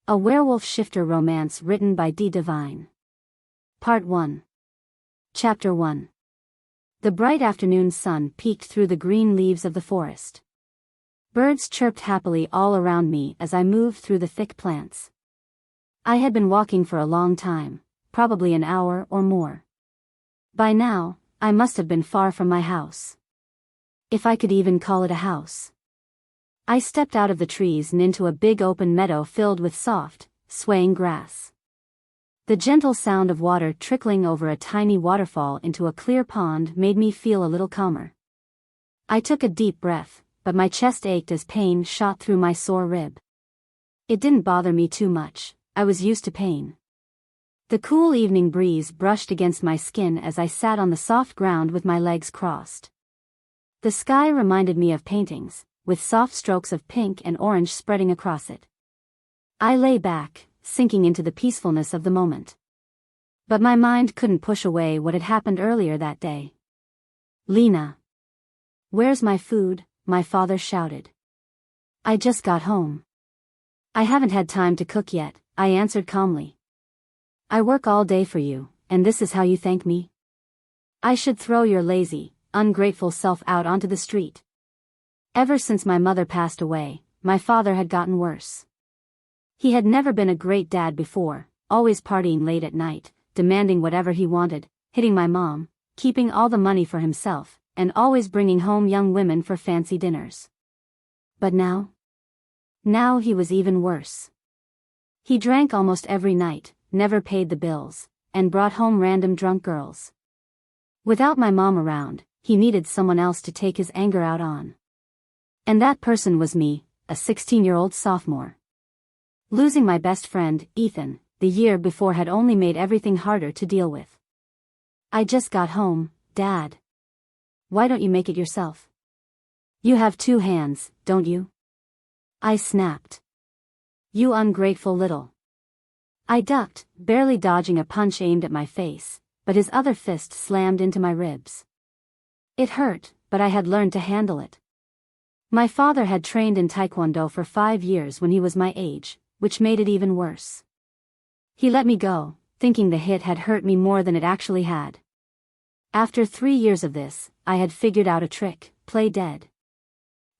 A werewolf shifter romance written by Defying. Part 1. Chapter 1. The bright afternoon sun peeked through the green leaves of the forest. Birds chirped happily all around me as I moved through the thick plants. I had been walking for a long time, probably an hour or more. By now, I must have been far from my house. If I could even call it a house. I stepped out of the trees and into a big open meadow filled with soft, swaying grass. The gentle sound of water trickling over a tiny waterfall into a clear pond made me feel a little calmer. I took a deep breath, but my chest ached as pain shot through my sore rib. It didn't bother me too much, I was used to pain. The cool evening breeze brushed against my skin as I sat on the soft ground with my legs crossed. The sky reminded me of paintings, with soft strokes of pink and orange spreading across it. I lay back, sinking into the peacefulness of the moment. But my mind couldn't push away what had happened earlier that day. "Lena. Where's my food?" my father shouted. "I just got home." "I haven't had time to cook yet," I answered calmly. "I work all day for you, and this is how you thank me? I should throw your lazy, ungrateful self out onto the street." Ever since my mother passed away, my father had gotten worse. He had never been a great dad before, always partying late at night, demanding whatever he wanted, hitting my mom, keeping all the money for himself, and always bringing home young women for fancy dinners. But now? Now he was even worse. He drank almost every night, never paid the bills, and brought home random drunk girls. Without my mom around, he needed someone else to take his anger out on. And that person was me, a 16-year-old sophomore. Losing my best friend, Ethan, the year before had only made everything harder to deal with. "I just got home, Dad. Why don't you make it yourself? You have 2 hands, don't you?" I snapped. "You ungrateful little." I ducked, barely dodging a punch aimed at my face, but his other fist slammed into my ribs. It hurt, but I had learned to handle it. My father had trained in Taekwondo for 5 years when he was my age, which made it even worse. He let me go, thinking the hit had hurt me more than it actually had. After 3 years of this, I had figured out a trick: play dead.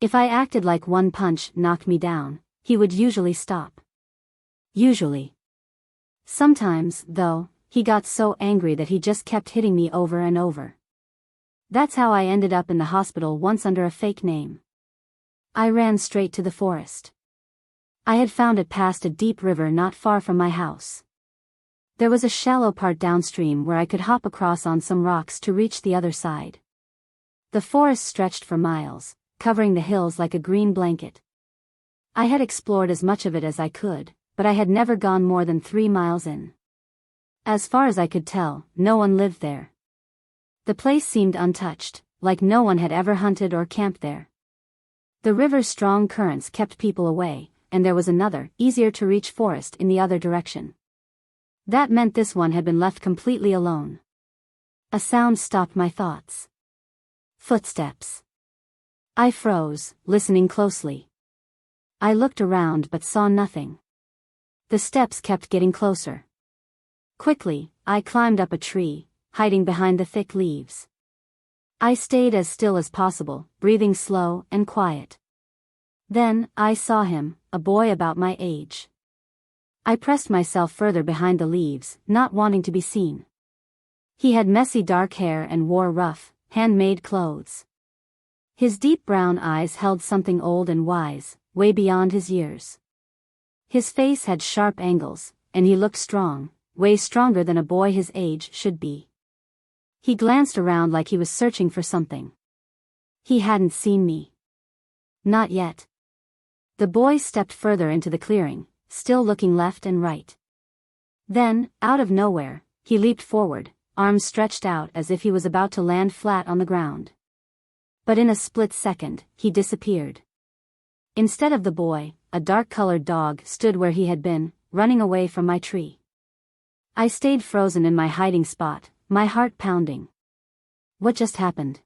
If I acted like one punch knocked me down, he would usually stop. Usually. Sometimes, though, he got so angry that he just kept hitting me over and over. That's how I ended up in the hospital once under a fake name. I ran straight to the forest. I had found it past a deep river not far from my house. There was a shallow part downstream where I could hop across on some rocks to reach the other side. The forest stretched for miles, covering the hills like a green blanket. I had explored as much of it as I could, but I had never gone more than 3 miles in. As far as I could tell, no one lived there. The place seemed untouched, like no one had ever hunted or camped there. The river's strong currents kept people away, and there was another, easier-to-reach forest in the other direction. That meant this one had been left completely alone. A sound stopped my thoughts. Footsteps. I froze, listening closely. I looked around but saw nothing. The steps kept getting closer. Quickly, I climbed up a tree, hiding behind the thick leaves. I stayed as still as possible, breathing slow and quiet. Then, I saw him, a boy about my age. I pressed myself further behind the leaves, not wanting to be seen. He had messy dark hair and wore rough, handmade clothes. His deep brown eyes held something old and wise, way beyond his years. His face had sharp angles, and he looked strong, way stronger than a boy his age should be. He glanced around like he was searching for something. He hadn't seen me. Not yet. The boy stepped further into the clearing, still looking left and right. Then, out of nowhere, he leaped forward, arms stretched out as if he was about to land flat on the ground. But in a split second, he disappeared. Instead of the boy, a dark-colored dog stood where he had been, running away from my tree. I stayed frozen in my hiding spot, my heart pounding. What just happened?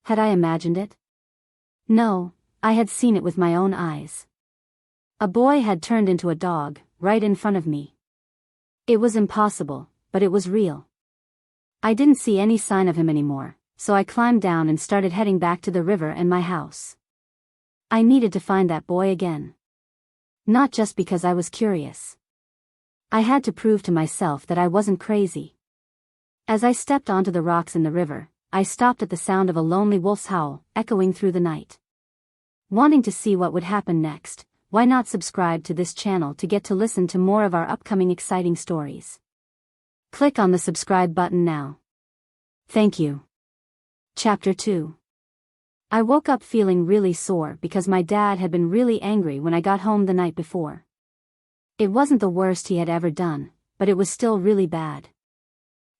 Had I imagined it? No, I had seen it with my own eyes. A boy had turned into a dog, right in front of me. It was impossible, but it was real. I didn't see any sign of him anymore, so I climbed down and started heading back to the river and my house. I needed to find that boy again. Not just because I was curious. I had to prove to myself that I wasn't crazy. As I stepped onto the rocks in the river, I stopped at the sound of a lonely wolf's howl, echoing through the night. Wanting to see what would happen next, why not subscribe to this channel to get to listen to more of our upcoming exciting stories? Click on the subscribe button now. Thank you. Chapter 2. I woke up feeling really sore because my dad had been really angry when I got home the night before. It wasn't the worst he had ever done, but it was still really bad.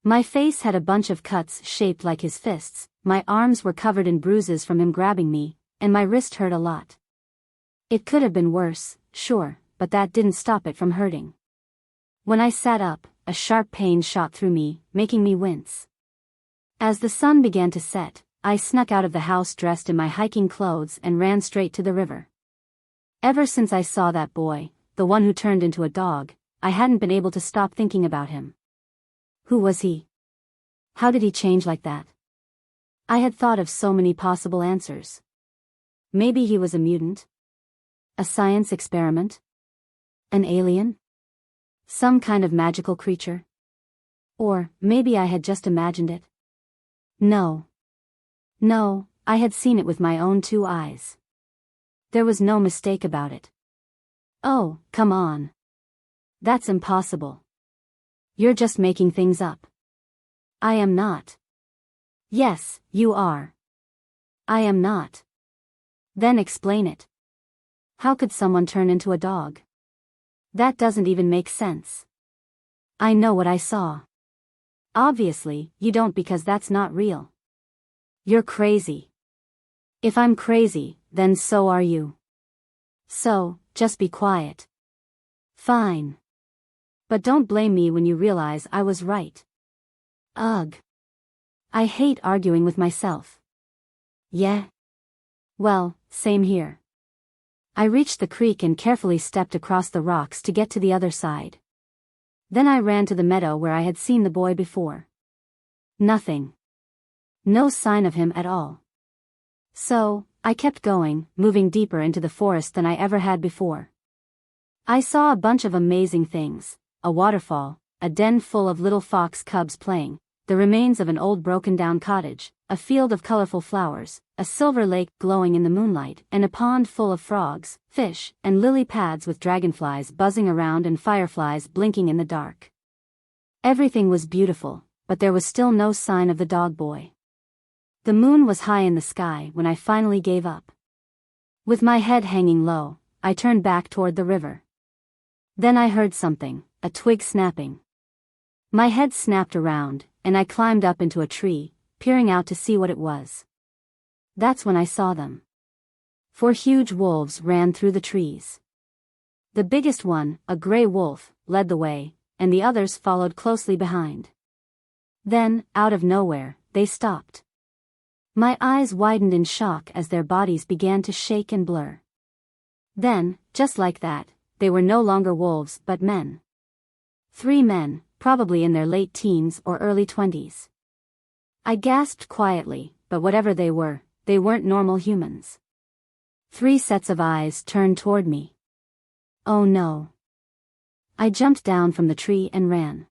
My face had a bunch of cuts shaped like his fists, my arms were covered in bruises from him grabbing me, and my wrist hurt a lot. It could have been worse, sure, but that didn't stop it from hurting. When I sat up, a sharp pain shot through me, making me wince. As the sun began to set, I snuck out of the house dressed in my hiking clothes and ran straight to the river. Ever since I saw that boy, the one who turned into a dog, I hadn't been able to stop thinking about him. Who was he? How did he change like that? I had thought of so many possible answers. Maybe he was a mutant? A science experiment? An alien? Some kind of magical creature? Or maybe I had just imagined it. No, I had seen it with my own 2 eyes. There was no mistake about it. Oh, come on. That's impossible. You're just making things up. I am not. Yes, you are. I am not. Then explain it. How could someone turn into a dog? That doesn't even make sense. I know what I saw. Obviously, you don't because that's not real. You're crazy. If I'm crazy, then so are you. So, just be quiet. Fine. But don't blame me when you realize I was right. Ugh. I hate arguing with myself. Yeah? Well, same here. I reached the creek and carefully stepped across the rocks to get to the other side. Then I ran to the meadow where I had seen the boy before. Nothing. No sign of him at all. So, I kept going, moving deeper into the forest than I ever had before. I saw a bunch of amazing things, a waterfall, a den full of little fox cubs playing, the remains of an old broken-down cottage, a field of colorful flowers, a silver lake glowing in the moonlight, and a pond full of frogs, fish, and lily pads with dragonflies buzzing around and fireflies blinking in the dark. Everything was beautiful, but there was still no sign of the dog boy. The moon was high in the sky when I finally gave up. With my head hanging low, I turned back toward the river. Then I heard something, a twig snapping. My head snapped around, and I climbed up into a tree, peering out to see what it was. That's when I saw them. 4 huge wolves ran through the trees. The biggest one, a gray wolf, led the way, and the others followed closely behind. Then, out of nowhere, they stopped. My eyes widened in shock as their bodies began to shake and blur. Then, just like that, they were no longer wolves but men. 3 men, probably in their late teens or early 20s. I gasped quietly, but whatever they weren't normal humans. 3 sets of eyes turned toward me. Oh no. I jumped down from the tree and ran.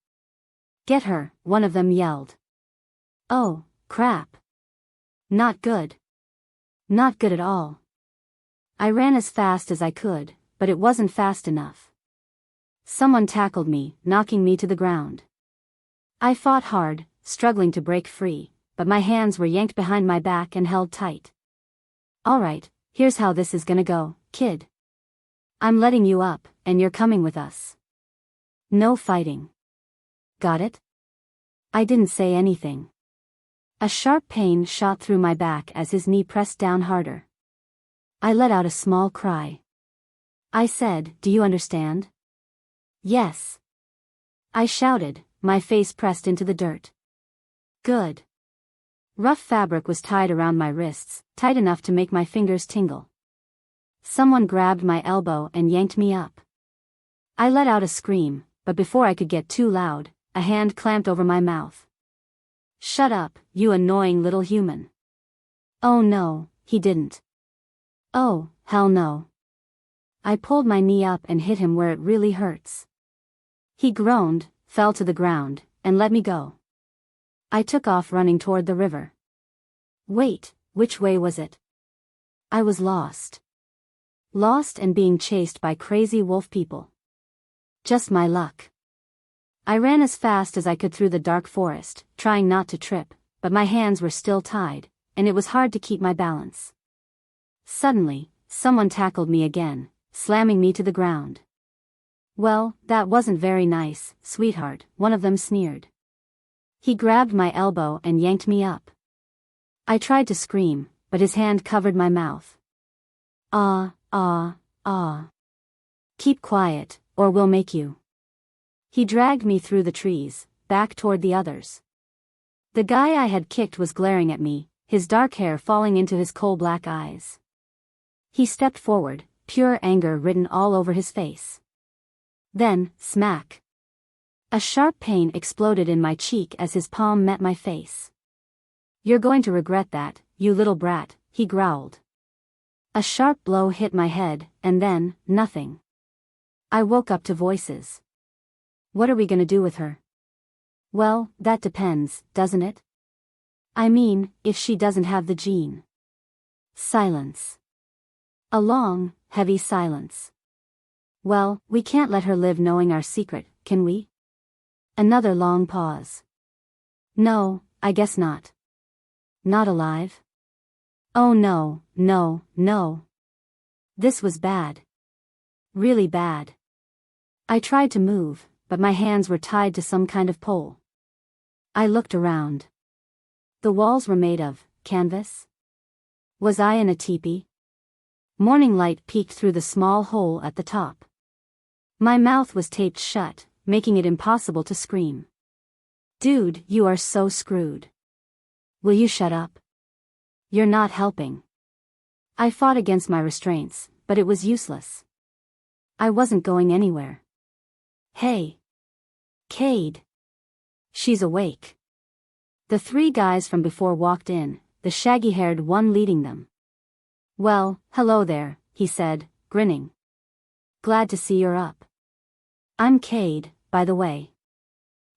Get her, one of them yelled. Oh, crap. Not good. Not good at all. I ran as fast as I could, but it wasn't fast enough. Someone tackled me, knocking me to the ground. I fought hard, struggling to break free, but my hands were yanked behind my back and held tight. Alright, here's how this is gonna go, kid. I'm letting you up, and you're coming with us. No fighting. Got it? I didn't say anything. A sharp pain shot through my back as his knee pressed down harder. I let out a small cry. I said, "Do you understand?" "Yes." I shouted, my face pressed into the dirt. Good. Rough fabric was tied around my wrists, tight enough to make my fingers tingle. Someone grabbed my elbow and yanked me up. I let out a scream, but before I could get too loud, a hand clamped over my mouth. "Shut up, you annoying little human." Oh no, he didn't. Oh, hell no. I pulled my knee up and hit him where it really hurts. He groaned, fell to the ground, and let me go. I took off running toward the river. Wait, which way was it? I was lost. Lost and being chased by crazy wolf people. Just my luck. I ran as fast as I could through the dark forest, trying not to trip, but my hands were still tied, and it was hard to keep my balance. Suddenly, someone tackled me again, slamming me to the ground. "Well, that wasn't very nice, sweetheart," one of them sneered. He grabbed my elbow and yanked me up. I tried to scream, but his hand covered my mouth. "Ah, ah, ah. Keep quiet, or we'll make you." He dragged me through the trees, back toward the others. The guy I had kicked was glaring at me, his dark hair falling into his coal-black eyes. He stepped forward, pure anger written all over his face. Then, smack. A sharp pain exploded in my cheek as his palm met my face. "You're going to regret that, you little brat," he growled. A sharp blow hit my head, and then, nothing. I woke up to voices. "What are we gonna do with her?" "Well, that depends, doesn't it? I mean, if she doesn't have the gene." Silence. A long, heavy silence. "Well, we can't let her live knowing our secret, can we?" Another long pause. "No, I guess not." "Not alive?" "Oh no, no, no." This was bad. Really bad. I tried to move, but my hands were tied to some kind of pole. I looked around. The walls were made of canvas? Was I in a teepee? Morning light peeked through the small hole at the top. My mouth was taped shut, making it impossible to scream. "Dude, you are so screwed. Will you shut up? You're not helping." I fought against my restraints, but it was useless. I wasn't going anywhere. "Hey. Cade. She's awake." The three guys from before walked in, the shaggy-haired one leading them. "Well, hello there," he said, grinning. "Glad to see you're up. I'm Cade, by the way."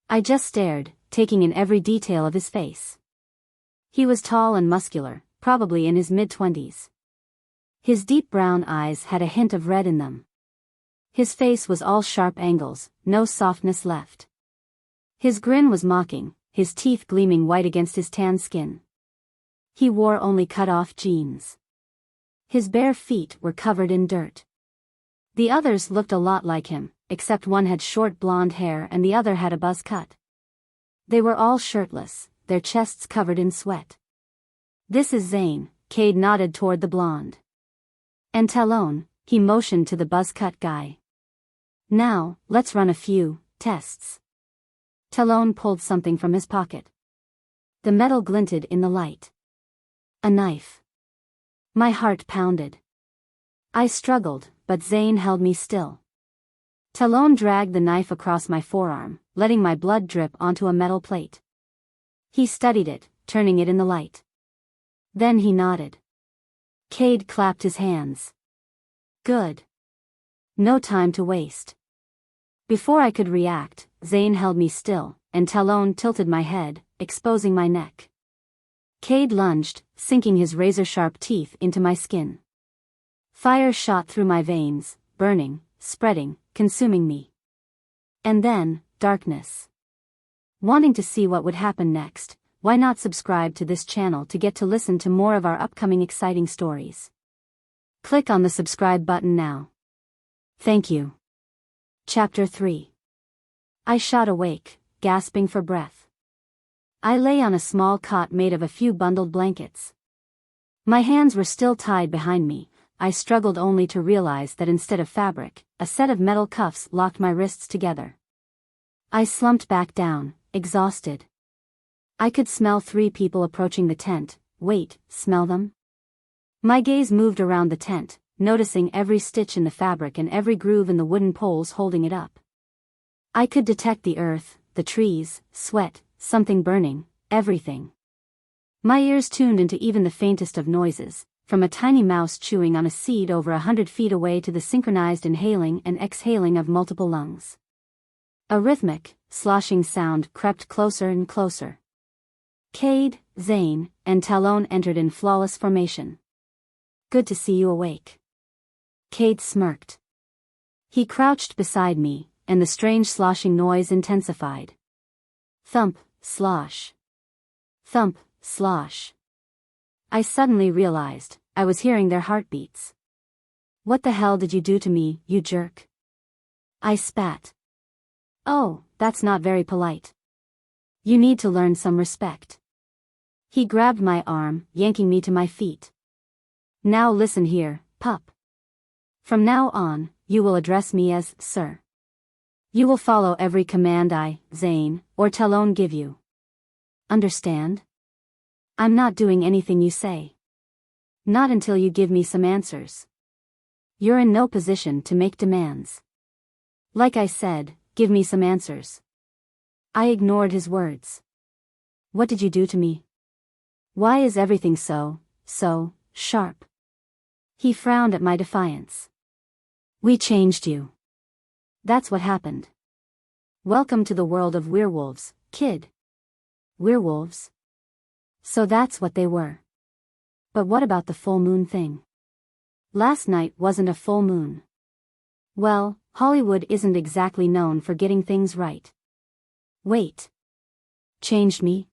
I just stared, taking in every detail of his face. He was tall and muscular, probably in his mid-20s. His deep brown eyes had a hint of red in them. His face was all sharp angles, no softness left. His grin was mocking, his teeth gleaming white against his tan skin. He wore only cut-off jeans. His bare feet were covered in dirt. The others looked a lot like him, except one had short blonde hair and the other had a buzz cut. They were all shirtless, their chests covered in sweat. "This is Zane," Cade nodded toward the blonde. "And Talon," he motioned to the buzz-cut guy. "Now, let's run a few tests." Talon pulled something from his pocket. The metal glinted in the light. A knife. My heart pounded. I struggled, but Zane held me still. Talon dragged the knife across my forearm, letting my blood drip onto a metal plate. He studied it, turning it in the light. Then he nodded. Cade clapped his hands. "Good. No time to waste." Before I could react, Zane held me still, and Talon tilted my head, exposing my neck. Cade lunged, sinking his razor-sharp teeth into my skin. Fire shot through my veins, burning, spreading, consuming me. And then, darkness. Wanting to see what would happen next, why not subscribe to this channel to get to listen to more of our upcoming exciting stories? Click on the subscribe button now. Thank you. Chapter 3. I shot awake, gasping for breath. I lay on a small cot made of a few bundled blankets. My hands were still tied behind me. I struggled only to realize that instead of fabric, a set of metal cuffs locked my wrists together. I slumped back down, exhausted. I could smell 3 people approaching the tent. Wait, smell them? My gaze moved around the tent, noticing every stitch in the fabric and every groove in the wooden poles holding it up. I could detect the earth, the trees, sweat, something burning, everything. My ears tuned into even the faintest of noises, from a tiny mouse chewing on a seed over 100 feet away to the synchronized inhaling and exhaling of multiple lungs. A rhythmic, sloshing sound crept closer and closer. Cade, Zane, and Talon entered in flawless formation. "Good to see you awake." Cade smirked. He crouched beside me, and the strange sloshing noise intensified. Thump, slosh. Thump, slosh. I suddenly realized I was hearing their heartbeats. "What the hell did you do to me, you jerk?" I spat. "Oh, that's not very polite. You need to learn some respect." He grabbed my arm, yanking me to my feet. "Now listen here, pup. From now on, you will address me as Sir. You will follow every command I, Zane, or Talon give you. Understand? I'm not doing anything you say. Not until you give me some answers. You're in no position to make demands. Like I said, give me some answers." I ignored his words. "What did you do to me? Why is everything so sharp?" He frowned at my defiance. "We changed you. That's what happened. Welcome to the world of werewolves, kid." Werewolves? So that's what they were. But what about the full moon thing? Last night wasn't a full moon. Well, Hollywood isn't exactly known for getting things right. Wait. Changed me?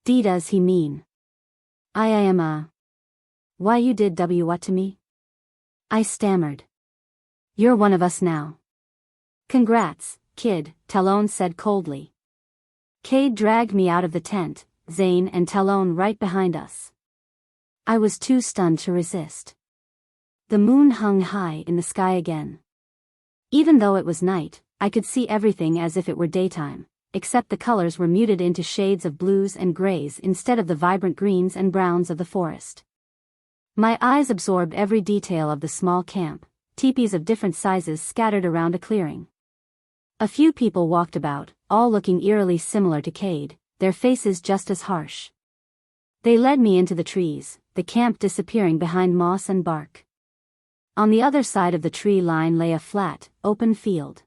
Does he mean? I am Why you did what to me? I stammered. You're one of us now. Congrats, kid, Talon said coldly. Cade dragged me out of the tent, Zane and Talon right behind us. I was too stunned to resist. The moon hung high in the sky again. Even though it was night, I could see everything as if it were daytime, except the colors were muted into shades of blues and grays instead of the vibrant greens and browns of the forest. My eyes absorbed every detail of the small camp, teepees of different sizes scattered around a clearing. A few people walked about, all looking eerily similar to Cade, their faces just as harsh. They led me into the trees, the camp disappearing behind moss and bark. On the other side of the tree line lay a flat, open field.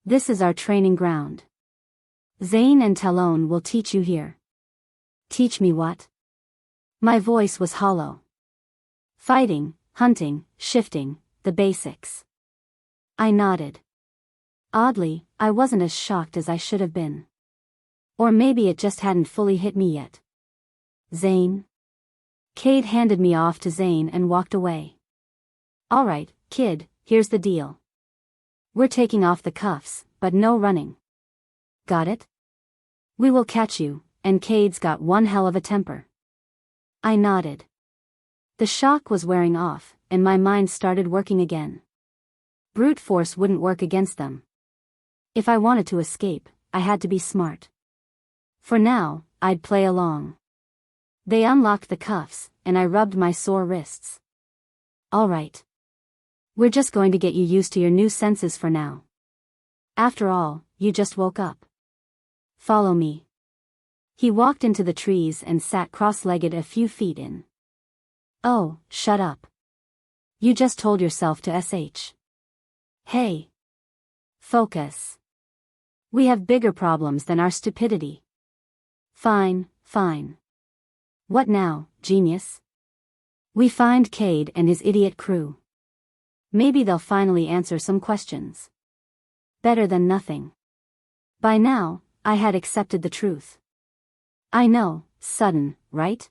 This is our training ground. Zane and Talon will teach you here. Teach me what? My voice was hollow. Fighting, hunting, shifting, the basics. I nodded. Oddly, I wasn't as shocked as I should have been. Or maybe it just hadn't fully hit me yet. Zane? Cade handed me off to Zane and walked away. All right, kid, here's the deal. We're taking off the cuffs, but no running. Got it? We will catch you, and Cade's got one hell of a temper. I nodded. The shock was wearing off, and my mind started working again. Brute force wouldn't work against them. If I wanted to escape, I had to be smart. For now, I'd play along. They unlocked the cuffs, and I rubbed my sore wrists. All right. We're just going to get you used to your new senses for now. After all, you just woke up. Follow me. He walked into the trees and sat cross-legged a few feet in. Oh, shut up. You just told yourself to sh. Hey. Focus. We have bigger problems than our stupidity. Fine, fine. What now, genius? We find Cade and his idiot crew. Maybe they'll finally answer some questions. Better than nothing. By now, I had accepted the truth. I know, sudden, right?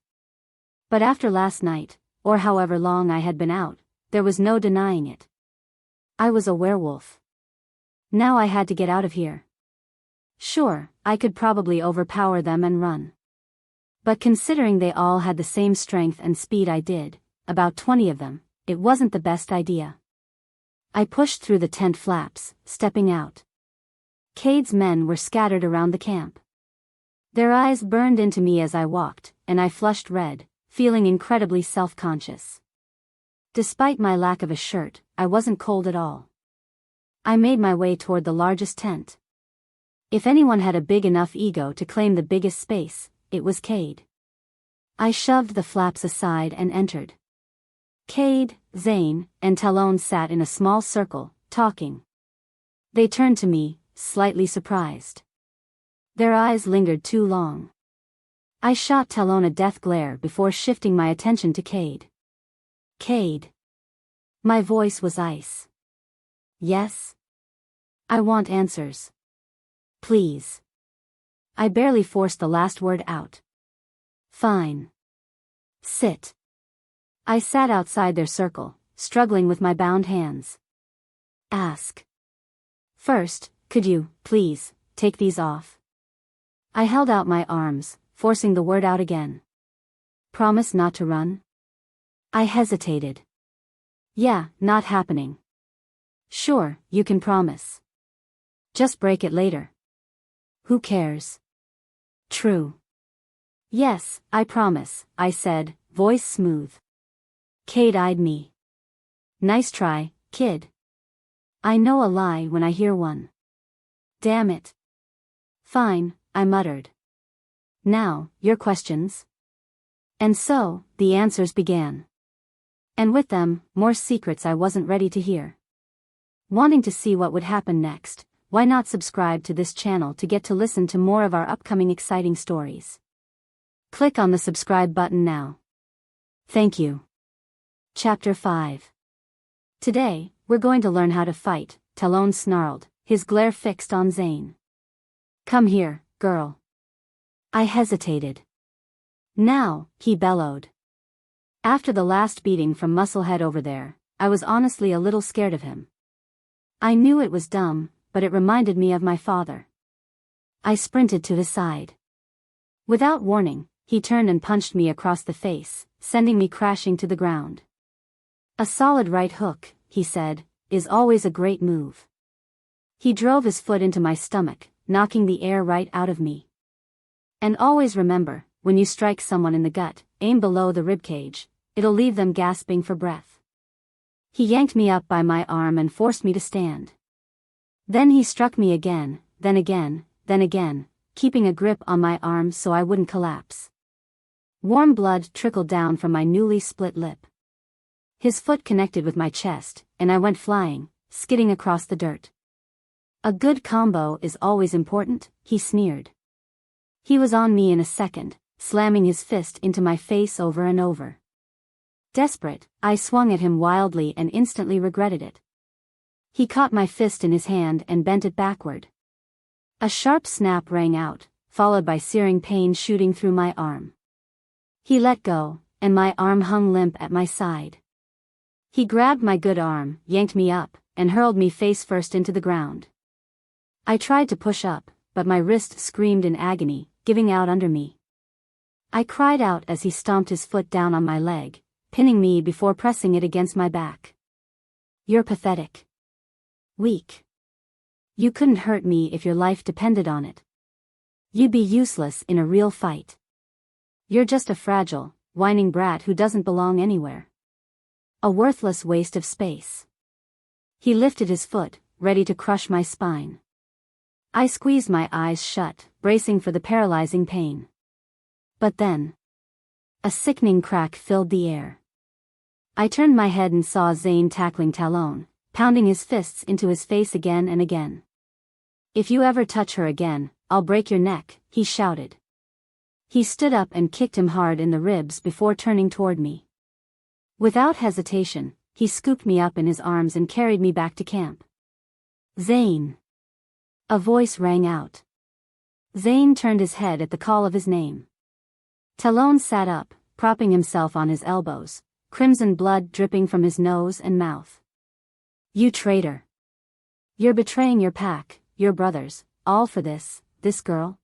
But after last night, or however long I had been out, there was no denying it. I was a werewolf. Now I had to get out of here. Sure, I could probably overpower them and run. But considering they all had the same strength and speed I did, about 20 of them, it wasn't the best idea. I pushed through the tent flaps, stepping out. Cade's men were scattered around the camp. Their eyes burned into me as I walked, and I flushed red, feeling incredibly self-conscious. Despite my lack of a shirt, I wasn't cold at all. I made my way toward the largest tent. If anyone had a big enough ego to claim the biggest space, it was Cade. I shoved the flaps aside and entered. Cade, Zane, and Talon sat in a small circle, talking. They turned to me, slightly surprised. Their eyes lingered too long. I shot Talon a death glare before shifting my attention to Cade. Cade. My voice was ice. Yes? I want answers. Please. I barely forced the last word out. Fine. Sit. I sat outside their circle, struggling with my bound hands. Ask. First, could you, please, take these off? I held out my arms, forcing the word out again. Promise not to run? I hesitated. Yeah, not happening. Sure, you can promise. Just break it later. Who cares? True. Yes, I promise, I said, voice smooth. Cade eyed me. Nice try, kid. I know a lie when I hear one. Damn it. Fine, I muttered. Now, your questions? And so, the answers began. And with them, more secrets I wasn't ready to hear. Wanting to see what would happen next, why not subscribe to this channel to get to listen to more of our upcoming exciting stories? Click on the subscribe button now. Thank you. Chapter 5. Today, we're going to learn how to fight, Talon snarled, his glare fixed on Zane. Come here, girl. I hesitated. Now, he bellowed. After the last beating from Musclehead over there, I was honestly a little scared of him. I knew it was dumb, but it reminded me of my father. I sprinted to his side. Without warning, he turned and punched me across the face, sending me crashing to the ground. A solid right hook, he said, is always a great move. He drove his foot into my stomach, knocking the air right out of me. And always remember, when you strike someone in the gut, aim below the ribcage, it'll leave them gasping for breath. He yanked me up by my arm and forced me to stand. Then he struck me again, then again, then again, keeping a grip on my arm so I wouldn't collapse. Warm blood trickled down from my newly split lip. His foot connected with my chest, and I went flying, skidding across the dirt. A good combo is always important, he sneered. He was on me in a second, slamming his fist into my face over and over. Desperate, I swung at him wildly and instantly regretted it. He caught my fist in his hand and bent it backward. A sharp snap rang out, followed by searing pain shooting through my arm. He let go, and my arm hung limp at my side. He grabbed my good arm, yanked me up, and hurled me face first into the ground. I tried to push up, but my wrist screamed in agony, giving out under me. I cried out as he stomped his foot down on my leg, pinning me before pressing it against my back. You're pathetic. Weak. You couldn't hurt me if your life depended on it. You'd be useless in a real fight. You're just a fragile, whining brat who doesn't belong anywhere. A worthless waste of space. He lifted his foot, ready to crush my spine. I squeezed my eyes shut, bracing for the paralyzing pain. But then, a sickening crack filled the air. I turned my head and saw Zane tackling Talon, pounding his fists into his face again and again. If you ever touch her again, I'll break your neck, he shouted. He stood up and kicked him hard in the ribs before turning toward me. Without hesitation, he scooped me up in his arms and carried me back to camp. Zane. A voice rang out. Zane turned his head at the call of his name. Talon sat up, propping himself on his elbows, crimson blood dripping from his nose and mouth. You traitor. You're betraying your pack, your brothers, all for this girl?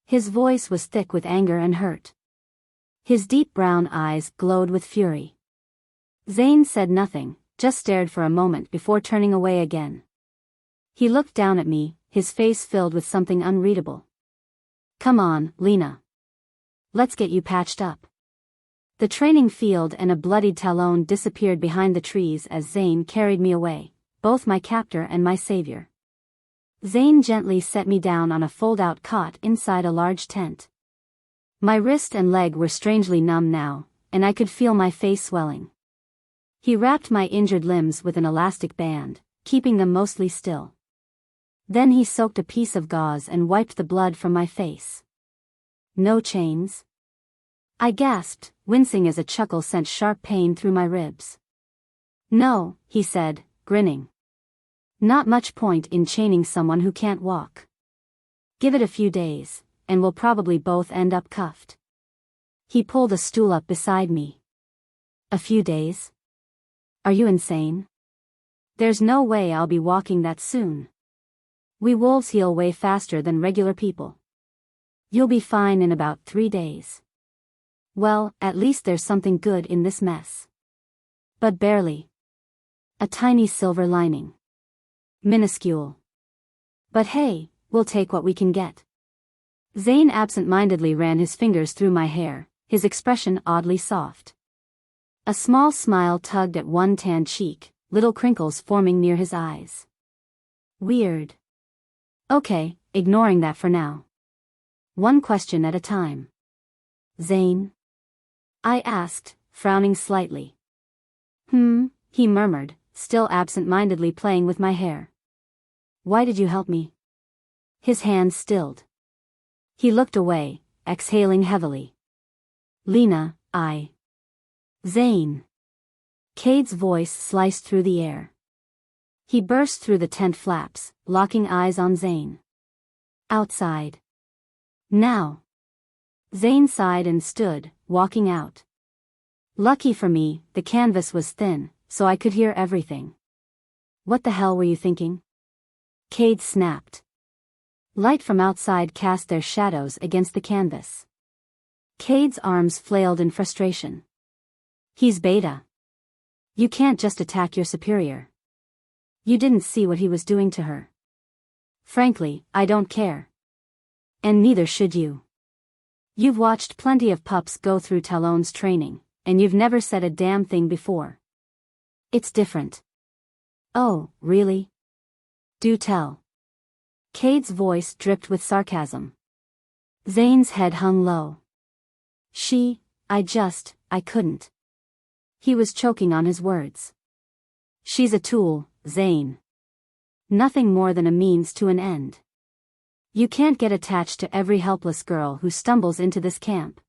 His voice was thick with anger and hurt. His deep brown eyes glowed with fury. Zane said nothing, just stared for a moment before turning away again. He looked down at me, his face filled with something unreadable. Come on, Lena. Let's get you patched up. The training field and a bloodied Talon disappeared behind the trees as Zane carried me away, both my captor and my savior. Zane gently set me down on a fold-out cot inside a large tent. My wrist and leg were strangely numb now, and I could feel my face swelling. He wrapped my injured limbs with an elastic band, keeping them mostly still. Then he soaked a piece of gauze and wiped the blood from my face. No chains? I gasped, wincing as a chuckle sent sharp pain through my ribs. No, he said, grinning. Not much point in chaining someone who can't walk. Give it a few days, and we'll probably both end up cuffed. He pulled a stool up beside me. A few days? Are you insane? There's no way I'll be walking that soon. We wolves heal way faster than regular people. You'll be fine in about 3 days. Well, at least there's something good in this mess. But barely. A tiny silver lining. Minuscule. But hey, we'll take what we can get. Zane absent-mindedly ran his fingers through my hair, his expression oddly soft. A small smile tugged at one tan cheek, little crinkles forming near his eyes. Weird. Okay, ignoring that for now. One question at a time. Zane? I asked, frowning slightly. He murmured, still absent-mindedly playing with my hair. Why did you help me? His hand stilled. He looked away, exhaling heavily. Lena, Zane. Cade's voice sliced through the air. He burst through the tent flaps, locking eyes on Zane. Outside. Now. Zane sighed and stood, walking out. Lucky for me, the canvas was thin, so I could hear everything. What the hell were you thinking? Cade snapped. Light from outside cast their shadows against the canvas. Cade's arms flailed in frustration. He's beta. You can't just attack your superior. You didn't see what he was doing to her. Frankly, I don't care. And neither should you. You've watched plenty of pups go through Talon's training, and you've never said a damn thing before. It's different. Oh, really? Do tell. Cade's voice dripped with sarcasm. Zane's head hung low. I couldn't. He was choking on his words. She's a tool, Zane. Nothing more than a means to an end. You can't get attached to every helpless girl who stumbles into this camp.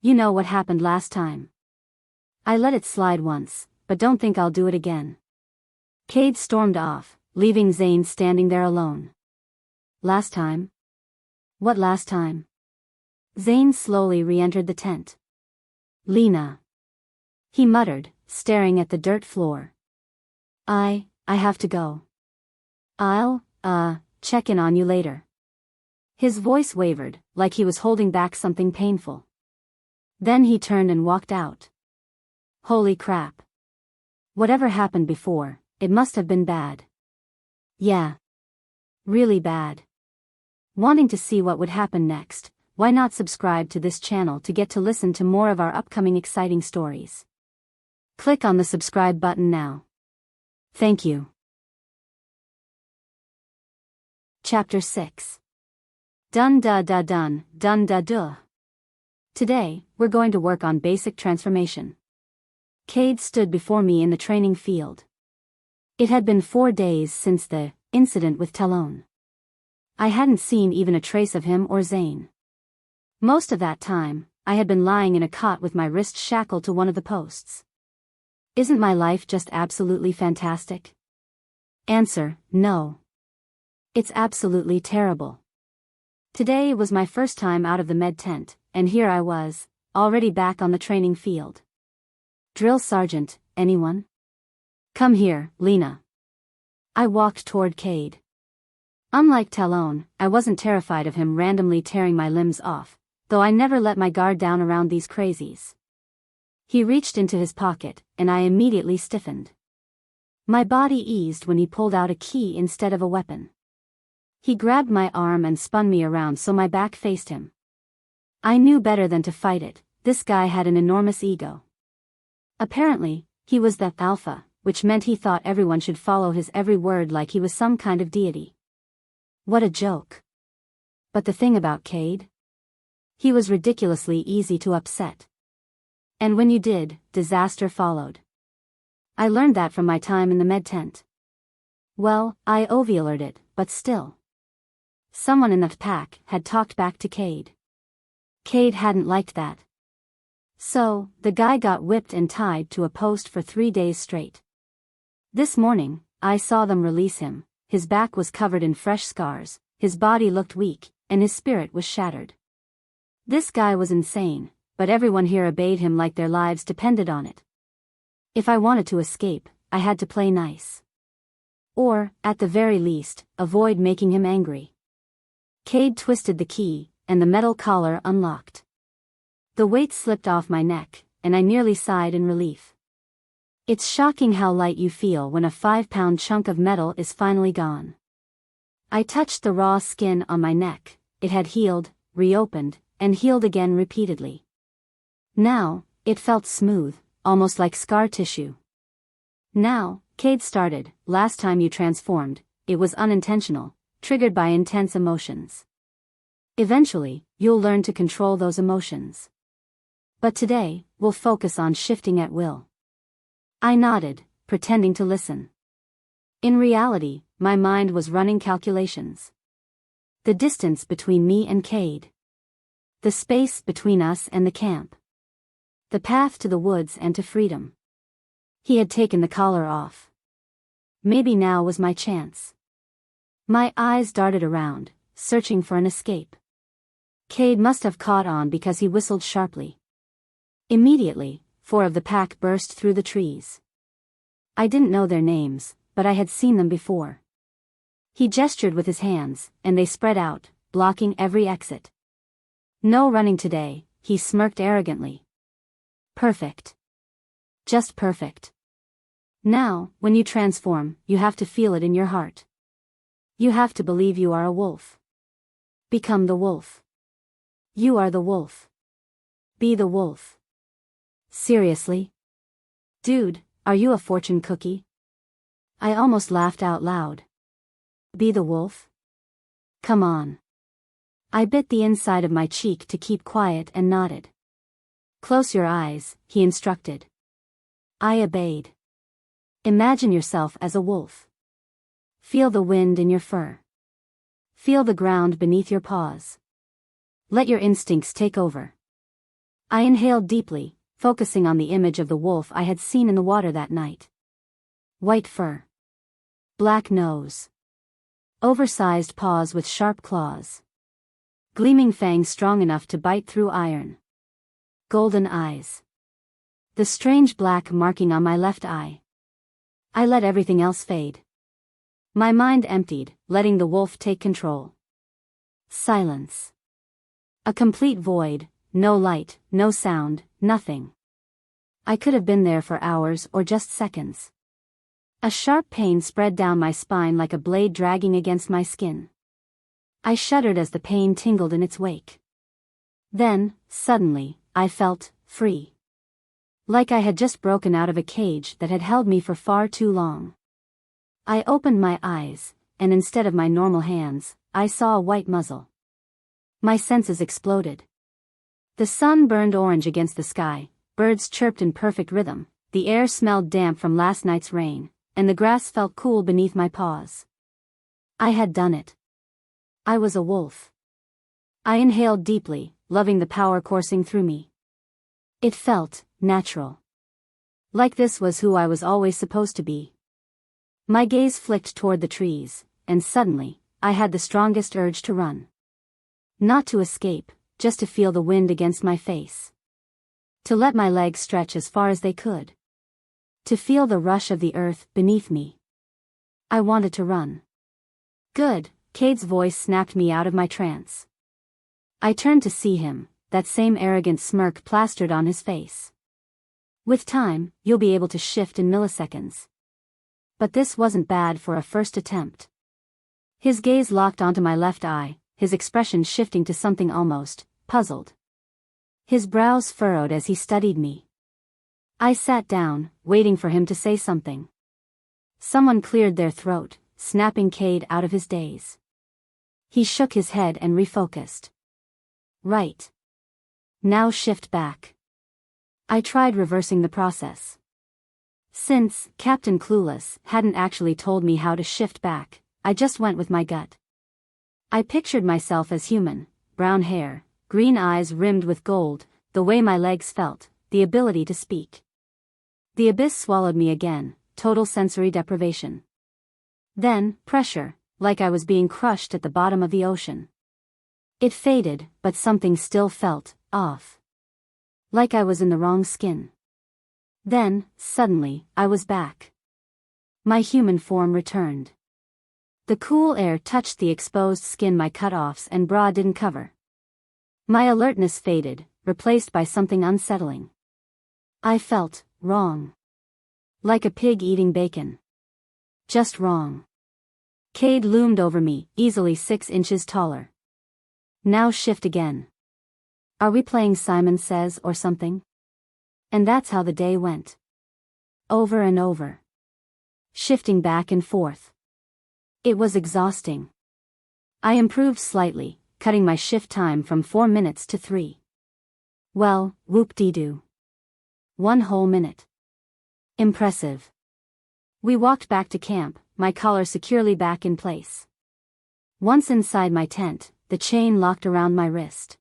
You know what happened last time. I let it slide once, but don't think I'll do it again. Cade stormed off, leaving Zane standing there alone. Last time? What last time? Zane slowly re-entered the tent. Lena. He muttered, staring at the dirt floor. I have to go. I'll, check in on you later. His voice wavered, like he was holding back something painful. Then he turned and walked out. Holy crap. Whatever happened before, it must have been bad. Yeah. Really bad. Wanting to see what would happen next, why not subscribe to this channel to get to listen to more of our upcoming exciting stories? Click on the subscribe button now. Thank you. Chapter 6. Dun da da dun, dun da duh. Today, we're going to work on basic transformation. Cade stood before me in the training field. It had been 4 days since the incident with Talon. I hadn't seen even a trace of him or Zane. Most of that time, I had been lying in a cot with my wrist shackled to one of the posts. Isn't my life just absolutely fantastic? Answer, no. It's absolutely terrible. Today was my first time out of the med tent, and here I was, already back on the training field. Drill sergeant, anyone? Come here, Lena. I walked toward Cade. Unlike Talon, I wasn't terrified of him randomly tearing my limbs off, though I never let my guard down around these crazies. He reached into his pocket, and I immediately stiffened. My body eased when he pulled out a key instead of a weapon. He grabbed my arm and spun me around so my back faced him. I knew better than to fight it, this guy had an enormous ego. Apparently, he was the alpha, which meant he thought everyone should follow his every word like he was some kind of deity. What a joke. But the thing about Cade? He was ridiculously easy to upset. And when you did, disaster followed. I learned that from my time in the med tent. Well, I overlearned it, but still. Someone in that pack had talked back to Cade. Cade hadn't liked that. So, the guy got whipped and tied to a post for 3 days straight. This morning, I saw them release him. His back was covered in fresh scars, his body looked weak, and his spirit was shattered. This guy was insane, but everyone here obeyed him like their lives depended on it. If I wanted to escape, I had to play nice. Or, at the very least, avoid making him angry. Cade twisted the key, and the metal collar unlocked. The weight slipped off my neck, and I nearly sighed in relief. It's shocking how light you feel when a 5-pound chunk of metal is finally gone. I touched the raw skin on my neck. It had healed, reopened, and healed again repeatedly. Now, it felt smooth, almost like scar tissue. Now, Cade started, last time you transformed, it was unintentional, triggered by intense emotions. Eventually, you'll learn to control those emotions. But today, we'll focus on shifting at will. I nodded, pretending to listen. In reality, my mind was running calculations. The distance between me and Cade. The space between us and the camp. The path to the woods and to freedom. He had taken the collar off. Maybe now was my chance. My eyes darted around, searching for an escape. Cade must have caught on because he whistled sharply. Immediately, 4 of the pack burst through the trees. I didn't know their names, but I had seen them before. He gestured with his hands, and they spread out, blocking every exit. No running today, he smirked arrogantly. Perfect. Just perfect. Now, when you transform, you have to feel it in your heart. You have to believe you are a wolf. Become the wolf. You are the wolf. Be the wolf. Seriously? Dude, are you a fortune cookie? I almost laughed out loud. Be the wolf? Come on. I bit the inside of my cheek to keep quiet and nodded. Close your eyes, he instructed. I obeyed. Imagine yourself as a wolf. Feel the wind in your fur. Feel the ground beneath your paws. Let your instincts take over. I inhaled deeply, focusing on the image of the wolf I had seen in the water that night. White fur. Black nose. Oversized paws with sharp claws. Gleaming fangs strong enough to bite through iron. Golden eyes. The strange black marking on my left eye. I let everything else fade. My mind emptied, letting the wolf take control. Silence. A complete void, no light, no sound, nothing. I could have been there for hours or just seconds. A sharp pain spread down my spine like a blade dragging against my skin. I shuddered as the pain tingled in its wake. Then, suddenly, I felt free. Like I had just broken out of a cage that had held me for far too long. I opened my eyes, and instead of my normal hands, I saw a white muzzle. My senses exploded. The sun burned orange against the sky, birds chirped in perfect rhythm, the air smelled damp from last night's rain, and the grass felt cool beneath my paws. I had done it. I was a wolf. I inhaled deeply, loving the power coursing through me. It felt natural. Like this was who I was always supposed to be. My gaze flicked toward the trees, and suddenly, I had the strongest urge to run. Not to escape, just to feel the wind against my face. To let my legs stretch as far as they could. To feel the rush of the earth beneath me. I wanted to run. Good, Cade's voice snapped me out of my trance. I turned to see him, that same arrogant smirk plastered on his face. With time, you'll be able to shift in milliseconds. But this wasn't bad for a first attempt. His gaze locked onto my left eye, his expression shifting to something almost puzzled. His brows furrowed as he studied me. I sat down, waiting for him to say something. Someone cleared their throat, snapping Cade out of his daze. He shook his head and refocused. Right. Now shift back. I tried reversing the process. Since Captain Clueless hadn't actually told me how to shift back, I just went with my gut. I pictured myself as human, brown hair, green eyes rimmed with gold, the way my legs felt, the ability to speak. The abyss swallowed me again, total sensory deprivation. Then, pressure, like I was being crushed at the bottom of the ocean. It faded, but something still felt off. Like I was in the wrong skin. Then, suddenly, I was back. My human form returned. The cool air touched the exposed skin my cut-offs and bra didn't cover. My alertness faded, replaced by something unsettling. I felt wrong. Like a pig eating bacon. Just wrong. Cade loomed over me, easily 6 inches taller. Now shift again. Are we playing Simon Says or something? And that's how the day went. Over and over. Shifting back and forth. It was exhausting. I improved slightly, cutting my shift time from 4 minutes to 3. Well, whoop-dee-doo. 1 whole minute. Impressive. We walked back to camp, my collar securely back in place. Once inside my tent, the chain locked around my wrist.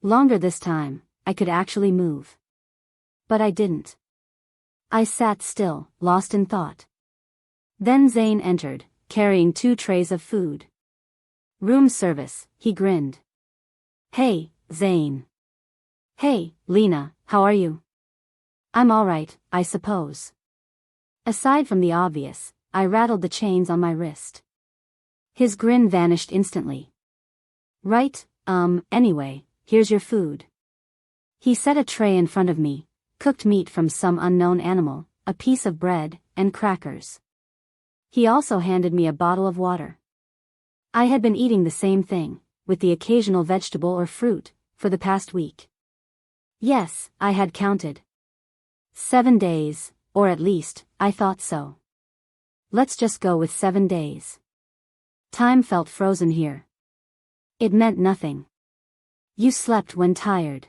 Longer this time, I could actually move. But I didn't. I sat still, lost in thought. Then Zane entered, carrying 2 trays of food. Room service, he grinned. Hey, Zane. Hey, Lena, how are you? I'm alright, I suppose. Aside from the obvious, I rattled the chains on my wrist. His grin vanished instantly. Right, anyway, here's your food. He set a tray in front of me, cooked meat from some unknown animal, a piece of bread, and crackers. He also handed me a bottle of water. I had been eating the same thing, with the occasional vegetable or fruit, for the past week. Yes, I had counted. 7 days, or at least, I thought so. Let's just go with 7 days. Time felt frozen here. It meant nothing. You slept when tired.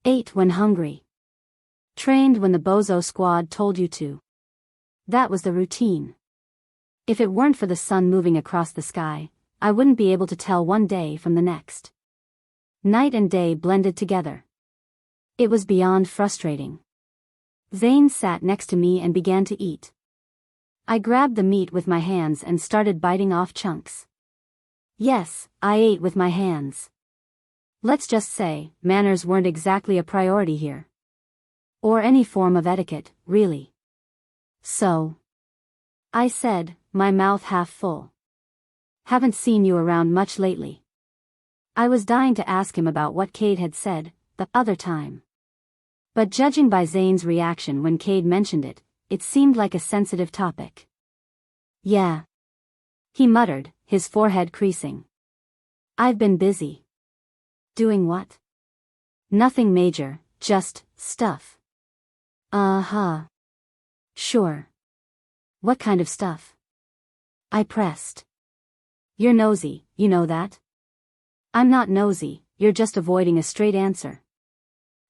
Ate when hungry. Trained when the bozo squad told you to. That was the routine. If it weren't for the sun moving across the sky, I wouldn't be able to tell one day from the next. Night and day blended together. It was beyond frustrating. Zane sat next to me and began to eat. I grabbed the meat with my hands and started biting off chunks. Yes, I ate with my hands. Let's just say, manners weren't exactly a priority here. Or any form of etiquette, really. So, I said, my mouth half full. Haven't seen you around much lately. I was dying to ask him about what Cade had said, the other time. But judging by Zane's reaction when Cade mentioned it, it seemed like a sensitive topic. Yeah. He muttered, his forehead creasing. I've been busy. Doing what? Nothing major, just stuff. Uh-huh. Sure. What kind of stuff? I pressed. You're nosy, you know that? I'm not nosy, you're just avoiding a straight answer.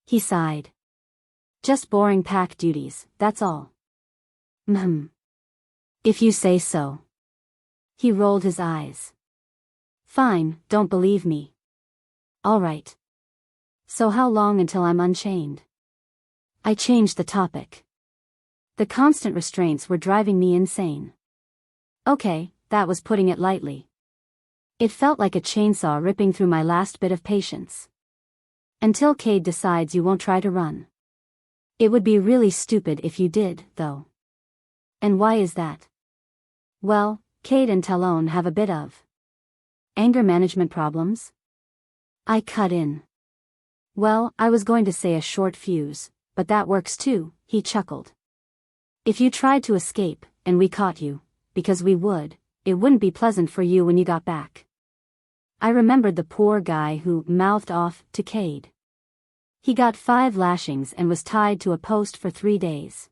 He sighed. Just boring pack duties, that's all. If you say so. He rolled his eyes. Fine, don't believe me. All right. So how long until I'm unchained? I changed the topic. The constant restraints were driving me insane. Okay, that was putting it lightly. It felt like a chainsaw ripping through my last bit of patience. Until Cade decides you won't try to run. It would be really stupid if you did, though. And why is that? Well, Cade and Talon have a bit of anger management problems. I cut in. Well, I was going to say a short fuse, but that works too, he chuckled. If you tried to escape, and we caught you, because we would, it wouldn't be pleasant for you when you got back. I remembered the poor guy who mouthed off to Cade. He got 5 lashings and was tied to a post for 3 days.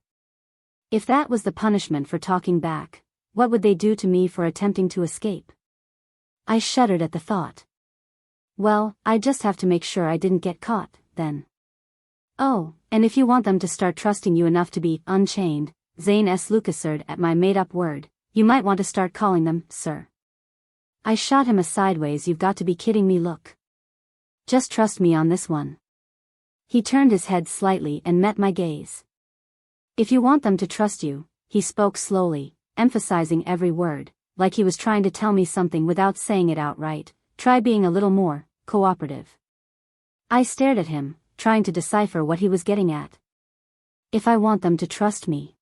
If that was the punishment for talking back, what would they do to me for attempting to escape? I shuddered at the thought. Well, I just have to make sure I didn't get caught, then. Oh, and if you want them to start trusting you enough to be unchained, Zane S. Lucasard at my made-up word, you might want to start calling them, sir. I shot him a sideways "You've got to be kidding me" look. Just trust me on this one. He turned his head slightly and met my gaze. If you want them to trust you, he spoke slowly, emphasizing every word, like he was trying to tell me something without saying it outright, try being a little more cooperative. I stared at him, trying to decipher what he was getting at. If I want them to trust me.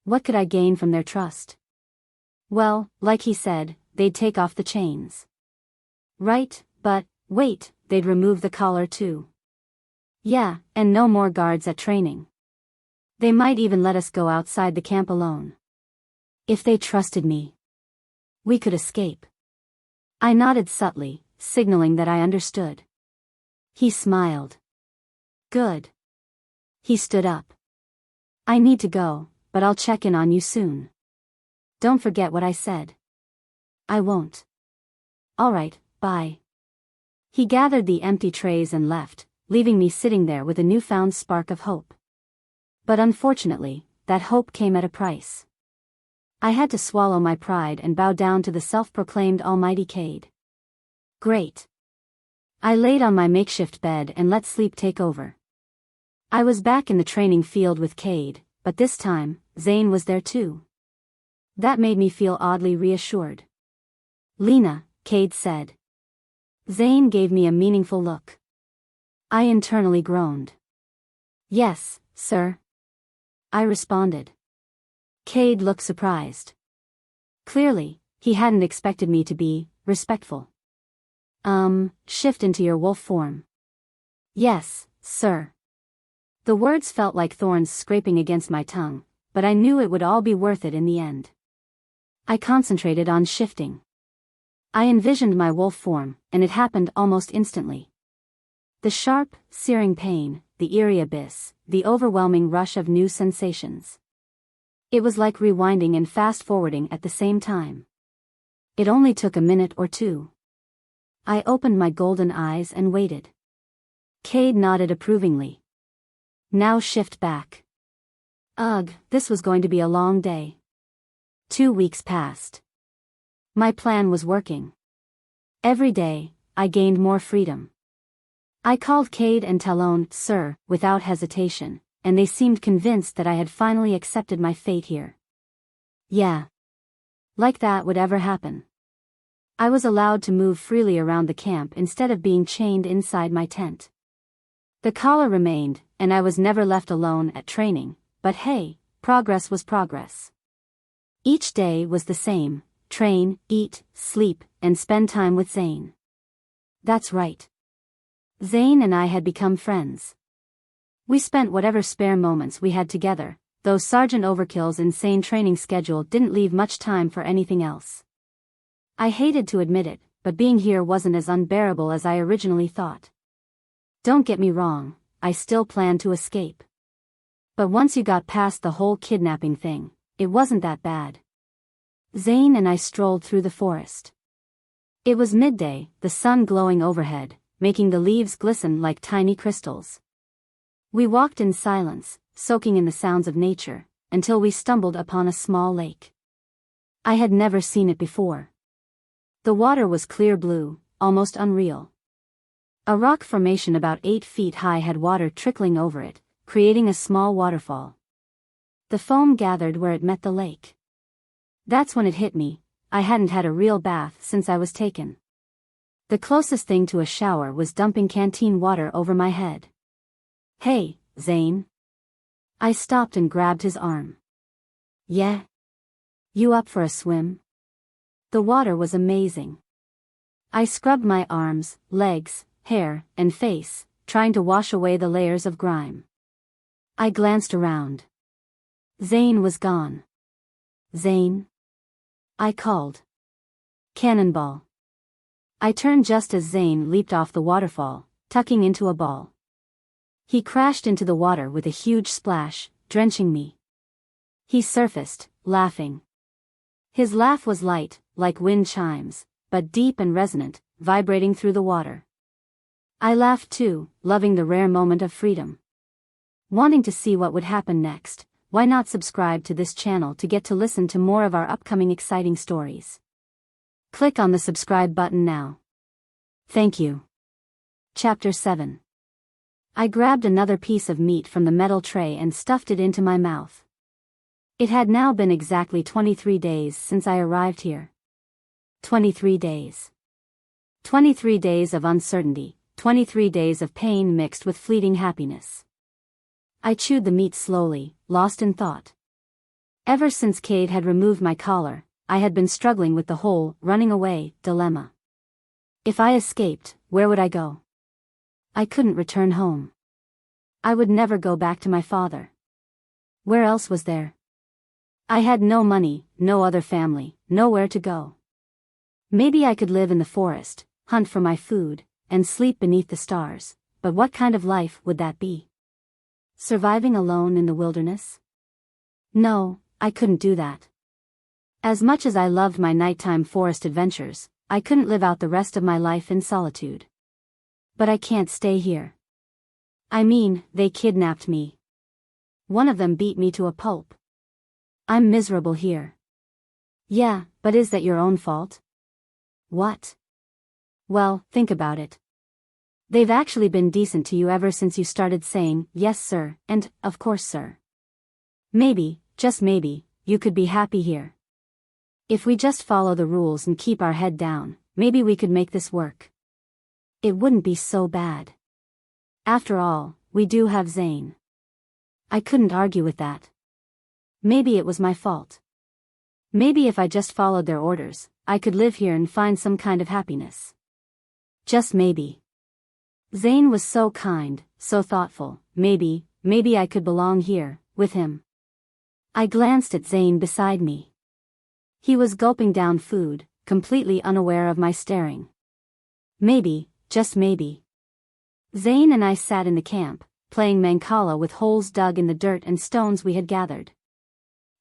What could I gain from their trust? Well, like he said, they'd take off the chains. Right, but, wait, they'd remove the collar too. Yeah, and no more guards at training. They might even let us go outside the camp alone. If they trusted me, we could escape. I nodded subtly, signaling that I understood. He smiled. Good. He stood up. I need to go, but I'll check in on you soon. Don't forget what I said. I won't. All right, bye. He gathered the empty trays and left, leaving me sitting there with a newfound spark of hope. But unfortunately, that hope came at a price. I had to swallow my pride and bow down to the self-proclaimed almighty Cade. Great. I laid on my makeshift bed and let sleep take over. I was back in the training field with Cade, but this time, Zane was there too. That made me feel oddly reassured. Lena, Cade said. Zane gave me a meaningful look. I internally groaned. Yes, sir. I responded. Cade looked surprised. Clearly, he hadn't expected me to be respectful. Shift into your wolf form. Yes, sir. The words felt like thorns scraping against my tongue, but I knew it would all be worth it in the end. I concentrated on shifting. I envisioned my wolf form, and it happened almost instantly. The sharp, searing pain, the eerie abyss, the overwhelming rush of new sensations. It was like rewinding and fast-forwarding at the same time. It only took a minute or two. I opened my golden eyes and waited. Cade nodded approvingly. Now shift back. Ugh, this was going to be a long day. 2 weeks passed. My plan was working. Every day, I gained more freedom. I called Cade and Talon "sir" without hesitation, and they seemed convinced that I had finally accepted my fate here. Yeah. Like that would ever happen. I was allowed to move freely around the camp instead of being chained inside my tent. The collar remained, and I was never left alone at training, but hey, progress was progress. Each day was the same: train, eat, sleep, and spend time with Zane. That's right. Zane and I had become friends. We spent whatever spare moments we had together, though Sergeant Overkill's insane training schedule didn't leave much time for anything else. I hated to admit it, but being here wasn't as unbearable as I originally thought. Don't get me wrong, I still planned to escape. But once you got past the whole kidnapping thing, it wasn't that bad. Zane and I strolled through the forest. It was midday, the sun glowing overhead, making the leaves glisten like tiny crystals. We walked in silence, soaking in the sounds of nature, until we stumbled upon a small lake. I had never seen it before. The water was clear blue, almost unreal. A rock formation about 8 feet high had water trickling over it, creating a small waterfall. The foam gathered where it met the lake. That's when it hit me: I hadn't had a real bath since I was taken. The closest thing to a shower was dumping canteen water over my head. Hey, Zane. I stopped and grabbed his arm. Yeah? You up for a swim? The water was amazing. I scrubbed my arms, legs, hair, and face, trying to wash away the layers of grime. I glanced around. Zane was gone. Zane? I called. Cannonball. I turned just as Zane leaped off the waterfall, tucking into a ball. He crashed into the water with a huge splash, drenching me. He surfaced, laughing. His laugh was light, like wind chimes, but deep and resonant, vibrating through the water. I laughed too, loving the rare moment of freedom. Wanting to see what would happen next, why not subscribe to this channel to get to listen to more of our upcoming exciting stories? Click on the subscribe button now. Thank you. Chapter 7. I grabbed another piece of meat from the metal tray and stuffed it into my mouth. It had now been exactly 23 days since I arrived here. 23 days. 23 days of uncertainty, 23 days of pain mixed with fleeting happiness. I chewed the meat slowly, lost in thought. Ever since Cade had removed my collar, I had been struggling with the whole running away dilemma. If I escaped, where would I go? I couldn't return home. I would never go back to my father. Where else was there? I had no money, no other family, nowhere to go. Maybe I could live in the forest, hunt for my food, and sleep beneath the stars, but what kind of life would that be? Surviving alone in the wilderness? No, I couldn't do that. As much as I loved my nighttime forest adventures, I couldn't live out the rest of my life in solitude. But I can't stay here. I mean, they kidnapped me. One of them beat me to a pulp. I'm miserable here. Yeah, but is that your own fault? What? Well, think about it. They've actually been decent to you ever since you started saying, yes sir, and, of course sir. Maybe, just maybe, you could be happy here. If we just follow the rules and keep our head down, maybe we could make this work. It wouldn't be so bad. After all, we do have Zane. I couldn't argue with that. Maybe it was my fault. Maybe if I just followed their orders, I could live here and find some kind of happiness. Just maybe. Zane was so kind, so thoughtful, maybe I could belong here, with him. I glanced at Zane beside me. He was gulping down food, completely unaware of my staring. Maybe, just maybe. Zane and I sat in the camp, playing Mancala with holes dug in the dirt and stones we had gathered.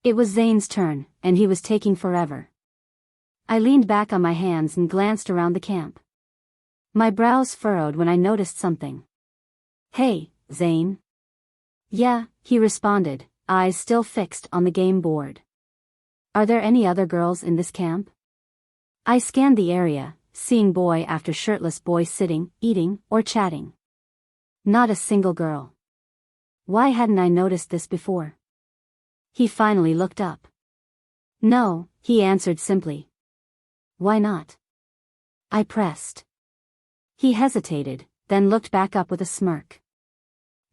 It was Zane's turn, and he was taking forever. I leaned back on my hands and glanced around the camp. My brows furrowed when I noticed something. Hey, Zane. Yeah, he responded, eyes still fixed on the game board. Are there any other girls in this camp? I scanned the area, seeing boy after shirtless boy sitting, eating, or chatting. Not a single girl. Why hadn't I noticed this before? He finally looked up. No, he answered simply. Why not? I pressed. He hesitated, then looked back up with a smirk.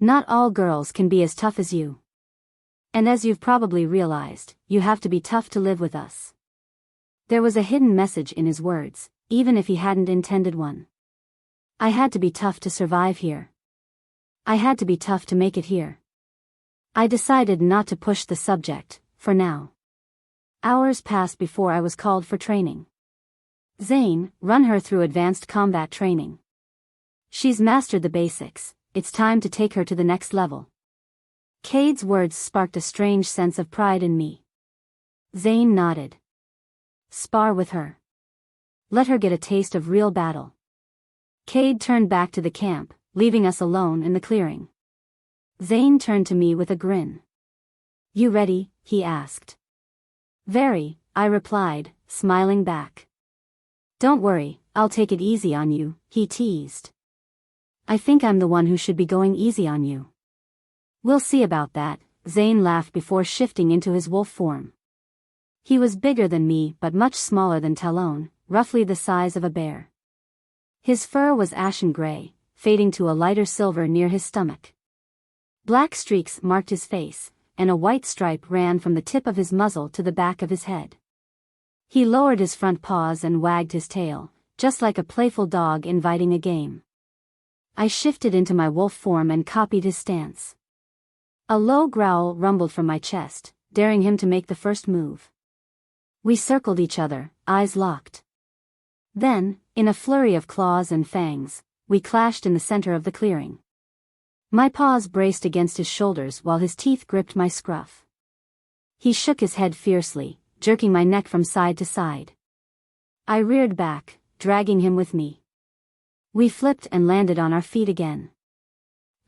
Not all girls can be as tough as you. And as you've probably realized, you have to be tough to live with us. There was a hidden message in his words, even if he hadn't intended one. I had to be tough to survive here. I had to be tough to make it here. I decided not to push the subject, for now. Hours passed before I was called for training. Zane, run her through advanced combat training. She's mastered the basics, it's time to take her to the next level. Cade's words sparked a strange sense of pride in me. Zane nodded. Spar with her. Let her get a taste of real battle. Cade turned back to the camp, leaving us alone in the clearing. Zane turned to me with a grin. You ready? He asked. Very, I replied, smiling back. Don't worry, I'll take it easy on you, he teased. I think I'm the one who should be going easy on you. We'll see about that, Zane laughed before shifting into his wolf form. He was bigger than me but much smaller than Talon, roughly the size of a bear. His fur was ashen gray, fading to a lighter silver near his stomach. Black streaks marked his face, and a white stripe ran from the tip of his muzzle to the back of his head. He lowered his front paws and wagged his tail, just like a playful dog inviting a game. I shifted into my wolf form and copied his stance. A low growl rumbled from my chest, daring him to make the first move. We circled each other, eyes locked. Then, in a flurry of claws and fangs, we clashed in the center of the clearing. My paws braced against his shoulders while his teeth gripped my scruff. He shook his head fiercely, jerking my neck from side to side. I reared back, dragging him with me. We flipped and landed on our feet again.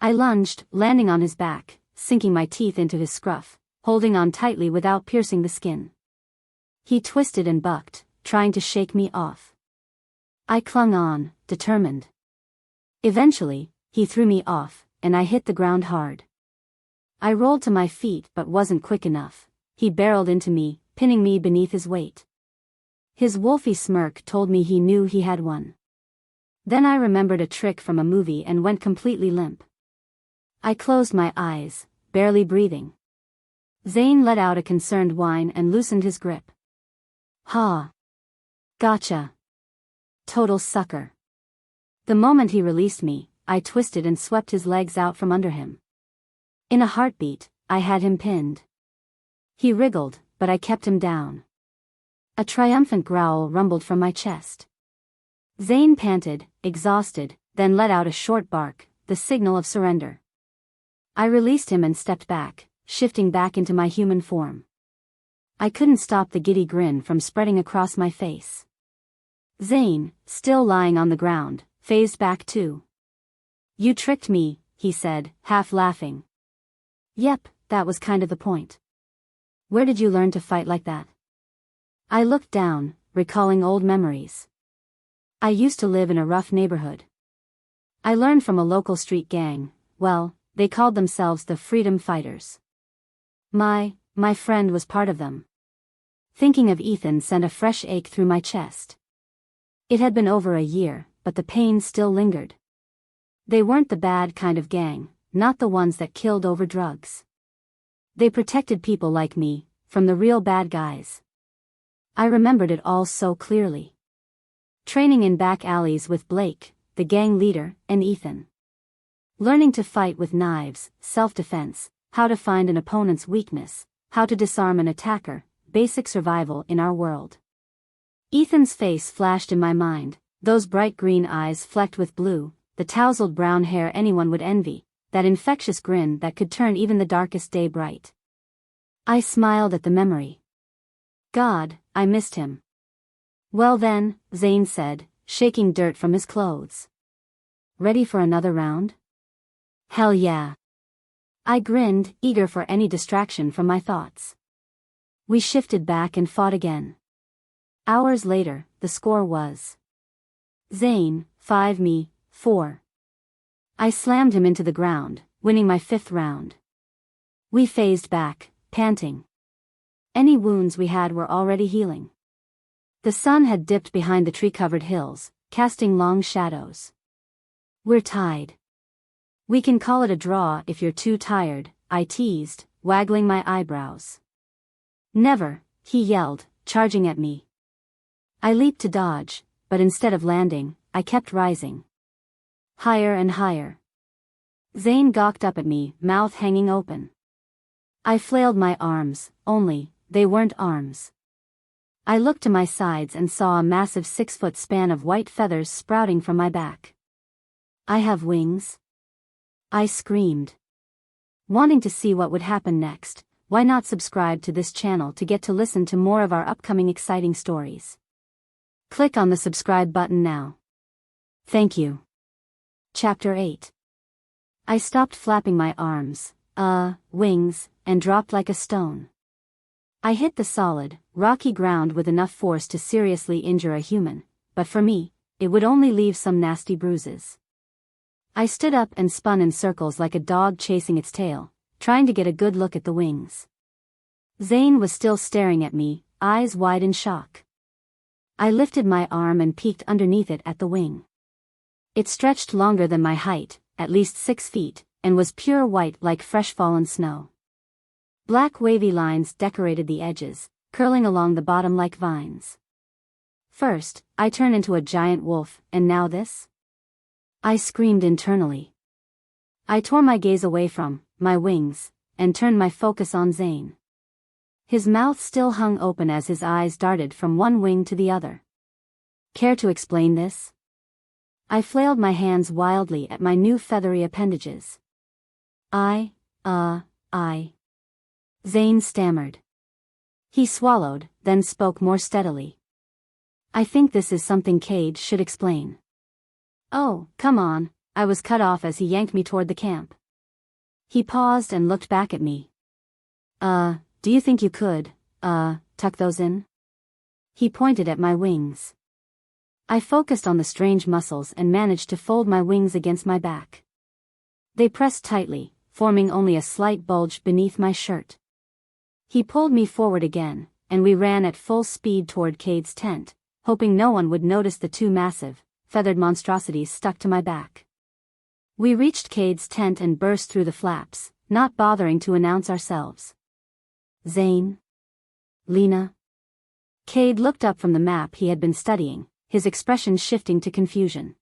I lunged, landing on his back, sinking my teeth into his scruff, holding on tightly without piercing the skin. He twisted and bucked, trying to shake me off. I clung on, determined. Eventually, he threw me off, and I hit the ground hard. I rolled to my feet but wasn't quick enough. He barreled into me, pinning me beneath his weight. His wolfy smirk told me he knew he had won. Then I remembered a trick from a movie and went completely limp. I closed my eyes, barely breathing. Zane let out a concerned whine and loosened his grip. Ha! Gotcha! Total sucker. The moment he released me, I twisted and swept his legs out from under him. In a heartbeat, I had him pinned. He wriggled, but I kept him down. A triumphant growl rumbled from my chest. Zane panted, exhausted, then let out a short bark, the signal of surrender. I released him and stepped back, shifting back into my human form. I couldn't stop the giddy grin from spreading across my face. Zane, still lying on the ground, phased back too. "You tricked me," he said, half laughing. "Yep, that was kind of the point. Where did you learn to fight like that?" I looked down, recalling old memories. I used to live in a rough neighborhood. I learned from a local street gang. Well, they called themselves the Freedom Fighters. My friend was part of them. Thinking of Ethan sent a fresh ache through my chest. It had been over a year, but the pain still lingered. They weren't the bad kind of gang, not the ones that killed over drugs. They protected people like me, from the real bad guys. I remembered it all so clearly. Training in back alleys with Blake, the gang leader, and Ethan. Learning to fight with knives, self-defense, how to find an opponent's weakness, how to disarm an attacker, basic survival in our world. Ethan's face flashed in my mind, those bright green eyes flecked with blue, the tousled brown hair anyone would envy, that infectious grin that could turn even the darkest day bright. I smiled at the memory. God, I missed him. "Well then," Zane said, shaking dirt from his clothes. "Ready for another round?" "Hell yeah." I grinned, eager for any distraction from my thoughts. We shifted back and fought again. Hours later, the score was Zane, 5, me, 4. I slammed him into the ground, winning my 5th round. We phased back, panting. Any wounds we had were already healing. The sun had dipped behind the tree-covered hills, casting long shadows. "We're tied. We can call it a draw if you're too tired," I teased, waggling my eyebrows. "Never," he yelled, charging at me. I leaped to dodge, but instead of landing, I kept rising. Higher and higher. Zane gawked up at me, mouth hanging open. I flailed my arms, only, they weren't arms. I looked to my sides and saw a massive 6-foot span of white feathers sprouting from my back. "I have wings?" I screamed. Wanting to see what would happen next, why not subscribe to this channel to get to listen to more of our upcoming exciting stories? Click on the subscribe button now. Thank you. Chapter 8. I stopped flapping my arms, wings, and dropped like a stone. I hit the solid, rocky ground with enough force to seriously injure a human, but for me, it would only leave some nasty bruises. I stood up and spun in circles like a dog chasing its tail, trying to get a good look at the wings. Zane was still staring at me, eyes wide in shock. I lifted my arm and peeked underneath it at the wing. It stretched longer than my height, at least 6 feet, and was pure white like fresh fallen snow. Black wavy lines decorated the edges, curling along the bottom like vines. First, I turned into a giant wolf, and now this? I screamed internally. I tore my gaze away from my wings, and turned my focus on Zane. His mouth still hung open as his eyes darted from one wing to the other. "Care to explain this?" I flailed my hands wildly at my new feathery appendages. I. Zane stammered. He swallowed, then spoke more steadily. I think this is something Cade should explain. Oh, come on, I was cut off as he yanked me toward the camp. He paused and looked back at me. Do you think you could, tuck those in? He pointed at my wings. I focused on the strange muscles and managed to fold my wings against my back. They pressed tightly, forming only a slight bulge beneath my shirt. He pulled me forward again, and we ran at full speed toward Cade's tent, hoping no one would notice the two massive, feathered monstrosities stuck to my back. We reached Cade's tent and burst through the flaps, not bothering to announce ourselves. Zane? Lena? Cade looked up from the map he had been studying, his expression shifting to confusion.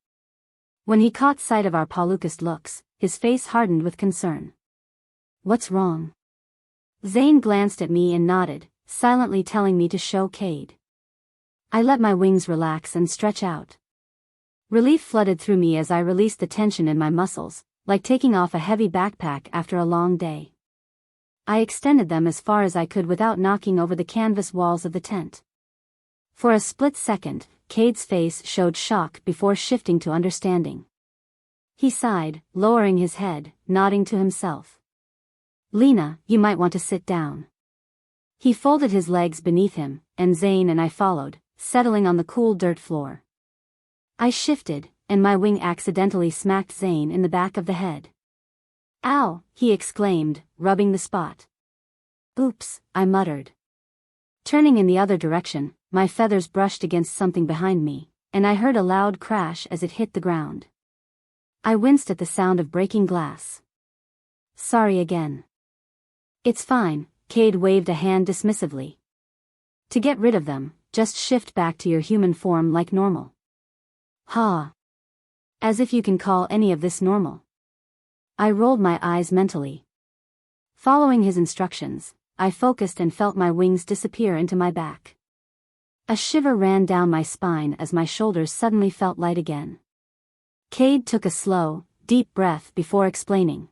When he caught sight of our Palukist looks, his face hardened with concern. What's wrong? Zane glanced at me and nodded, silently telling me to show Cade. I let my wings relax and stretch out. Relief flooded through me as I released the tension in my muscles, like taking off a heavy backpack after a long day. I extended them as far as I could without knocking over the canvas walls of the tent. For a split second, Cade's face showed shock before shifting to understanding. He sighed, lowering his head, nodding to himself. Lena, you might want to sit down. He folded his legs beneath him, and Zane and I followed, settling on the cool dirt floor. I shifted, and my wing accidentally smacked Zane in the back of the head. Ow, he exclaimed, rubbing the spot. Oops, I muttered. Turning in the other direction, my feathers brushed against something behind me, and I heard a loud crash as it hit the ground. I winced at the sound of breaking glass. Sorry again. It's fine, Cade waved a hand dismissively. To get rid of them, just shift back to your human form like normal. Ha! As if you can call any of this normal. I rolled my eyes mentally. Following his instructions, I focused and felt my wings disappear into my back. A shiver ran down my spine as my shoulders suddenly felt light again. Cade took a slow, deep breath before explaining.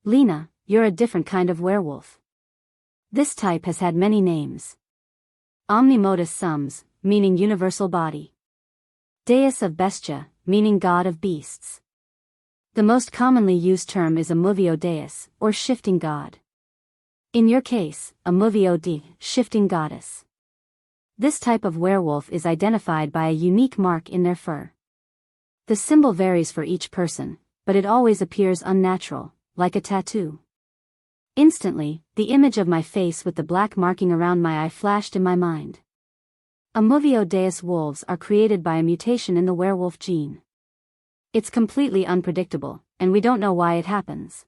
Lena, you're a different kind of werewolf. This type has had many names. Omnimodus sums, meaning universal body. Deus of bestia, meaning god of beasts. The most commonly used term is a movio deus, or shifting god. In your case, a movio de, shifting goddess. This type of werewolf is identified by a unique mark in their fur. The symbol varies for each person, but it always appears unnatural, like a tattoo. Instantly, the image of my face with the black marking around my eye flashed in my mind. Movio deus wolves are created by a mutation in the werewolf gene. It's completely unpredictable, and we don't know why it happens.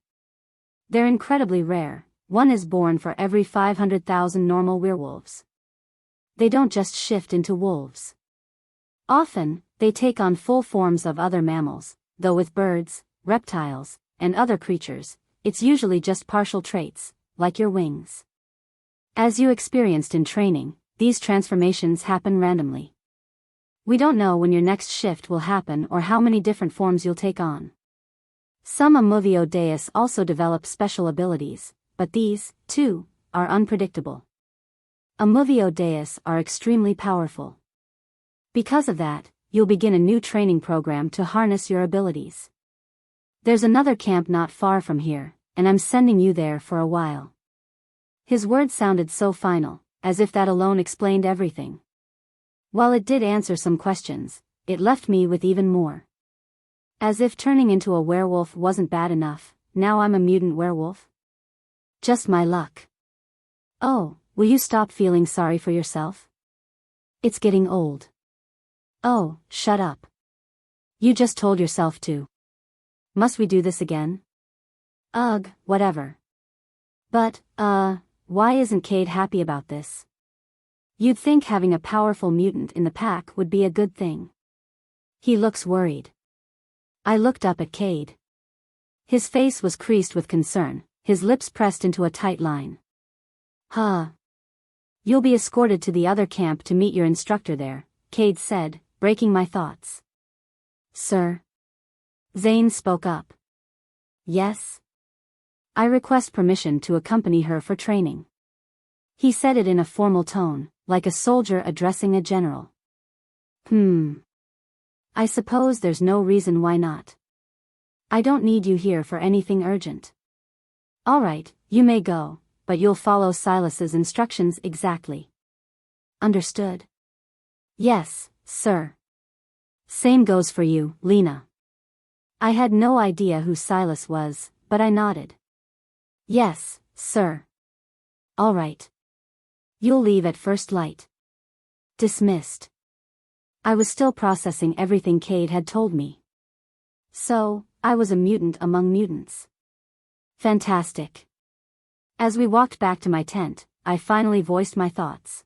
They're incredibly rare, one is born for every 500,000 normal werewolves. They don't just shift into wolves. Often, they take on full forms of other mammals, though with birds, reptiles, and other creatures, it's usually just partial traits, like your wings. As you experienced in training, these transformations happen randomly. We don't know when your next shift will happen or how many different forms you'll take on. Some Movio deus also develop special abilities, but these, too, are unpredictable. Movio deus are extremely powerful. Because of that, you'll begin a new training program to harness your abilities. There's another camp not far from here, and I'm sending you there for a while. His words sounded so final, as if that alone explained everything. While it did answer some questions, it left me with even more. As if turning into a werewolf wasn't bad enough, now I'm a mutant werewolf? Just my luck. Oh, will you stop feeling sorry for yourself? It's getting old. Oh, shut up. You just told yourself to. Must we do this again? Ugh, whatever. But, why isn't Cade happy about this? You'd think having a powerful mutant in the pack would be a good thing. He looks worried. I looked up at Cade. His face was creased with concern, his lips pressed into a tight line. Huh. You'll be escorted to the other camp to meet your instructor there, Cade said, breaking my thoughts. Sir? Zane spoke up. Yes? I request permission to accompany her for training. He said it in a formal tone, like a soldier addressing a general. I suppose there's no reason why not. I don't need you here for anything urgent. All right, you may go, but you'll follow Silas's instructions exactly. Understood? Yes, sir. Same goes for you, Lena. I had no idea who Silas was, but I nodded. Yes, sir. All right. You'll leave at first light. Dismissed. I was still processing everything Cade had told me. So, I was a mutant among mutants. Fantastic. As we walked back to my tent, I finally voiced my thoughts.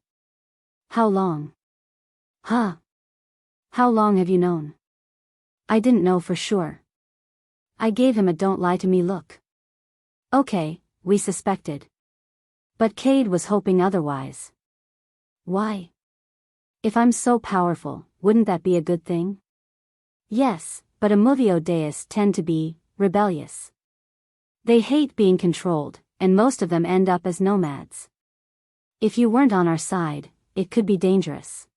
How long? Huh? How long have you known? I didn't know for sure. I gave him a don't lie to me look. Okay, we suspected. But Cade was hoping otherwise. Why? If I'm so powerful, wouldn't that be a good thing? Yes, but Amuvio Deus tend to be rebellious. They hate being controlled, and most of them end up as nomads. If you weren't on our side, it could be dangerous.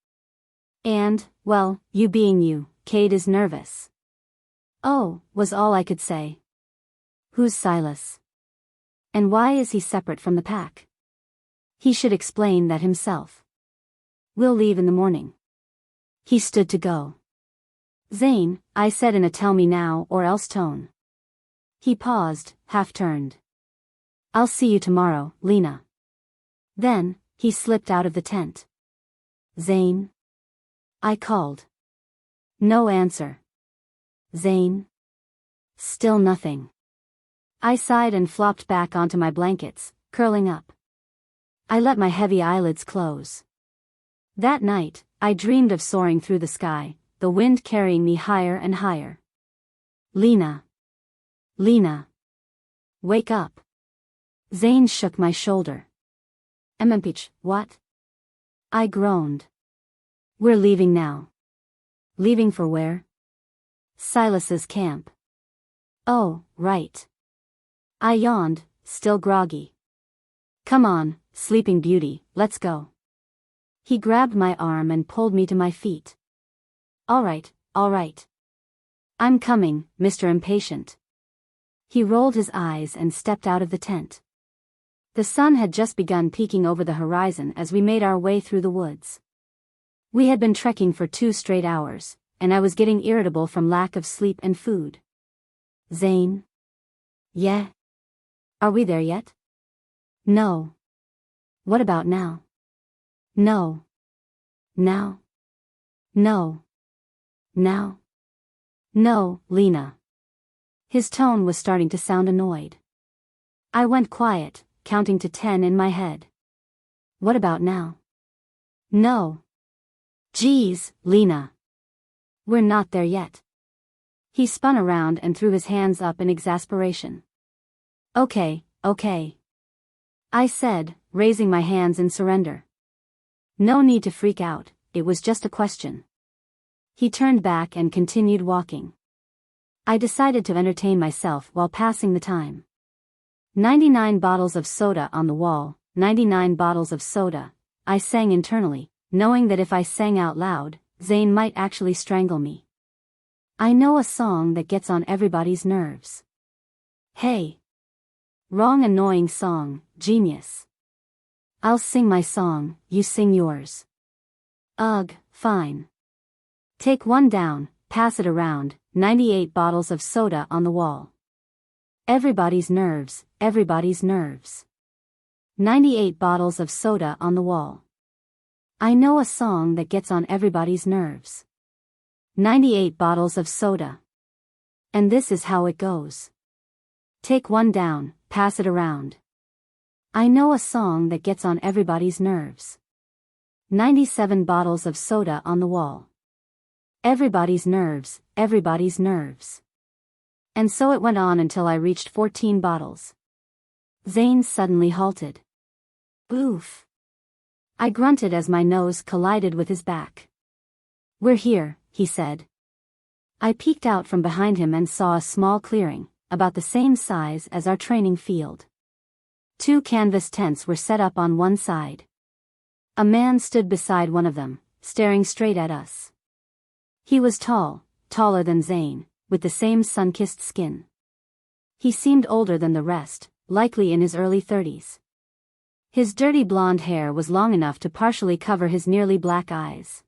And, well, you being you, Cade is nervous. Oh, was all I could say. Who's Silas? And why is he separate from the pack? He should explain that himself. We'll leave in the morning. He stood to go. Zane, I said in a tell me now or else tone. He paused, half-turned. I'll see you tomorrow, Lena. Then, he slipped out of the tent. Zane? I called. No answer. Zane? Still nothing. I sighed and flopped back onto my blankets, curling up. I let my heavy eyelids close. That night, I dreamed of soaring through the sky, the wind carrying me higher and higher. Lena. Lena. Wake up. Zane shook my shoulder. Empich, what? I groaned. We're leaving now. Leaving for where? Silas's camp. Oh, right. I yawned, still groggy. Come on, Sleeping Beauty, let's go. He grabbed my arm and pulled me to my feet. All right. I'm coming, Mr. Impatient. He rolled his eyes and stepped out of the tent. The sun had just begun peeking over the horizon as we made our way through the woods. We had been trekking for 2 straight hours, and I was getting irritable from lack of sleep and food. Zane? Yeah? Are we there yet? No. What about now? No. Now? No. Now? No, Lena. His tone was starting to sound annoyed. I went quiet, counting to 10 in my head. What about now? No. Geez, Lena. We're not there yet. He spun around and threw his hands up in exasperation. Okay. I said, raising my hands in surrender. No need to freak out, it was just a question. He turned back and continued walking. I decided to entertain myself while passing the time. 99 bottles of soda on the wall, 99 bottles of soda, I sang internally, knowing that if I sang out loud, Zane might actually strangle me. I know a song that gets on everybody's nerves. Hey. Wrong annoying song, genius. I'll sing my song, you sing yours. Ugh, fine. Take one down, pass it around, 98 bottles of soda on the wall. Everybody's nerves, everybody's nerves. 98 bottles of soda on the wall. I know a song that gets on everybody's nerves. 98 bottles of soda. And this is how it goes. Take one down, pass it around. I know a song that gets on everybody's nerves. 97 bottles of soda on the wall. Everybody's nerves, everybody's nerves. And so it went on until I reached 14 bottles. Zane suddenly halted. Oof. I grunted as my nose collided with his back. We're here, he said. I peeked out from behind him and saw a small clearing, about the same size as our training field. 2 canvas tents were set up on one side. A man stood beside one of them, staring straight at us. He was tall, taller than Zane, with the same sun-kissed skin. He seemed older than the rest, likely in his early 30s. His dirty blonde hair was long enough to partially cover his nearly black eyes.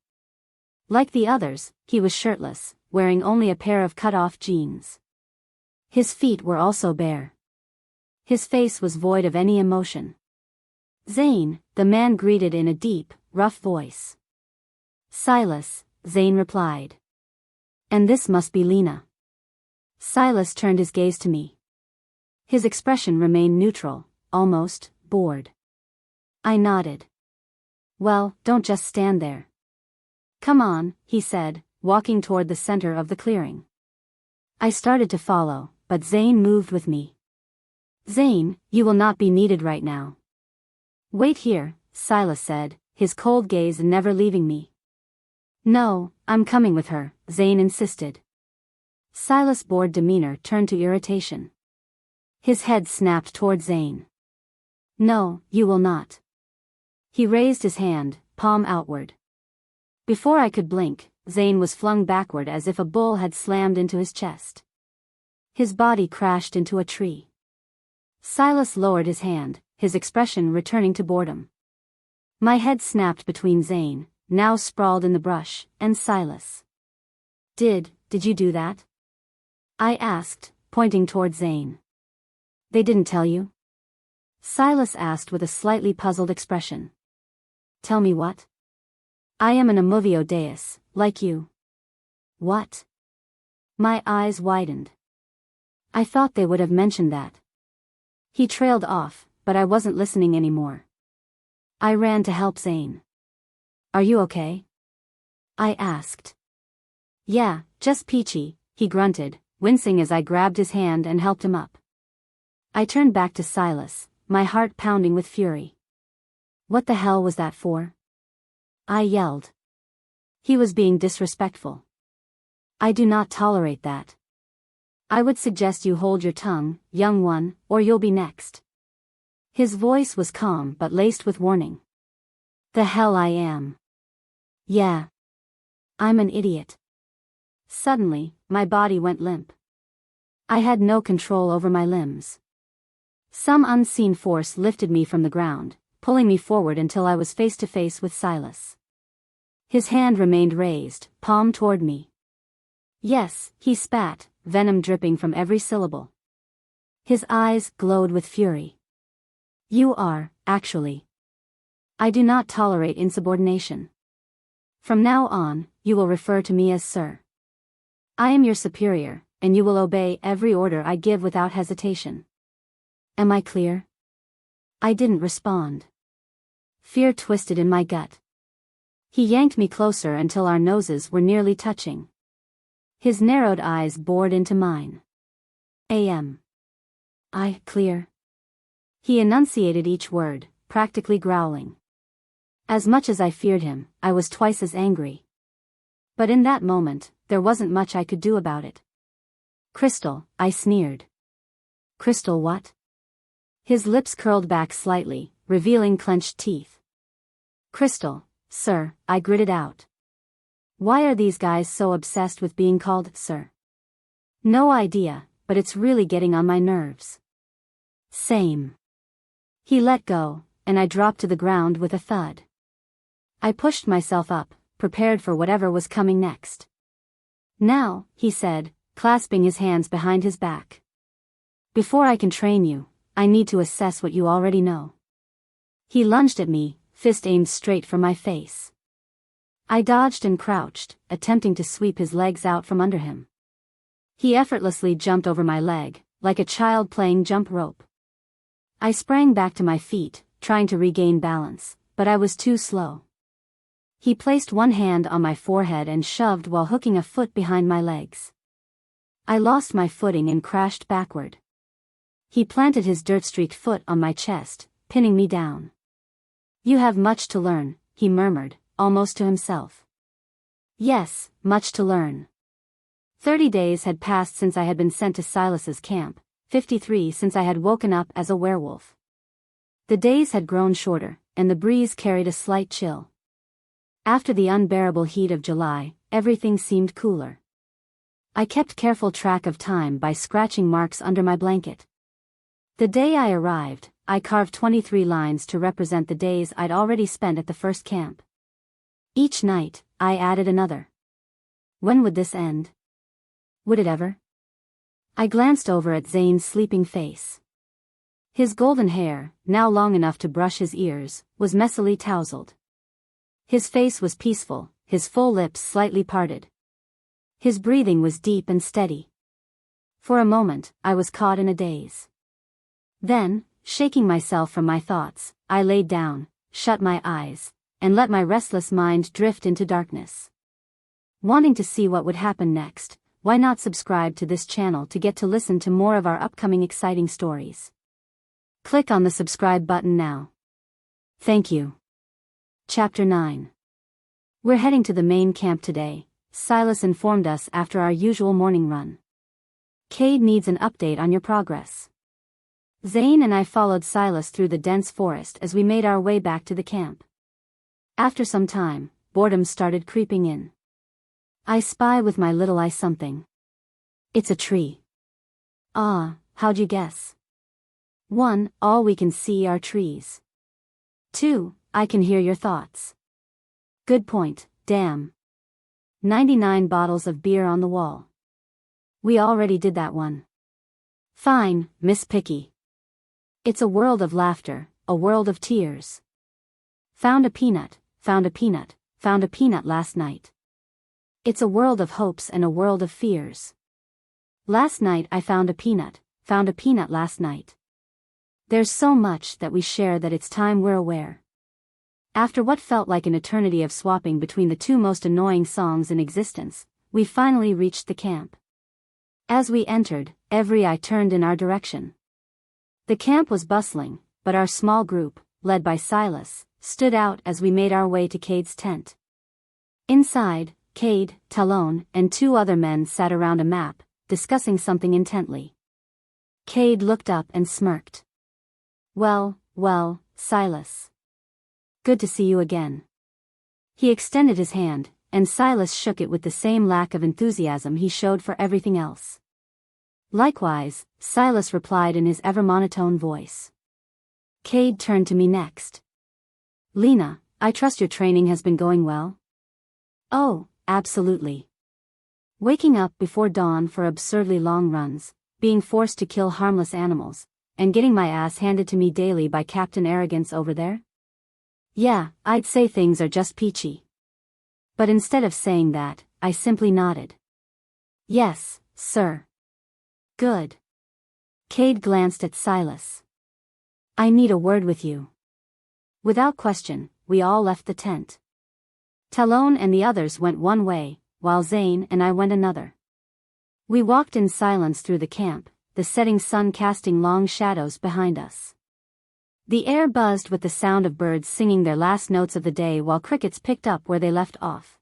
Like the others, he was shirtless, wearing only a pair of cut-off jeans. His feet were also bare. His face was void of any emotion. "Zane," the man greeted in a deep, rough voice. "Silas," Zane replied. "And this must be Lena." Silas turned his gaze to me. His expression remained neutral, almost bored. I nodded. "Well, don't just stand there. Come on," he said, walking toward the center of the clearing. I started to follow, but Zane moved with me. "Zane, you will not be needed right now." "Wait here," Silas said, his cold gaze never leaving me. "No, I'm coming with her," Zane insisted. Silas' bored demeanor turned to irritation. His head snapped toward Zane. "No, you will not." He raised his hand, palm outward. Before I could blink, Zane was flung backward as if a bull had slammed into his chest. His body crashed into a tree. Silas lowered his hand, his expression returning to boredom. My head snapped between Zane, now sprawled in the brush, and Silas. Did you do that?" I asked, pointing toward Zane. "They didn't tell you?" Silas asked with a slightly puzzled expression. "Tell me what?" "I am an Amovio Deus, like you." "What?" My eyes widened. I thought they would have mentioned that. He trailed off, but I wasn't listening anymore. I ran to help Zane. "Are you okay?" I asked. "Yeah, just peachy," he grunted, wincing as I grabbed his hand and helped him up. I turned back to Silas, my heart pounding with fury. "What the hell was that for?" I yelled. He was being disrespectful. "I do not tolerate that. I would suggest you hold your tongue, young one, or you'll be next." His voice was calm but laced with warning. "The hell I am." "Yeah. I'm an idiot." Suddenly, my body went limp. I had no control over my limbs. Some unseen force lifted me from the ground, pulling me forward until I was face to face with Silas. His hand remained raised, palm toward me. "Yes," he spat, venom dripping from every syllable. His eyes glowed with fury. "You are, actually. I do not tolerate insubordination. From now on, you will refer to me as Sir. I am your superior, and you will obey every order I give without hesitation. Am I clear?" I didn't respond. Fear twisted in my gut. He yanked me closer until our noses were nearly touching. His narrowed eyes bored into mine. I clear?" He enunciated each word, practically growling. As much as I feared him, I was twice as angry. But in that moment, there wasn't much I could do about it. "Crystal," I sneered. "Crystal what?" His lips curled back slightly, revealing clenched teeth. "Crystal, sir," I gritted out. Why are these guys so obsessed with being called sir? No idea, but it's really getting on my nerves. Same. He let go, and I dropped to the ground with a thud. I pushed myself up, prepared for whatever was coming next. "Now," he said, clasping his hands behind his back. "Before I can train you, I need to assess what you already know." He lunged at me, fist aimed straight for my face. I dodged and crouched, attempting to sweep his legs out from under him. He effortlessly jumped over my leg, like a child playing jump rope. I sprang back to my feet, trying to regain balance, but I was too slow. He placed one hand on my forehead and shoved while hooking a foot behind my legs. I lost my footing and crashed backward. He planted his dirt-streaked foot on my chest, pinning me down. "You have much to learn," he murmured, almost to himself. "Yes, much to learn." 30 days had passed since I had been sent to Silas's camp, 53 since I had woken up as a werewolf. The days had grown shorter, and the breeze carried a slight chill. After the unbearable heat of July, everything seemed cooler. I kept careful track of time by scratching marks under my blanket. The day I arrived, I carved 23 lines to represent the days I'd already spent at the first camp. Each night, I added another. When would this end? Would it ever? I glanced over at Zane's sleeping face. His golden hair, now long enough to brush his ears, was messily tousled. His face was peaceful, his full lips slightly parted. His breathing was deep and steady. For a moment, I was caught in a daze. Then, shaking myself from my thoughts, I laid down, shut my eyes, and let my restless mind drift into darkness. Wanting to see what would happen next, why not subscribe to this channel to get to listen to more of our upcoming exciting stories? Click on the subscribe button now. Thank you. Chapter 9. We're heading to the main camp today, Silas informed us after our usual morning run. Cade needs an update on your progress. Zane and I followed Silas through the dense forest as we made our way back to the camp. After some time, boredom started creeping in. I spy with my little eye something. It's a tree. Ah, how'd you guess? 1. All we can see are trees. 2. I can hear your thoughts. Good point, damn. 99 bottles of beer on the wall. We already did that one. Fine, Miss Picky. It's a world of laughter, a world of tears. Found a peanut, found a peanut, found a peanut last night. It's a world of hopes and a world of fears. Last night I found a peanut last night. There's so much that we share that it's time we're aware. After what felt like an eternity of swapping between the two most annoying songs in existence, we finally reached the camp. As we entered, every eye turned in our direction. The camp was bustling, but our small group, led by Silas, stood out as we made our way to Cade's tent. Inside, Cade, Talon, and 2 other men sat around a map, discussing something intently. Cade looked up and smirked. Well, Silas. Good to see you again. He extended his hand, and Silas shook it with the same lack of enthusiasm he showed for everything else. Likewise, Silas replied in his ever monotone voice. Cade turned to me next. Lena, I trust your training has been going well? Oh, absolutely. Waking up before dawn for absurdly long runs, being forced to kill harmless animals, and getting my ass handed to me daily by Captain Arrogance over there? Yeah, I'd say things are just peachy. But instead of saying that, I simply nodded. Yes, sir. Good. Cade glanced at Silas. I need a word with you. Without question, we all left the tent. Talon and the others went one way, while Zane and I went another. We walked in silence through the camp, the setting sun casting long shadows behind us. The air buzzed with the sound of birds singing their last notes of the day while crickets picked up where they left off.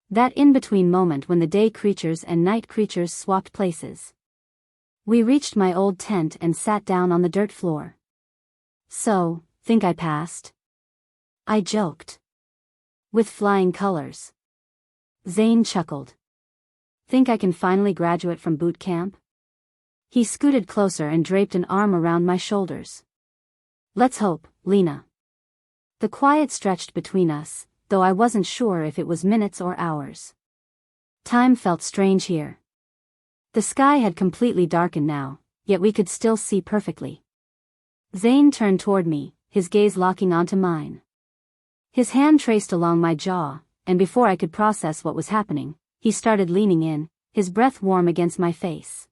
That in-between moment when the day creatures and night creatures swapped places. We reached my old tent and sat down on the dirt floor. So, think I passed? I joked. With flying colors. Zane chuckled. Think I can finally graduate from boot camp? He scooted closer and draped an arm around my shoulders. Let's hope, Lena. The quiet stretched between us, though I wasn't sure if it was minutes or hours. Time felt strange here. The sky had completely darkened now, yet we could still see perfectly. Zane turned toward me, his gaze locking onto mine. His hand traced along my jaw, and before I could process what was happening, he started leaning in, his breath warm against my face.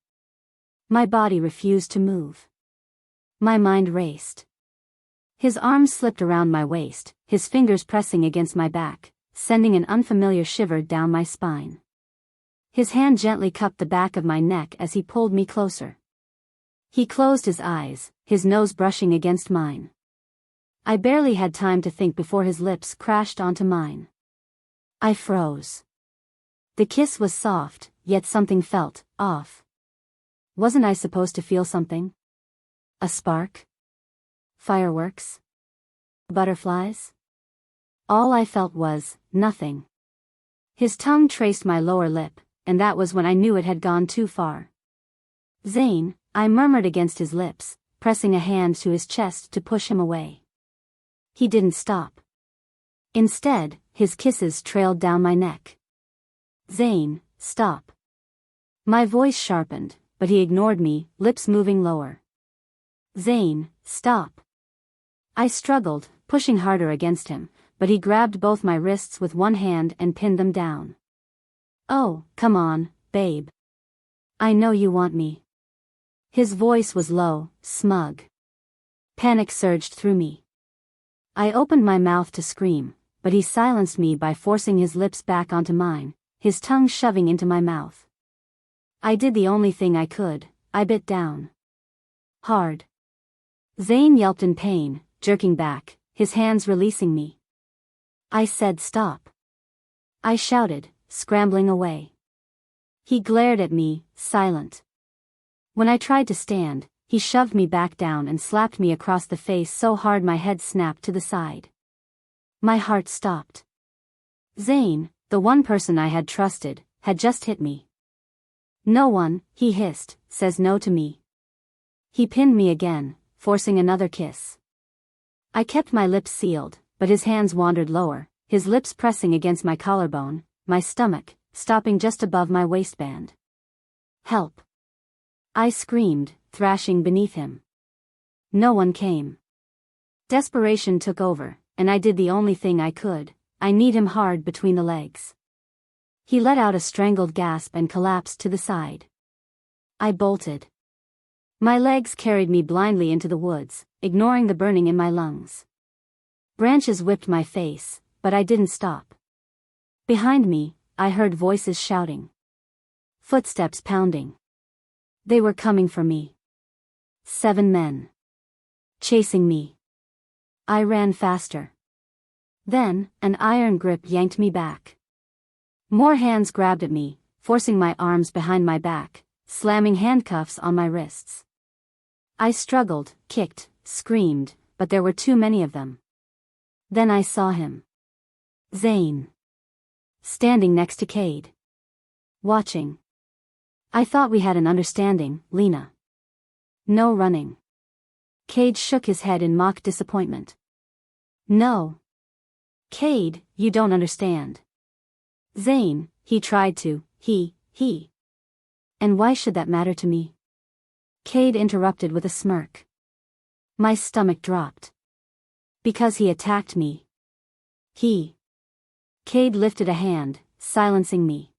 My body refused to move. My mind raced. His arms slipped around my waist, his fingers pressing against my back, sending an unfamiliar shiver down my spine. His hand gently cupped the back of my neck as he pulled me closer. He closed his eyes, his nose brushing against mine. I barely had time to think before his lips crashed onto mine. I froze. The kiss was soft, yet something felt off. Wasn't I supposed to feel something? A spark? Fireworks? Butterflies? All I felt was nothing. His tongue traced my lower lip, and that was when I knew it had gone too far. Zane, I murmured against his lips, pressing a hand to his chest to push him away. He didn't stop. Instead, his kisses trailed down my neck. Zane, stop. My voice sharpened, but he ignored me, lips moving lower. Zane, stop. I struggled, pushing harder against him, but he grabbed both my wrists with one hand and pinned them down. Oh, come on, babe. I know you want me. His voice was low, smug. Panic surged through me. I opened my mouth to scream, but he silenced me by forcing his lips back onto mine, his tongue shoving into my mouth. I did the only thing I could, I bit down. Hard. Zane yelped in pain, jerking back, his hands releasing me. I said stop. I shouted, scrambling away. He glared at me, silent. When I tried to stand, he shoved me back down and slapped me across the face so hard my head snapped to the side. My heart stopped. Zane, the one person I had trusted, had just hit me. No one, he hissed, says no to me. He pinned me again, forcing another kiss. I kept my lips sealed, but his hands wandered lower, his lips pressing against my collarbone, my stomach, stopping just above my waistband. Help. I screamed, thrashing beneath him. No one came. Desperation took over, and I did the only thing I could, I kneed him hard between the legs. He let out a strangled gasp and collapsed to the side. I bolted. My legs carried me blindly into the woods, ignoring the burning in my lungs. Branches whipped my face, but I didn't stop. Behind me, I heard voices shouting. Footsteps pounding. They were coming for me. 7 men. Chasing me. I ran faster. Then, an iron grip yanked me back. More hands grabbed at me, forcing my arms behind my back, slamming handcuffs on my wrists. I struggled, kicked, screamed, but there were too many of them. Then I saw him. Zane. Standing next to Cade. Watching. I thought we had an understanding, Lena. No running. Cade shook his head in mock disappointment. No. Cade, you don't understand. Zane, he tried to, he. And why should that matter to me? Cade interrupted with a smirk. My stomach dropped. Because he attacked me. Cade lifted a hand, silencing me.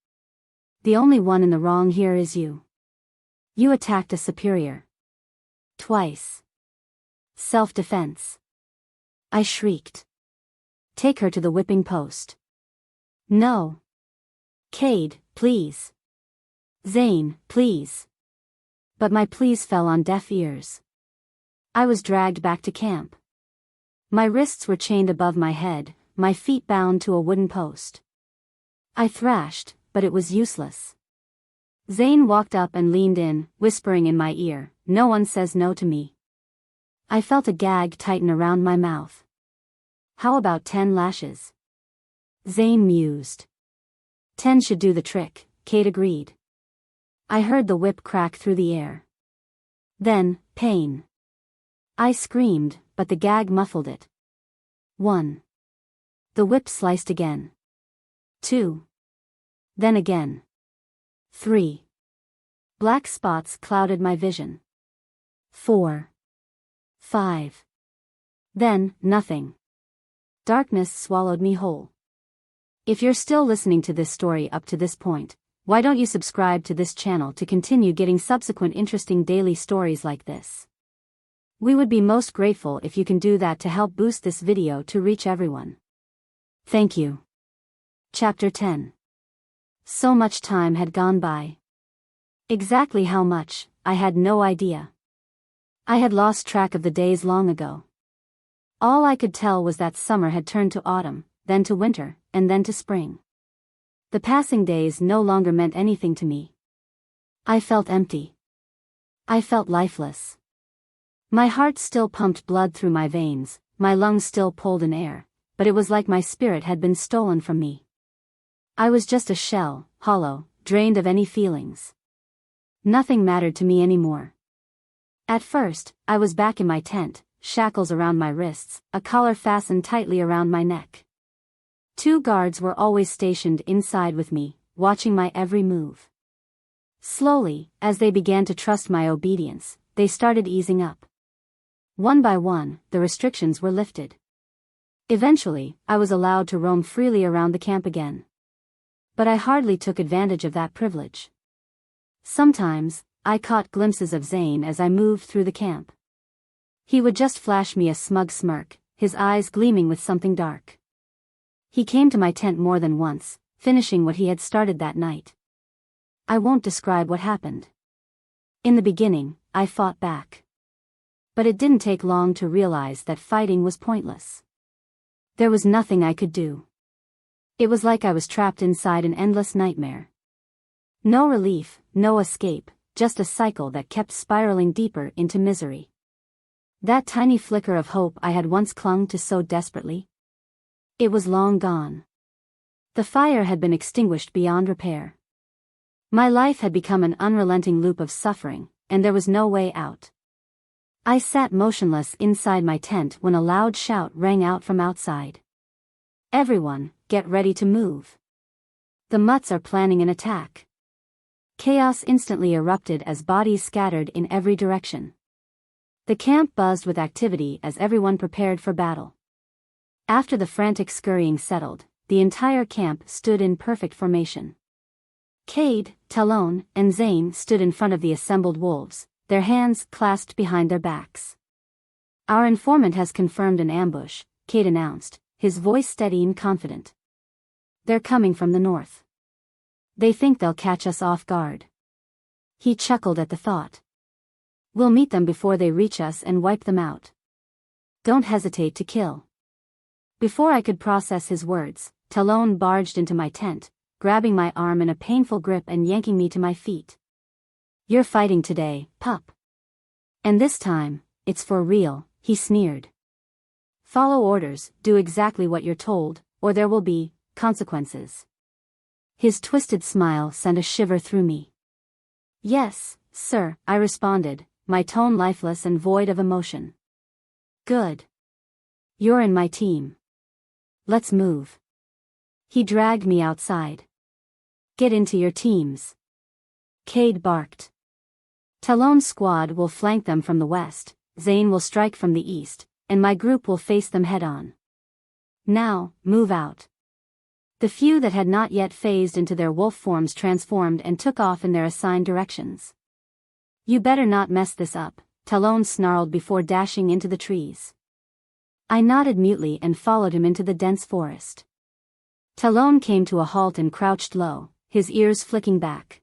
The only one in the wrong here is you. You attacked a superior. Twice. Self-defense. I shrieked. Take her to the whipping post. No. Cade, please. Zane, please. But my pleas fell on deaf ears. I was dragged back to camp. My wrists were chained above my head, my feet bound to a wooden post. I thrashed, but it was useless. Zane walked up and leaned in, whispering in my ear, "No one says no to me." I felt a gag tighten around my mouth. How about 10 lashes? Zane mused. 10 should do the trick, Cade agreed. I heard the whip crack through the air. Then, pain. I screamed, but the gag muffled it. 1. The whip sliced again. 2. Then again. 3. Black spots clouded my vision. 4. 5. Then, nothing. Darkness swallowed me whole. If you're still listening to this story up to this point, why don't you subscribe to this channel to continue getting subsequent interesting daily stories like this? We would be most grateful if you can do that to help boost this video to reach everyone. Thank you. Chapter 10. So much time had gone by. Exactly how much, I had no idea. I had lost track of the days long ago. All I could tell was that summer had turned to autumn, then to winter, and then to spring. The passing days no longer meant anything to me. I felt empty. I felt lifeless. My heart still pumped blood through my veins, my lungs still pulled in air, but it was like my spirit had been stolen from me. I was just a shell, hollow, drained of any feelings. Nothing mattered to me anymore. At first, I was back in my tent, shackles around my wrists, a collar fastened tightly around my neck. 2 guards were always stationed inside with me, watching my every move. Slowly, as they began to trust my obedience, they started easing up. One by one, the restrictions were lifted. Eventually, I was allowed to roam freely around the camp again. But I hardly took advantage of that privilege. Sometimes, I caught glimpses of Zane as I moved through the camp. He would just flash me a smug smirk, his eyes gleaming with something dark. He came to my tent more than once, finishing what he had started that night. I won't describe what happened. In the beginning, I fought back. But it didn't take long to realize that fighting was pointless. There was nothing I could do. It was like I was trapped inside an endless nightmare. No relief, no escape, just a cycle that kept spiraling deeper into misery. That tiny flicker of hope I had once clung to so desperately. It was long gone. The fire had been extinguished beyond repair. My life had become an unrelenting loop of suffering, and there was no way out. I sat motionless inside my tent when a loud shout rang out from outside. "Everyone, get ready to move. The mutts are planning an attack." Chaos instantly erupted as bodies scattered in every direction. The camp buzzed with activity as everyone prepared for battle. After the frantic scurrying settled, the entire camp stood in perfect formation. Cade, Talon, and Zane stood in front of the assembled wolves, their hands clasped behind their backs. "Our informant has confirmed an ambush," Cade announced, his voice steady and confident. "They're coming from the north. They think they'll catch us off guard." He chuckled at the thought. "We'll meet them before they reach us and wipe them out. Don't hesitate to kill." Before I could process his words, Talon barged into my tent, grabbing my arm in a painful grip and yanking me to my feet. "You're fighting today, pup. And this time, it's for real," he sneered. "Follow orders, do exactly what you're told, or there will be consequences." His twisted smile sent a shiver through me. "Yes, sir," I responded, my tone lifeless and void of emotion. "Good. You're in my team. Let's move." He dragged me outside. "Get into your teams." Cade barked. "Talon's squad will flank them from the west, Zane will strike from the east, and my group will face them head-on. Now, move out." The few that had not yet phased into their wolf forms transformed and took off in their assigned directions. "You better not mess this up," Talon snarled before dashing into the trees. I nodded mutely and followed him into the dense forest. Talon came to a halt and crouched low, his ears flicking back.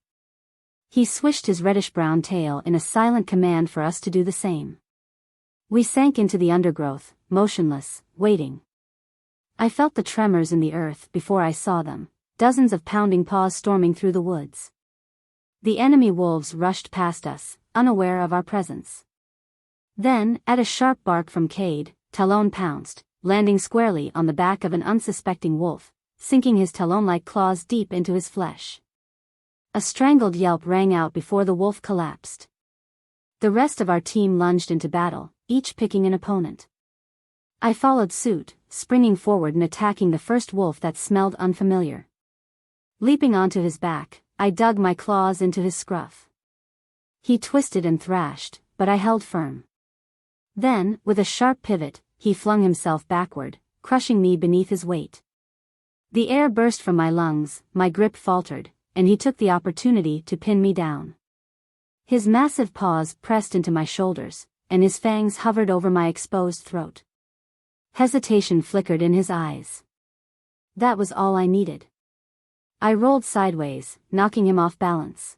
He swished his reddish-brown tail in a silent command for us to do the same. We sank into the undergrowth, motionless, waiting. I felt the tremors in the earth before I saw them, dozens of pounding paws storming through the woods. The enemy wolves rushed past us, unaware of our presence. Then, at a sharp bark from Cade, Talon pounced, landing squarely on the back of an unsuspecting wolf, sinking his talon-like claws deep into his flesh. A strangled yelp rang out before the wolf collapsed. The rest of our team lunged into battle, each picking an opponent. I followed suit, springing forward and attacking the first wolf that smelled unfamiliar. Leaping onto his back, I dug my claws into his scruff. He twisted and thrashed, but I held firm. Then, with a sharp pivot, he flung himself backward, crushing me beneath his weight. The air burst from my lungs, my grip faltered, and he took the opportunity to pin me down. His massive paws pressed into my shoulders, and his fangs hovered over my exposed throat. Hesitation flickered in his eyes. That was all I needed. I rolled sideways, knocking him off balance.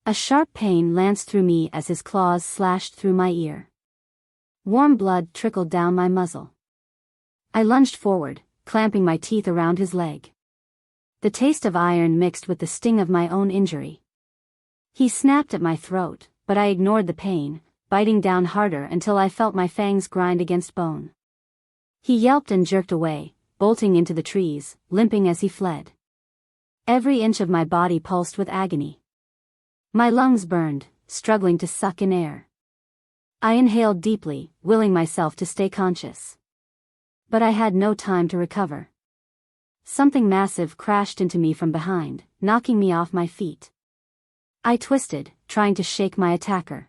A sharp pain lanced through me as his claws slashed through my ear. Warm blood trickled down my muzzle. I lunged forward, clamping my teeth around his leg. the taste of iron mixed with the sting of my own injury. He snapped at my throat, but I ignored the pain, biting down harder until I felt my fangs grind against bone. He yelped and jerked away, bolting into the trees, limping as he fled. Every inch of my body pulsed with agony. My lungs burned, struggling to suck in air. I inhaled deeply, willing myself to stay conscious. But I had no time to recover. Something massive crashed into me from behind, knocking me off my feet. I twisted, trying to shake my attacker.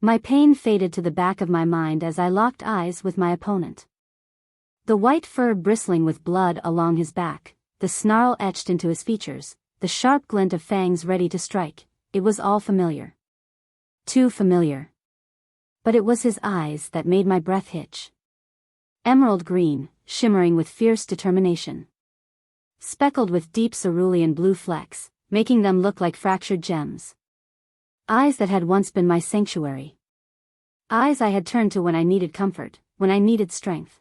My pain faded to the back of my mind as I locked eyes with my opponent. The white fur bristling with blood along his back, the snarl etched into his features, the sharp glint of fangs ready to strike, it was all familiar. Too familiar. But it was his eyes that made my breath hitch. Emerald green, shimmering with fierce determination. Speckled with deep cerulean blue flecks, making them look like fractured gems. Eyes that had once been my sanctuary. Eyes I had turned to when I needed comfort, when I needed strength.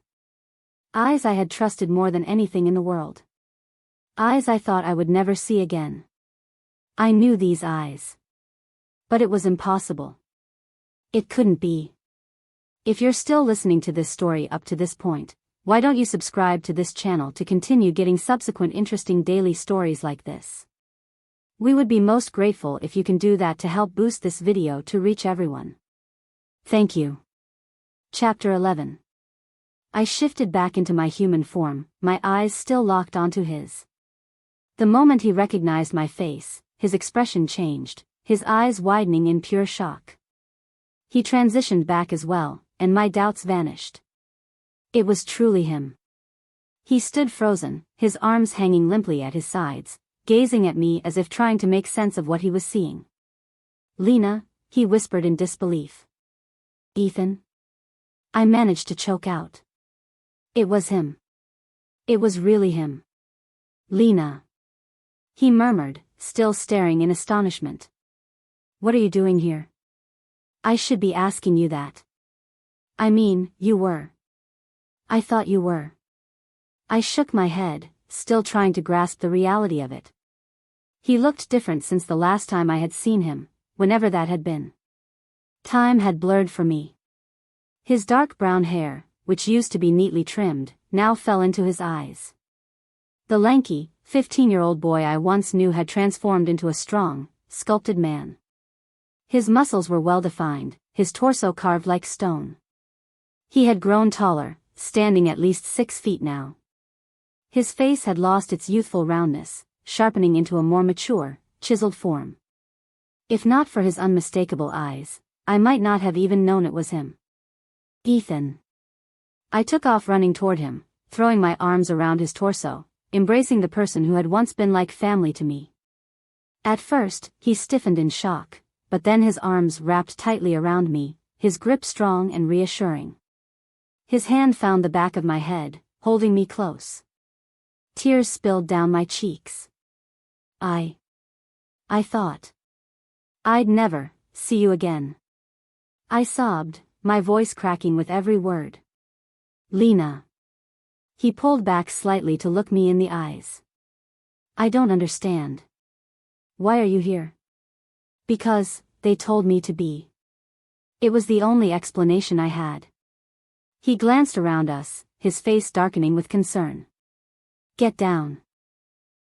Eyes I had trusted more than anything in the world. Eyes I thought I would never see again. I knew these eyes. But it was impossible. It couldn't be. If you're still listening to this story up to this point, why don't you subscribe to this channel to continue getting subsequent interesting daily stories like this? We would be most grateful if you can do that to help boost this video to reach everyone. Thank you. Chapter 11. I shifted back into my human form, my eyes still locked onto his. The moment he recognized my face, his expression changed, his eyes widening in pure shock. He transitioned back as well, and my doubts vanished. It was truly him. He stood frozen, his arms hanging limply at his sides, gazing at me as if trying to make sense of what he was seeing. "Lena," he whispered in disbelief. "Ethan?" I managed to choke out. It was him. It was really him. "Lena," he murmured, still staring in astonishment. "What are you doing here?" "I should be asking you that." "I mean, you were." "I thought you were." I shook my head, still trying to grasp the reality of it. He looked different since the last time I had seen him, whenever that had been. Time had blurred for me. His dark brown hair, which used to be neatly trimmed, now fell into his eyes. The lanky, 15-year-old boy I once knew had transformed into a strong, sculpted man. His muscles were well-defined, his torso carved like stone. He had grown taller, standing at least 6 feet now. His face had lost its youthful roundness, sharpening into a more mature, chiseled form. If not for his unmistakable eyes, I might not have even known it was him. "Ethan." I took off running toward him, throwing my arms around his torso, embracing the person who had once been like family to me. At first, he stiffened in shock, but then his arms wrapped tightly around me, his grip strong and reassuring. His hand found the back of my head, holding me close. Tears spilled down my cheeks. I thought I'd never see you again. I sobbed, my voice cracking with every word. "Lena." He pulled back slightly to look me in the eyes. "I don't understand. Why are you here?" "Because, they told me to be." It was the only explanation I had. He glanced around us, his face darkening with concern. "Get down."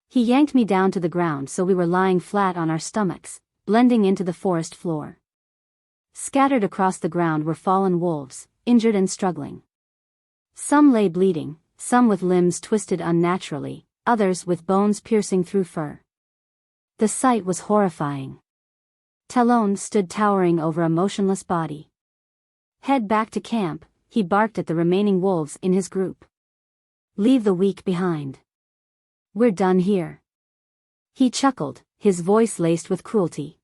He yanked me down to the ground so we were lying flat on our stomachs, blending into the forest floor. Scattered across the ground were fallen wolves, injured and struggling. Some lay bleeding, some with limbs twisted unnaturally, others with bones piercing through fur. The sight was horrifying. Talon stood towering over a motionless body. "Head back to camp," he barked at the remaining wolves in his group. "Leave the weak behind. We're done here." He chuckled, his voice laced with cruelty.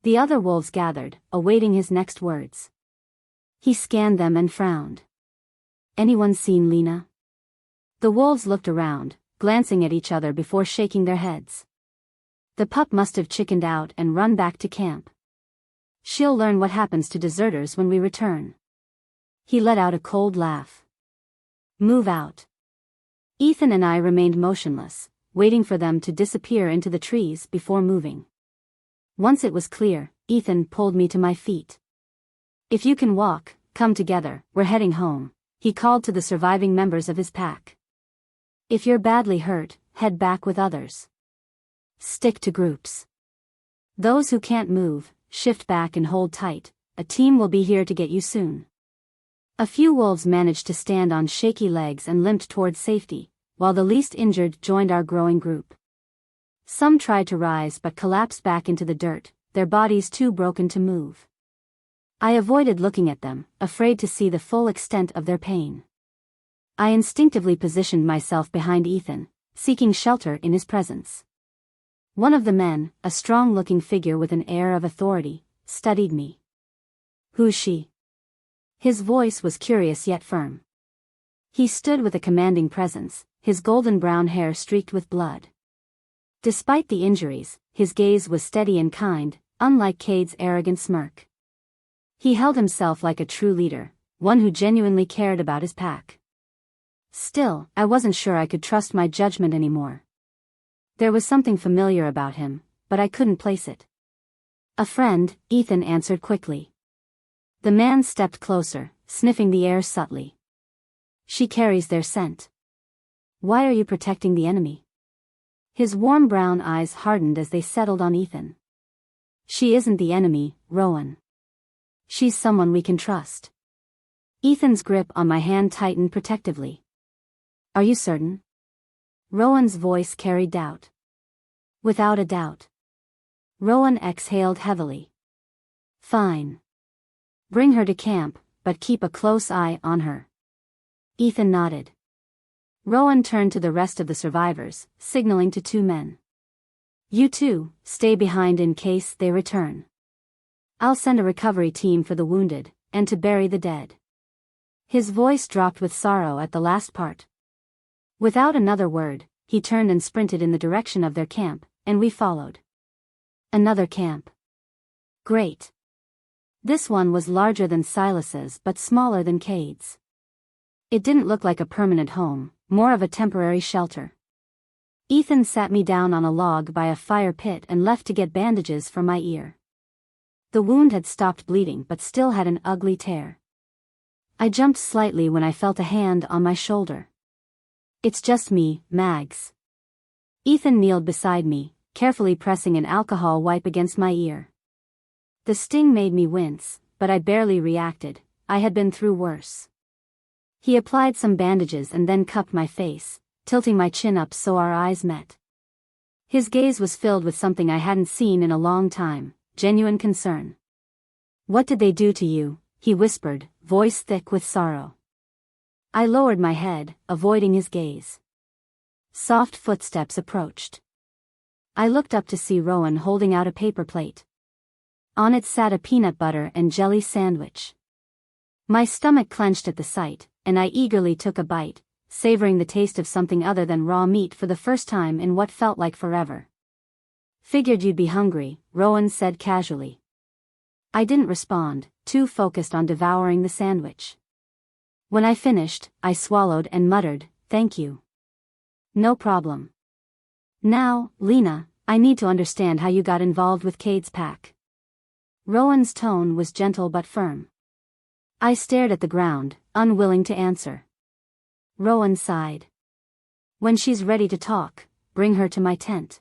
The other wolves gathered, awaiting his next words. He scanned them and frowned. "Anyone seen Lena?" The wolves looked around, glancing at each other before shaking their heads. "The pup must have chickened out and run back to camp. She'll learn what happens to deserters when we return." He let out a cold laugh. "Move out." Ethan and I remained motionless, waiting for them to disappear into the trees before moving. Once it was clear, Ethan pulled me to my feet. "If you can walk, come together, we're heading home," he called to the surviving members of his pack. "If you're badly hurt, head back with others. Stick to groups. Those who can't move, shift back and hold tight, a team will be here to get you soon." A few wolves managed to stand on shaky legs and limped towards safety, while the least injured joined our growing group. Some tried to rise but collapsed back into the dirt, their bodies too broken to move. I avoided looking at them, afraid to see the full extent of their pain. I instinctively positioned myself behind Ethan, seeking shelter in his presence. One of the men, a strong-looking figure with an air of authority, studied me. "Who's she?" His voice was curious yet firm. He stood with a commanding presence, his golden brown hair streaked with blood. Despite the injuries, his gaze was steady and kind, unlike Cade's arrogant smirk. He held himself like a true leader, one who genuinely cared about his pack. Still, I wasn't sure I could trust my judgment anymore. There was something familiar about him, but I couldn't place it. "A friend," Ethan answered quickly. The man stepped closer, sniffing the air subtly. "She carries their scent. Why are you protecting the enemy?" His warm brown eyes hardened as they settled on Ethan. "She isn't the enemy, Rowan. She's someone we can trust." Ethan's grip on my hand tightened protectively. "Are you certain?" Rowan's voice carried doubt. "Without a doubt." Rowan exhaled heavily. "Fine. Bring her to camp, but keep a close eye on her." Ethan nodded. Rowan turned to the rest of the survivors, signaling to two men. "You two, stay behind in case they return. I'll send a recovery team for the wounded, and to bury the dead." His voice dropped with sorrow at the last part. Without another word, he turned and sprinted in the direction of their camp, and we followed. Another camp. Great. This one was larger than Silas's but smaller than Cade's. It didn't look like a permanent home, more of a temporary shelter. Ethan sat me down on a log by a fire pit and left to get bandages for my ear. The wound had stopped bleeding but still had an ugly tear. I jumped slightly when I felt a hand on my shoulder. "It's just me, Mags." Ethan kneeled beside me, carefully pressing an alcohol wipe against my ear. The sting made me wince, but I barely reacted. I had been through worse. He applied some bandages and then cupped my face, tilting my chin up so our eyes met. His gaze was filled with something I hadn't seen in a long time, genuine concern. "What did they do to you?" he whispered, voice thick with sorrow. I lowered my head, avoiding his gaze. Soft footsteps approached. I looked up to see Rowan holding out a paper plate. On it sat a peanut butter and jelly sandwich. My stomach clenched at the sight, and I eagerly took a bite, savoring the taste of something other than raw meat for the first time in what felt like forever. "Figured you'd be hungry," Rowan said casually. I didn't respond, too focused on devouring the sandwich. When I finished, I swallowed and muttered, "Thank you." "No problem. Now, Lena, I need to understand how you got involved with Cade's pack." Rowan's tone was gentle but firm. I stared at the ground, unwilling to answer. Rowan sighed. "When she's ready to talk, bring her to my tent.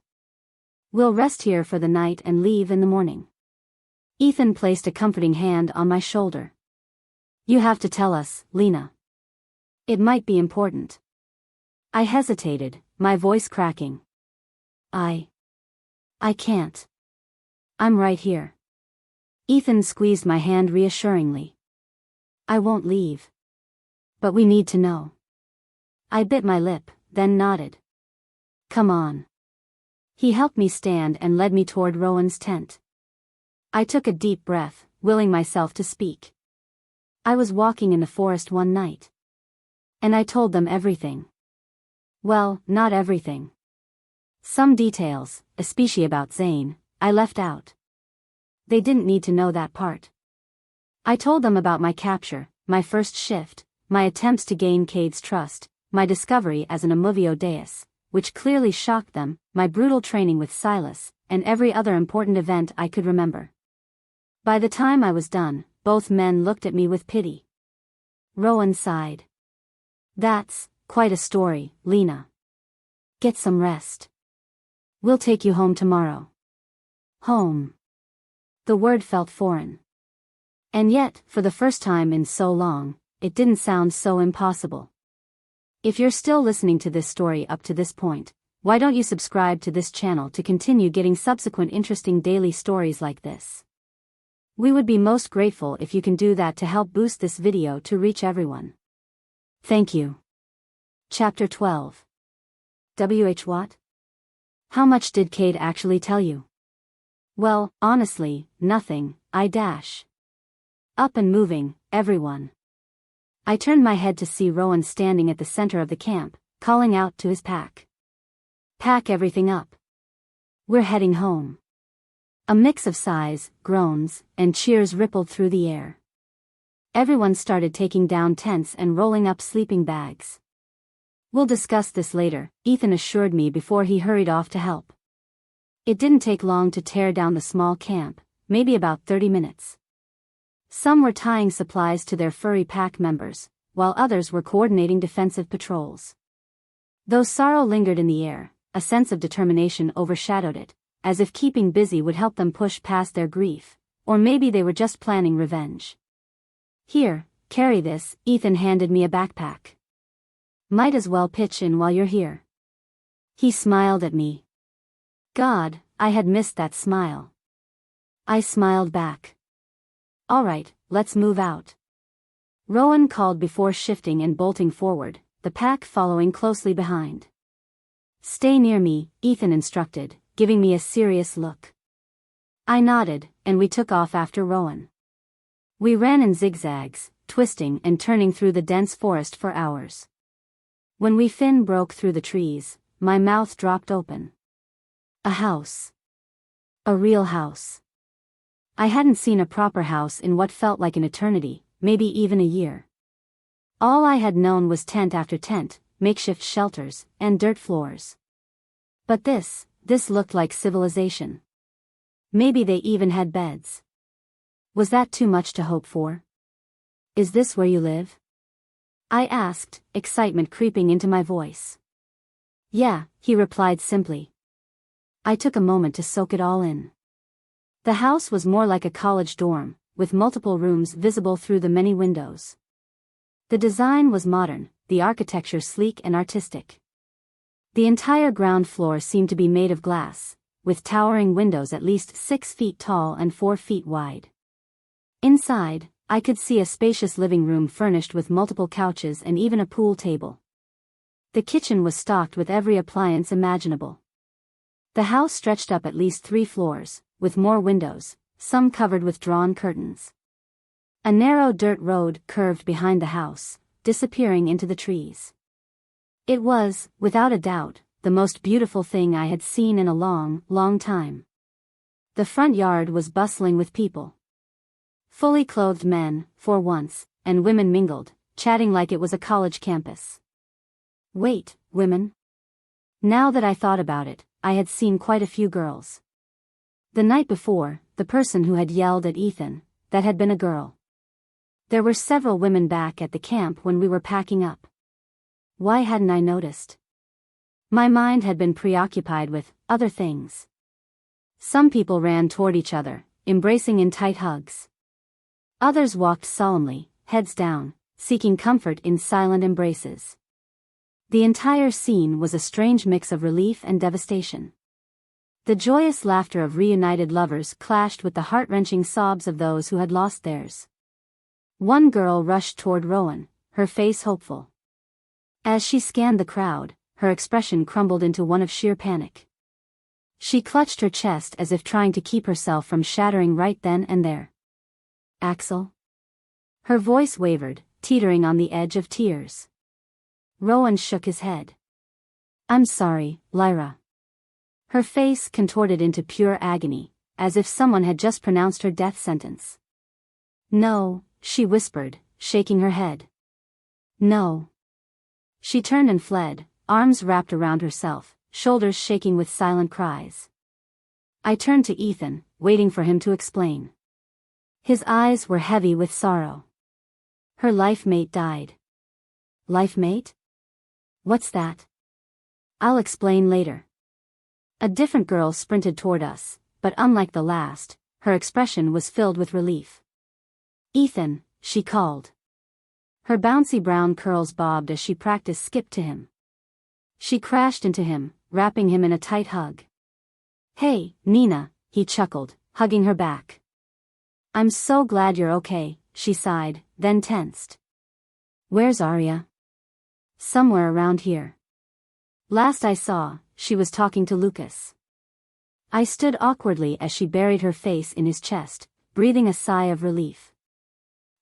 We'll rest here for the night and leave in the morning." Ethan placed a comforting hand on my shoulder. "You have to tell us, Lena. It might be important." I hesitated, my voice cracking. I can't. I'm right here." Ethan squeezed my hand reassuringly. "I won't leave. But we need to know." I bit my lip, then nodded. "Come on." He helped me stand and led me toward Rowan's tent. I took a deep breath, willing myself to speak. I was walking in the forest one night. And I told them everything. Well, not everything. Some details, especially about Zane, I left out. They didn't need to know that part. I told them about my capture, my first shift, my attempts to gain Cade's trust, my discovery as an Amuvio Deus, which clearly shocked them, my brutal training with Silas, and every other important event I could remember. By the time I was done, both men looked at me with pity. Rowan sighed. "That's quite a story, Lena. Get some rest. We'll take you home tomorrow." Home. The word felt foreign. And yet, for the first time in so long, it didn't sound so impossible. If you're still listening to this story up to this point, why don't you subscribe to this channel to continue getting subsequent interesting daily stories like this? We would be most grateful if you can do that to help boost this video to reach everyone. Thank you. Chapter 12. What? How much did Cade actually tell you? Well, honestly, nothing. Up and moving, everyone. I turned my head to see Rowan standing at the center of the camp, calling out to his pack. "Pack everything up. We're heading home." A mix of sighs, groans, and cheers rippled through the air. Everyone started taking down tents and rolling up sleeping bags. "We'll discuss this later," Ethan assured me before he hurried off to help. It didn't take long to tear down the small camp, maybe about 30 minutes. Some were tying supplies to their furry pack members, while others were coordinating defensive patrols. Though sorrow lingered in the air, a sense of determination overshadowed it, as if keeping busy would help them push past their grief, or maybe they were just planning revenge. "Here, carry this," Ethan handed me a backpack. "Might as well pitch in while you're here." He smiled at me. God, I had missed that smile. I smiled back. "All right, let's move out." Rowan called before shifting and bolting forward, the pack following closely behind. "Stay near me," Ethan instructed, giving me a serious look. I nodded, and we took off after Rowan. We ran in zigzags, twisting and turning through the dense forest for hours. When we broke through the trees, my mouth dropped open. A house. A real house. I hadn't seen a proper house in what felt like an eternity, maybe even a year. All I had known was tent after tent, makeshift shelters, and dirt floors. But this looked like civilization. Maybe they even had beds. Was that too much to hope for? "Is this where you live?" I asked, excitement creeping into my voice. "Yeah," he replied simply. I took a moment to soak it all in. The house was more like a college dorm, with multiple rooms visible through the many windows. The design was modern, the architecture sleek and artistic. The entire ground floor seemed to be made of glass, with towering windows at least 6 feet tall and 4 feet wide. Inside, I could see a spacious living room furnished with multiple couches and even a pool table. The kitchen was stocked with every appliance imaginable. The house stretched up at least 3 floors, with more windows, some covered with drawn curtains. A narrow dirt road curved behind the house, disappearing into the trees. It was, without a doubt, the most beautiful thing I had seen in a long, long time. The front yard was bustling with people. Fully clothed men, for once, and women mingled, chatting like it was a college campus. Wait, women? Now that I thought about it, I had seen quite a few girls. The night before, the person who had yelled at Ethan, that had been a girl. There were several women back at the camp when we were packing up. Why hadn't I noticed? My mind had been preoccupied with other things. Some people ran toward each other, embracing in tight hugs. Others walked solemnly, heads down, seeking comfort in silent embraces. The entire scene was a strange mix of relief and devastation. The joyous laughter of reunited lovers clashed with the heart-wrenching sobs of those who had lost theirs. One girl rushed toward Rowan, her face hopeful. As she scanned the crowd, her expression crumbled into one of sheer panic. She clutched her chest as if trying to keep herself from shattering right then and there. "Axel?" Her voice wavered, teetering on the edge of tears. Rowan shook his head. "I'm sorry, Lyra." Her face contorted into pure agony, as if someone had just pronounced her death sentence. "No," she whispered, shaking her head. "No." She turned and fled, arms wrapped around herself, shoulders shaking with silent cries. I turned to Ethan, waiting for him to explain. His eyes were heavy with sorrow. Her life mate died. Life mate? What's that? I'll explain later. A different girl sprinted toward us, but unlike the last, her expression was filled with relief. Ethan, she called. Her bouncy brown curls bobbed as she practiced skip to him. She crashed into him, wrapping him in a tight hug. Hey, Nina, he chuckled, hugging her back. I'm so glad you're okay, she sighed, then tensed. Where's Arya? Somewhere around here. Last I saw, she was talking to Lucas. I stood awkwardly as she buried her face in his chest, breathing a sigh of relief.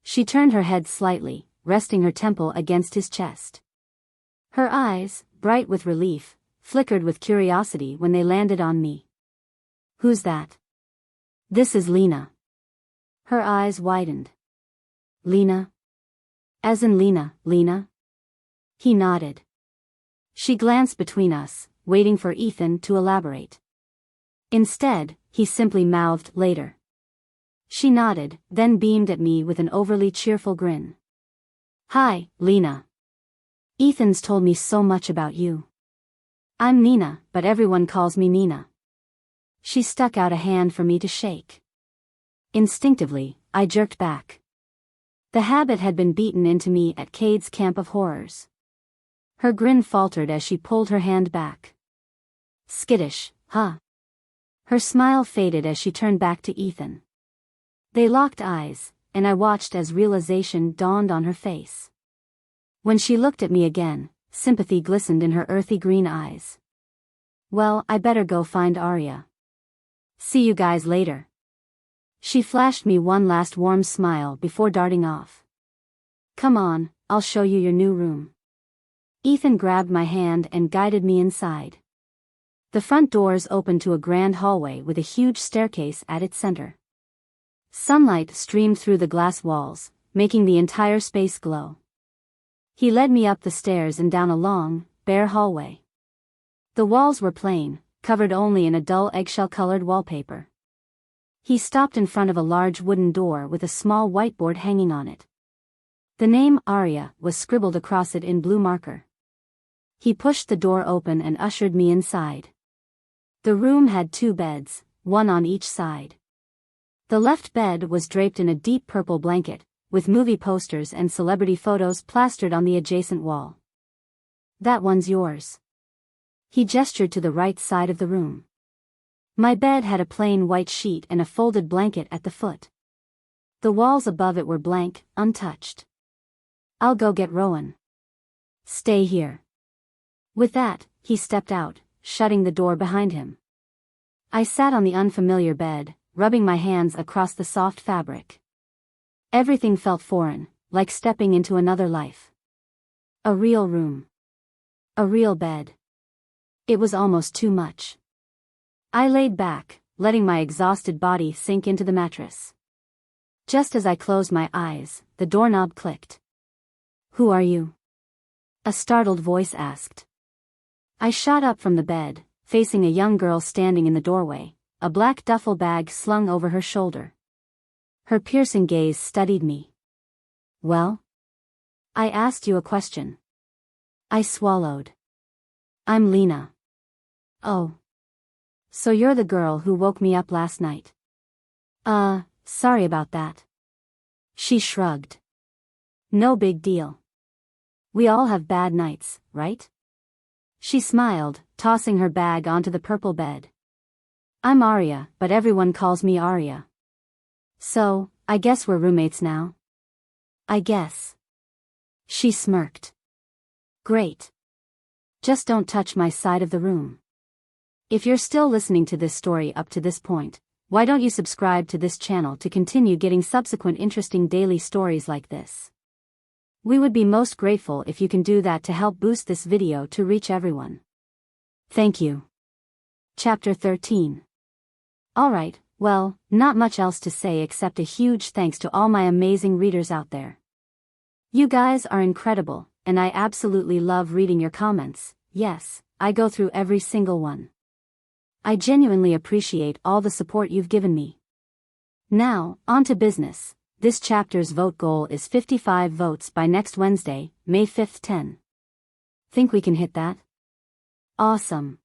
She turned her head slightly, resting her temple against his chest. Her eyes, bright with relief, flickered with curiosity when they landed on me. Who's that? This is Lena. Her eyes widened. Lena? As in Lena? He nodded. She glanced between us, waiting for Ethan to elaborate. Instead, he simply mouthed later. She nodded, then beamed at me with an overly cheerful grin. Hi, Lena. Ethan's told me so much about you. I'm Nina, but everyone calls me Nina. She stuck out a hand for me to shake. Instinctively, I jerked back. The habit had been beaten into me at Cade's Camp of Horrors. Her grin faltered as she pulled her hand back. Skittish, huh? Her smile faded as she turned back to Ethan. They locked eyes, and I watched as realization dawned on her face. When she looked at me again, sympathy glistened in her earthy green eyes. Well, I better go find Arya. See you guys later. She flashed me one last warm smile before darting off. Come on, I'll show you your new room. Ethan grabbed my hand and guided me inside. The front doors opened to a grand hallway with a huge staircase at its center. Sunlight streamed through the glass walls, making the entire space glow. He led me up the stairs and down a long, bare hallway. The walls were plain, covered only in a dull eggshell-colored wallpaper. He stopped in front of a large wooden door with a small whiteboard hanging on it. The name Arya was scribbled across it in blue marker. He pushed the door open and ushered me inside. The room had 2 beds, one on each side. The left bed was draped in a deep purple blanket, with movie posters and celebrity photos plastered on the adjacent wall. That one's yours. He gestured to the right side of the room. My bed had a plain white sheet and a folded blanket at the foot. The walls above it were blank, untouched. I'll go get Rowan. Stay here. With that, he stepped out, shutting the door behind him. I sat on the unfamiliar bed, rubbing my hands across the soft fabric. Everything felt foreign, like stepping into another life. A real room. A real bed. It was almost too much. I laid back, letting my exhausted body sink into the mattress. Just as I closed my eyes, the doorknob clicked. Who are you? A startled voice asked. I shot up from the bed, facing a young girl standing in the doorway, a black duffel bag slung over her shoulder. Her piercing gaze studied me. Well? I asked you a question. I swallowed. I'm Lena. Oh. So you're the girl who woke me up last night. Sorry about that. She shrugged. No big deal. We all have bad nights, right? She smiled, tossing her bag onto the purple bed. I'm Arya, but everyone calls me Arya. So, I guess we're roommates now? I guess. She smirked. Great. Just don't touch my side of the room. If you're still listening to this story up to this point, why don't you subscribe to this channel to continue getting subsequent interesting daily stories like this? We would be most grateful if you can do that to help boost this video to reach everyone. Thank you. Chapter 13. Alright, well, not much else to say except a huge thanks to all my amazing readers out there. You guys are incredible, and I absolutely love reading your comments, yes, I go through every single one. I genuinely appreciate all the support you've given me. Now, on to business. This chapter's vote goal is 55 votes by next Wednesday, May 5th 10. Think we can hit that? Awesome.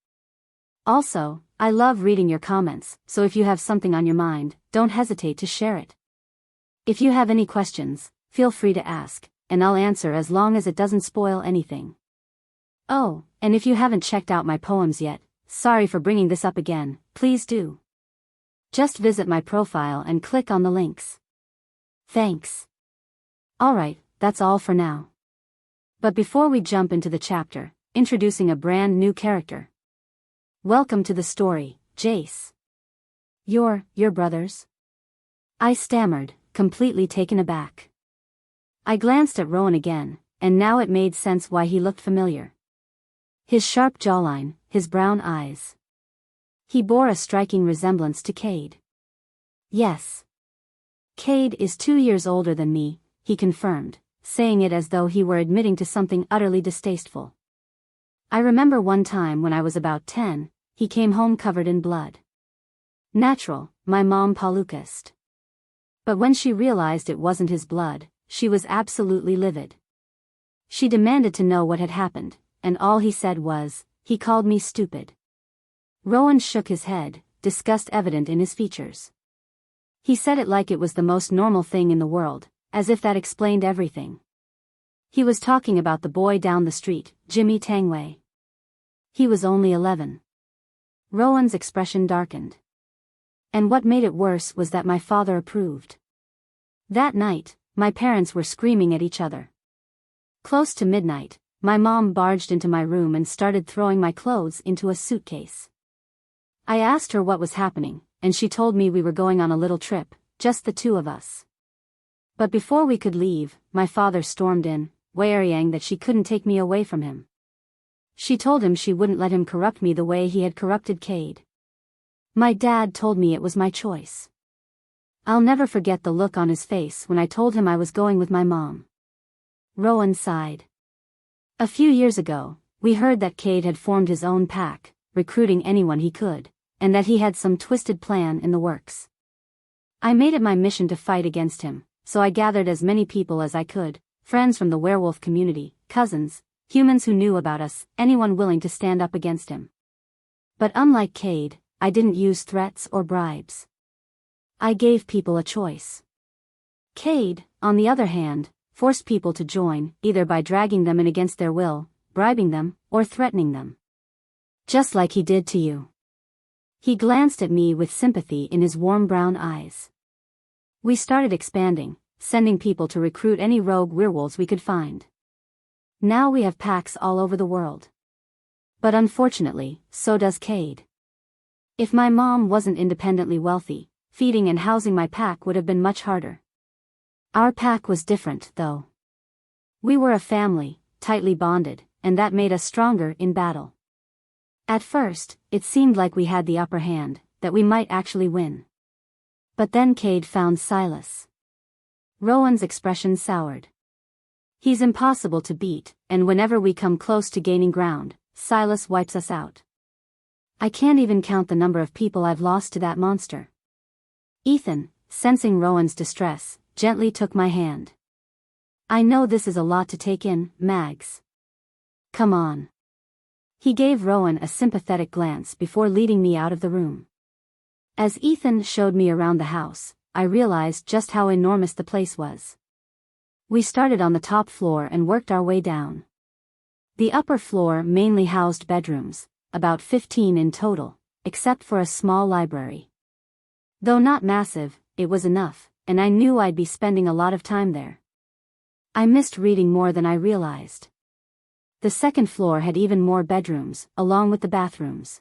Also, I love reading your comments, so if you have something on your mind, don't hesitate to share it. If you have any questions, feel free to ask, and I'll answer as long as it doesn't spoil anything. Oh, and if you haven't checked out my poems yet, sorry for bringing this up again, please do. Just visit my profile and click on the links. Thanks. Alright, that's all for now. But before we jump into the chapter, introducing a brand new character. Welcome to the story, Jace. Your brothers? I stammered, completely taken aback. I glanced at Rowan again, and now it made sense why he looked familiar. His sharp jawline, his brown eyes. He bore a striking resemblance to Cade. Yes. Cade is 2 years older than me, he confirmed, saying it as though he were admitting to something utterly distasteful. I remember one time when I was about 10, he came home covered in blood. Natural, my mom palukist. But when she realized it wasn't his blood, she was absolutely livid. She demanded to know what had happened, and all he said was, he called me stupid. Rowan shook his head, disgust evident in his features. He said it like it was the most normal thing in the world, as if that explained everything. He was talking about the boy down the street, Jimmy Tangway. He was only 11. Rowan's expression darkened. And what made it worse was that my father approved. That night, my parents were screaming at each other. Close to midnight, my mom barged into my room and started throwing my clothes into a suitcase. I asked her what was happening, and she told me we were going on a little trip, just the two of us. But before we could leave, my father stormed in, worrying that she couldn't take me away from him. She told him she wouldn't let him corrupt me the way he had corrupted Cade. My dad told me it was my choice. I'll never forget the look on his face when I told him I was going with my mom. Rowan sighed. A few years ago, we heard that Cade had formed his own pack, recruiting anyone he could, and that he had some twisted plan in the works. I made it my mission to fight against him, so I gathered as many people as I could, friends from the werewolf community, cousins, humans who knew about us, anyone willing to stand up against him. But unlike Cade, I didn't use threats or bribes. I gave people a choice. Cade, on the other hand, forced people to join, either by dragging them in against their will, bribing them, or threatening them. Just like he did to you. He glanced at me with sympathy in his warm brown eyes. We started expanding, sending people to recruit any rogue werewolves we could find. Now we have packs all over the world. But unfortunately, so does Cade. If my mom wasn't independently wealthy, feeding and housing my pack would have been much harder. Our pack was different, though. We were a family, tightly bonded, and that made us stronger in battle. At first, it seemed like we had the upper hand, that we might actually win. But then Cade found Silas. Rowan's expression soured. He's impossible to beat, and whenever we come close to gaining ground, Silas wipes us out. I can't even count the number of people I've lost to that monster. Ethan, sensing Rowan's distress, gently took my hand. I know this is a lot to take in, Mags. Come on. He gave Rowan a sympathetic glance before leading me out of the room. As Ethan showed me around the house, I realized just how enormous the place was. We started on the top floor and worked our way down. The upper floor mainly housed bedrooms, about 15 in total, except for a small library. Though not massive, it was enough, and I knew I'd be spending a lot of time there. I missed reading more than I realized. The second floor had even more bedrooms, along with the bathrooms.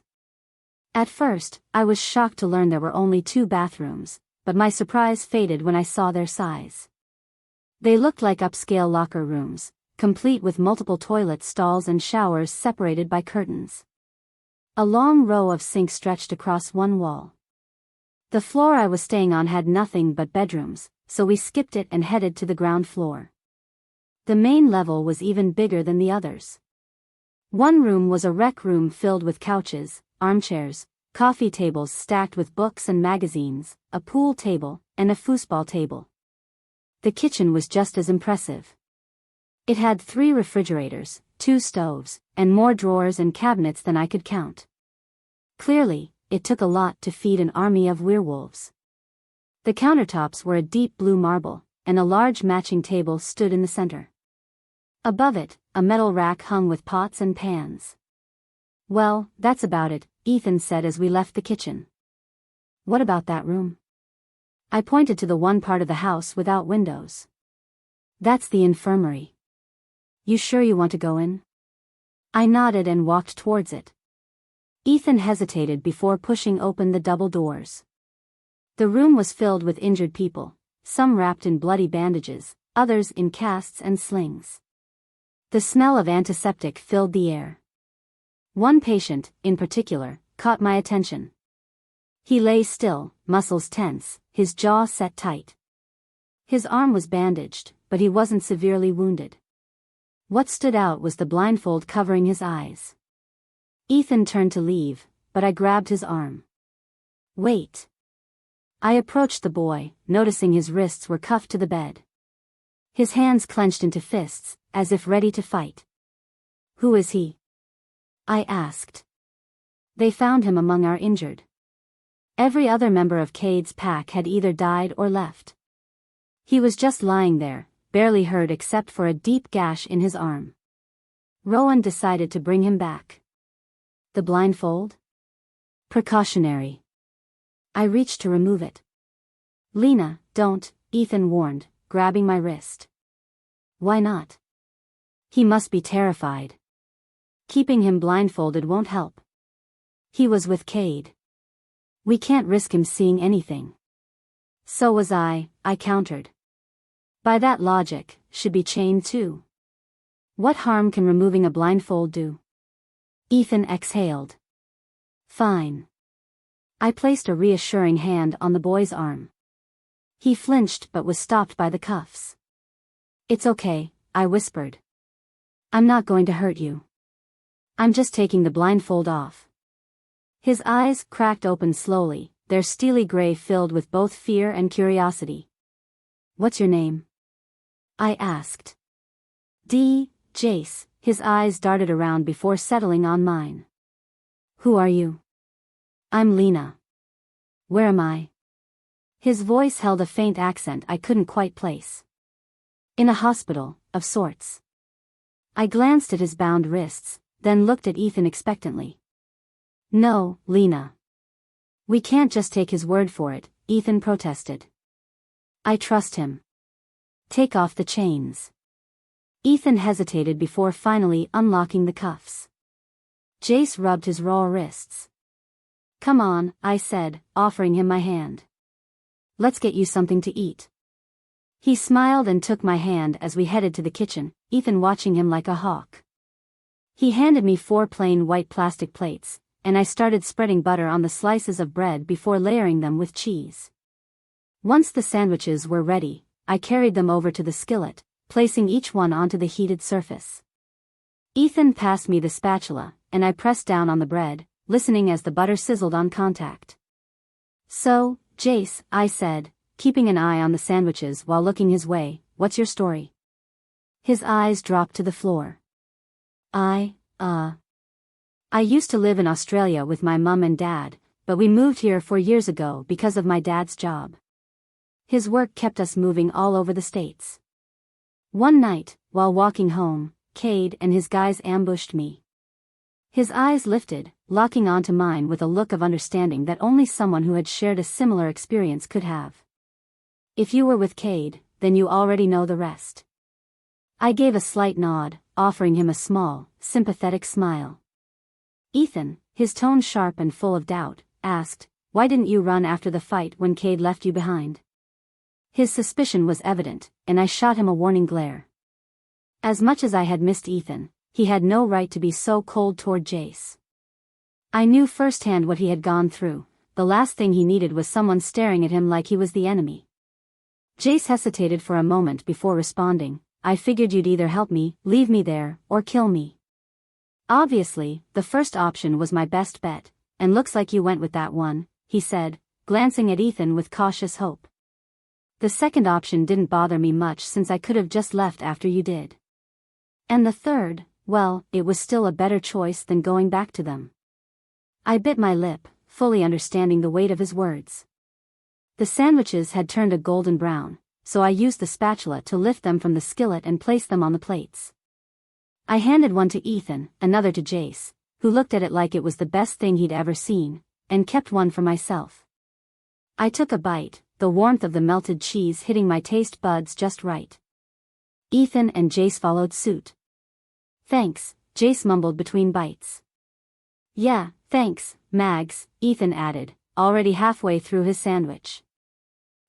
At first, I was shocked to learn there were only 2 bathrooms, but my surprise faded when I saw their size. They looked like upscale locker rooms, complete with multiple toilet stalls and showers separated by curtains. A long row of sinks stretched across one wall. The floor I was staying on had nothing but bedrooms, so we skipped it and headed to the ground floor. The main level was even bigger than the others. One room was a rec room filled with couches, armchairs, coffee tables stacked with books and magazines, a pool table, and a foosball table. The kitchen was just as impressive. It had 3 refrigerators, 2 stoves, and more drawers and cabinets than I could count. Clearly, it took a lot to feed an army of werewolves. The countertops were a deep blue marble, and a large matching table stood in the center. Above it, a metal rack hung with pots and pans. "Well, that's about it," Ethan said as we left the kitchen. "What about that room?" I pointed to the one part of the house without windows. "That's the infirmary." "You sure you want to go in?" I nodded and walked towards it. Ethan hesitated before pushing open the double doors. The room was filled with injured people, some wrapped in bloody bandages, others in casts and slings. The smell of antiseptic filled the air. One patient, in particular, caught my attention. He lay still, muscles tense, his jaw set tight. His arm was bandaged, but he wasn't severely wounded. What stood out was the blindfold covering his eyes. Ethan turned to leave, but I grabbed his arm. "Wait." I approached the boy, noticing his wrists were cuffed to the bed. His hands clenched into fists, as if ready to fight. "Who is he?" I asked. "They found him among our injured." Every other member of Cade's pack had either died or left. He was just lying there, barely hurt except for a deep gash in his arm. Rowan decided to bring him back. The blindfold? Precautionary. I reached to remove it. "Lena, don't," Ethan warned, grabbing my wrist. "Why not?" "He must be terrified. Keeping him blindfolded won't help. He was with Cade. We can't risk him seeing anything." "So was I countered. By that logic, should be chained too. What harm can removing a blindfold do?" Ethan exhaled. "Fine." I placed a reassuring hand on the boy's arm. He flinched but was stopped by the cuffs. "It's okay," I whispered. "I'm not going to hurt you. I'm just taking the blindfold off." His eyes cracked open slowly, their steely gray filled with both fear and curiosity. "What's your name?" I asked. Jace." His eyes darted around before settling on mine. "Who are you?" "I'm Lena." "Where am I?" His voice held a faint accent I couldn't quite place. "In a hospital, of sorts." I glanced at his bound wrists, then looked at Ethan expectantly. "No, Lena. We can't just take his word for it," Ethan protested. "I trust him. Take off the chains." Ethan hesitated before finally unlocking the cuffs. Jace rubbed his raw wrists. "Come on," I said, offering him my hand. "Let's get you something to eat." He smiled and took my hand as we headed to the kitchen, Ethan watching him like a hawk. He handed me 4 plain white plastic plates, and I started spreading butter on the slices of bread before layering them with cheese. Once the sandwiches were ready, I carried them over to the skillet, placing each one onto the heated surface. Ethan passed me the spatula, and I pressed down on the bread, listening as the butter sizzled on contact. "So, Jace," I said, keeping an eye on the sandwiches while looking his way, "what's your story?" His eyes dropped to the floor. I used to live in Australia with my mum and dad, but we moved here 4 years ago because of my dad's job. His work kept us moving all over the States. One night, while walking home, Cade and his guys ambushed me. His eyes lifted, locking onto mine with a look of understanding that only someone who had shared a similar experience could have. "If you were with Cade, then you already know the rest." I gave a slight nod, offering him a small, sympathetic smile. Ethan, his tone sharp and full of doubt, asked, "Why didn't you run after the fight when Cade left you behind?" His suspicion was evident, and I shot him a warning glare. As much as I had missed Ethan, he had no right to be so cold toward Jace. I knew firsthand what he had gone through. The last thing he needed was someone staring at him like he was the enemy. Jace hesitated for a moment before responding, "I figured you'd either help me, leave me there, or kill me." Obviously, the first option was my best bet, and looks like you went with that one, he said, glancing at Ethan with cautious hope. The second option didn't bother me much since I could have just left after you did. And the third, well, it was still a better choice than going back to them. I bit my lip, fully understanding the weight of his words. The sandwiches had turned a golden brown, so I used the spatula to lift them from the skillet and place them on the plates. I handed one to Ethan, another to Jace, who looked at it like it was the best thing he'd ever seen, and kept one for myself. I took a bite, the warmth of the melted cheese hitting my taste buds just right. Ethan and Jace followed suit. Thanks, Jace mumbled between bites. Yeah, thanks, Mags, Ethan added, already halfway through his sandwich.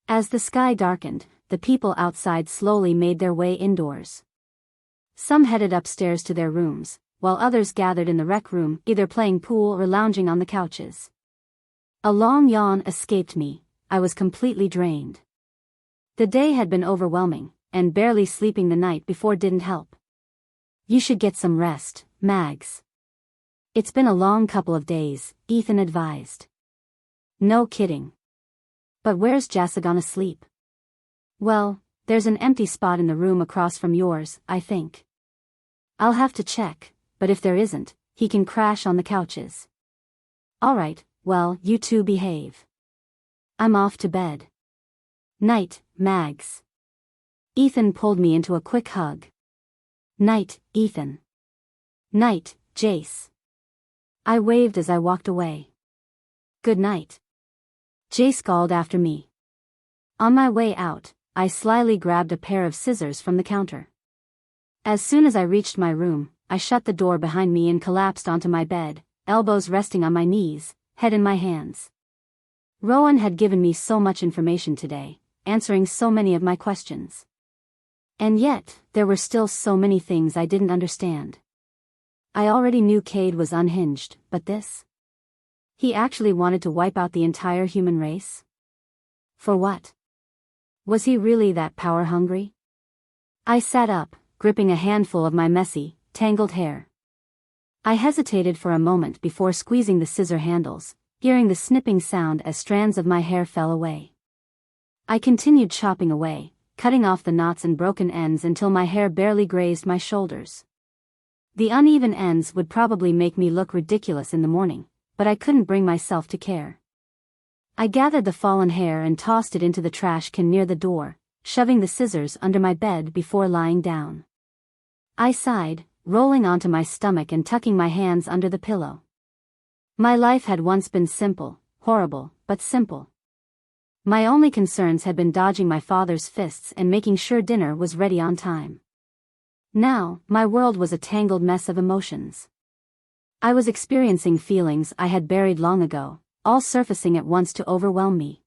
As the sky darkened, the people outside slowly made their way indoors. Some headed upstairs to their rooms, while others gathered in the rec room, either playing pool or lounging on the couches. A long yawn escaped me. I was completely drained. The day had been overwhelming, and barely sleeping the night before didn't help. You should get some rest, Mags. It's been a long couple of days, Ethan advised. No kidding. But where's Jassa gonna sleep? Well, there's an empty spot in the room across from yours, I think. I'll have to check, but if there isn't, he can crash on the couches. Alright, well, you two behave. I'm off to bed. Night, Mags. Ethan pulled me into a quick hug. Night, Ethan. Night, Jace. I waved as I walked away. Good night. Jace called after me. On my way out, I slyly grabbed a pair of scissors from the counter. As soon as I reached my room, I shut the door behind me and collapsed onto my bed, elbows resting on my knees, head in my hands. Rowan had given me so much information today, answering so many of my questions. And yet, there were still so many things I didn't understand. I already knew Cade was unhinged, but this? He actually wanted to wipe out the entire human race? For what? Was he really that power-hungry? I sat up, gripping a handful of my messy, tangled hair. I hesitated for a moment before squeezing the scissor handles, hearing the snipping sound as strands of my hair fell away. I continued chopping away, cutting off the knots and broken ends until my hair barely grazed my shoulders. The uneven ends would probably make me look ridiculous in the morning, but I couldn't bring myself to care. I gathered the fallen hair and tossed it into the trash can near the door, shoving the scissors under my bed before lying down. I sighed, rolling onto my stomach and tucking my hands under the pillow. My life had once been simple, horrible, but simple. My only concerns had been dodging my father's fists and making sure dinner was ready on time. Now, my world was a tangled mess of emotions. I was experiencing feelings I had buried long ago, all surfacing at once to overwhelm me.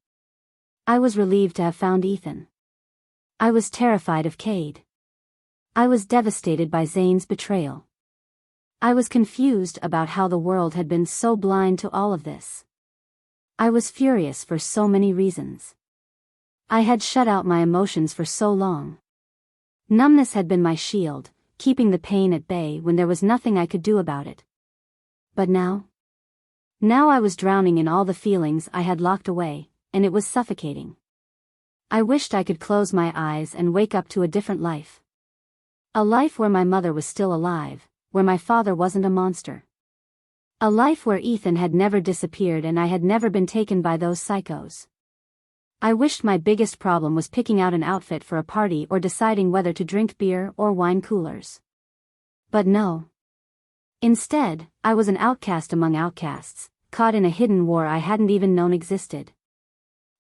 I was relieved to have found Ethan. I was terrified of Cade. I was devastated by Zane's betrayal. I was confused about how the world had been so blind to all of this. I was furious for so many reasons. I had shut out my emotions for so long. Numbness had been my shield, keeping the pain at bay when there was nothing I could do about it. But now? Now I was drowning in all the feelings I had locked away, and it was suffocating. I wished I could close my eyes and wake up to a different life. A life where my mother was still alive, where my father wasn't a monster. A life where Ethan had never disappeared and I had never been taken by those psychos. I wished my biggest problem was picking out an outfit for a party or deciding whether to drink beer or wine coolers. But no. Instead, I was an outcast among outcasts, caught in a hidden war I hadn't even known existed.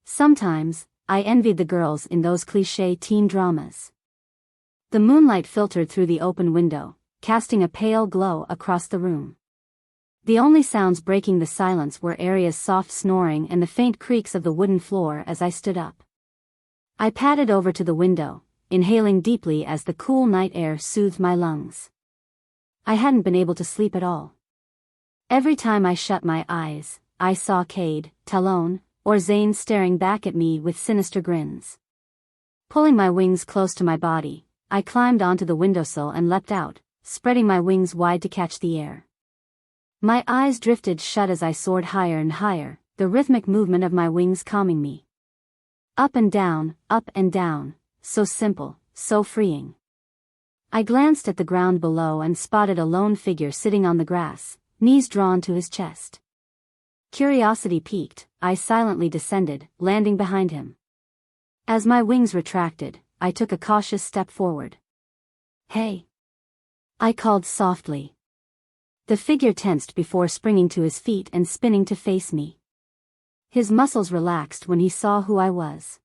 Sometimes, I envied the girls in those cliché teen dramas. The moonlight filtered through the open window, casting a pale glow across the room. The only sounds breaking the silence were Aria's soft snoring and the faint creaks of the wooden floor as I stood up. I padded over to the window, inhaling deeply as the cool night air soothed my lungs. I hadn't been able to sleep at all. Every time I shut my eyes, I saw Cade, Talon, or Zane staring back at me with sinister grins. Pulling my wings close to my body, I climbed onto the windowsill and leapt out, spreading my wings wide to catch the air. My eyes drifted shut as I soared higher and higher, the rhythmic movement of my wings calming me. Up and down, so simple, so freeing. I glanced at the ground below and spotted a lone figure sitting on the grass, knees drawn to his chest. Curiosity piqued, I silently descended, landing behind him. As my wings retracted, I took a cautious step forward. "Hey!" I called softly. The figure tensed before springing to his feet and spinning to face me. His muscles relaxed when he saw who I was.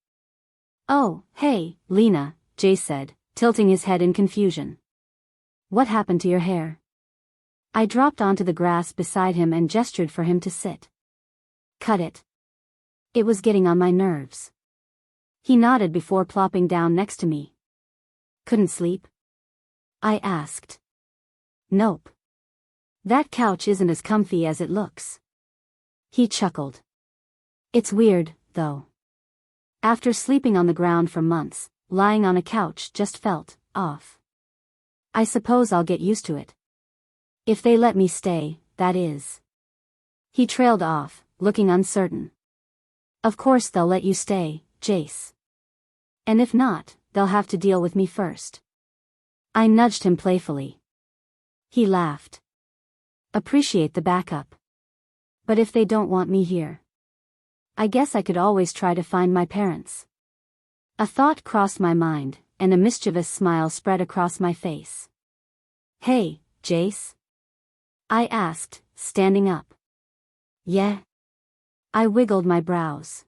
"Oh, hey, Lena," Jay said, tilting his head in confusion. "What happened to your hair?" I dropped onto the grass beside him and gestured for him to sit. "Cut it. It was getting on my nerves." He nodded before plopping down next to me. "Couldn't sleep?" I asked. "Nope. That couch isn't as comfy as it looks." He chuckled. "It's weird, though. After sleeping on the ground for months, lying on a couch just felt off. I suppose I'll get used to it. If they let me stay, that is." He trailed off, looking uncertain. "Of course they'll let you stay, Jace. And if not, they'll have to deal with me first." I nudged him playfully. He laughed. "Appreciate the backup. But if they don't want me here, I guess I could always try to find my parents." A thought crossed my mind, and a mischievous smile spread across my face. "Hey, Jace?" I asked, standing up. "Yeah?" I wiggled my brows.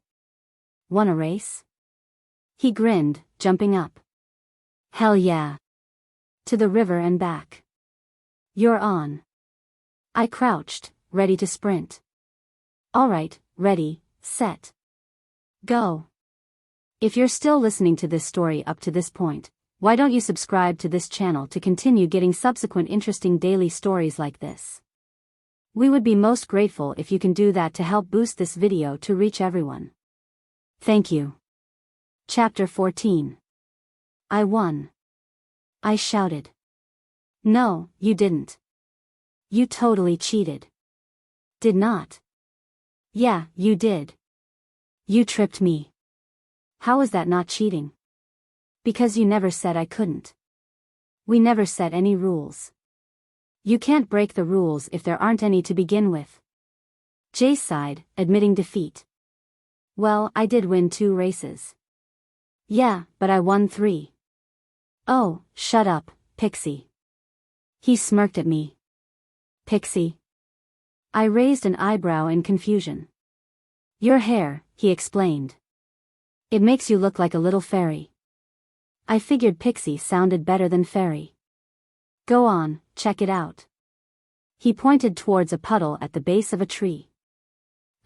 "Wanna race?" He grinned, jumping up. "Hell yeah. To the river and back." "You're on." I crouched, ready to sprint. "All right, ready, set, go." If you're still listening to this story up to this point, why don't you subscribe to this channel to continue getting subsequent interesting daily stories like this? We would be most grateful if you can do that to help boost this video to reach everyone. Thank you. Chapter 14. I won. I shouted. "No, you didn't. You totally cheated." "Did not." "Yeah, you did. You tripped me." "How is that not cheating?" "Because you never said I couldn't. We never set any rules. You can't break the rules if there aren't any to begin with." Jay sighed, admitting defeat. "Well, I did win 2 races." "Yeah, but I won 3. "Oh, shut up, Pixie." He smirked at me. "Pixie?" I raised an eyebrow in confusion. "Your hair," he explained. "It makes you look like a little fairy." I figured Pixie sounded better than fairy. "Go on, check it out." He pointed towards a puddle at the base of a tree.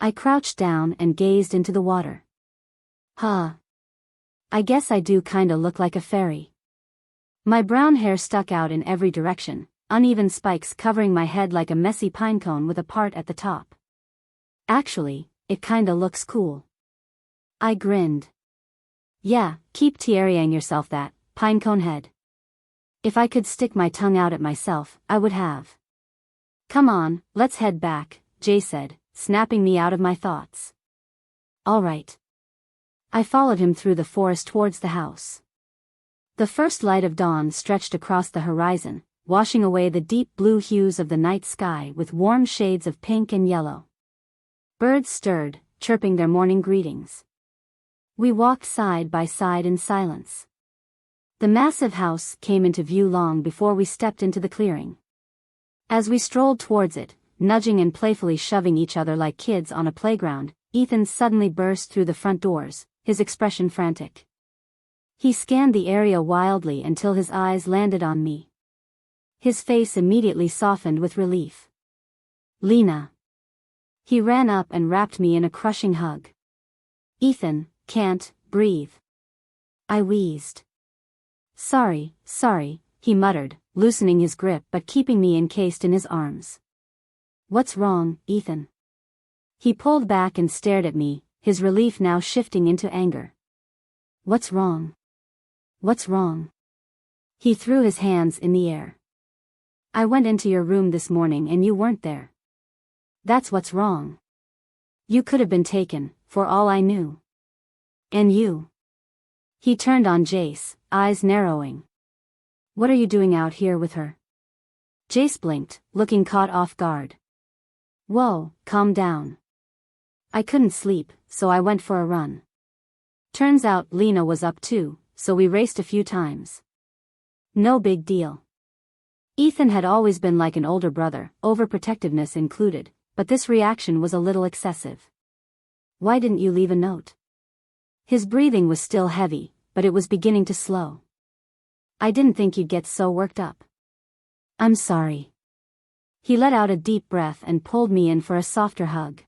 I crouched down and gazed into the water. Huh. I guess I do kinda look like a fairy. My brown hair stuck out in every direction, uneven spikes covering my head like a messy pinecone with a part at the top. "Actually, it kinda looks cool." I grinned. "Yeah, keep tearing yourself that, pinecone head." If I could stick my tongue out at myself, I would have. "Come on, let's head back," Jay said, snapping me out of my thoughts. "All right." I followed him through the forest towards the house. The first light of dawn stretched across the horizon, washing away the deep blue hues of the night sky with warm shades of pink and yellow. Birds stirred, chirping their morning greetings. We walked side by side in silence. The massive house came into view long before we stepped into the clearing. As we strolled towards it, nudging and playfully shoving each other like kids on a playground, Ethan suddenly burst through the front doors, his expression frantic. He scanned the area wildly until his eyes landed on me. His face immediately softened with relief. "Lena." He ran up and wrapped me in a crushing hug. "Ethan, can't breathe." I wheezed. Sorry," he muttered, loosening his grip but keeping me encased in his arms. "What's wrong, Ethan?" He pulled back and stared at me, his relief now shifting into anger. "What's wrong? What's wrong?" He threw his hands in the air. I went into your room this morning and you weren't there. That's what's wrong. You could have been taken, for all I knew. And you. He turned on Jace, eyes narrowing. What are you doing out here with her? Jace blinked, looking caught off guard. Whoa, calm down. I couldn't sleep, so I went for a run. Turns out Lena was up too, so we raced a few times. No big deal. Ethan had always been like an older brother, overprotectiveness included, but this reaction was a little excessive. Why didn't you leave a note? His breathing was still heavy, but it was beginning to slow. I didn't think you'd get so worked up. I'm sorry. He let out a deep breath and pulled me in for a softer hug.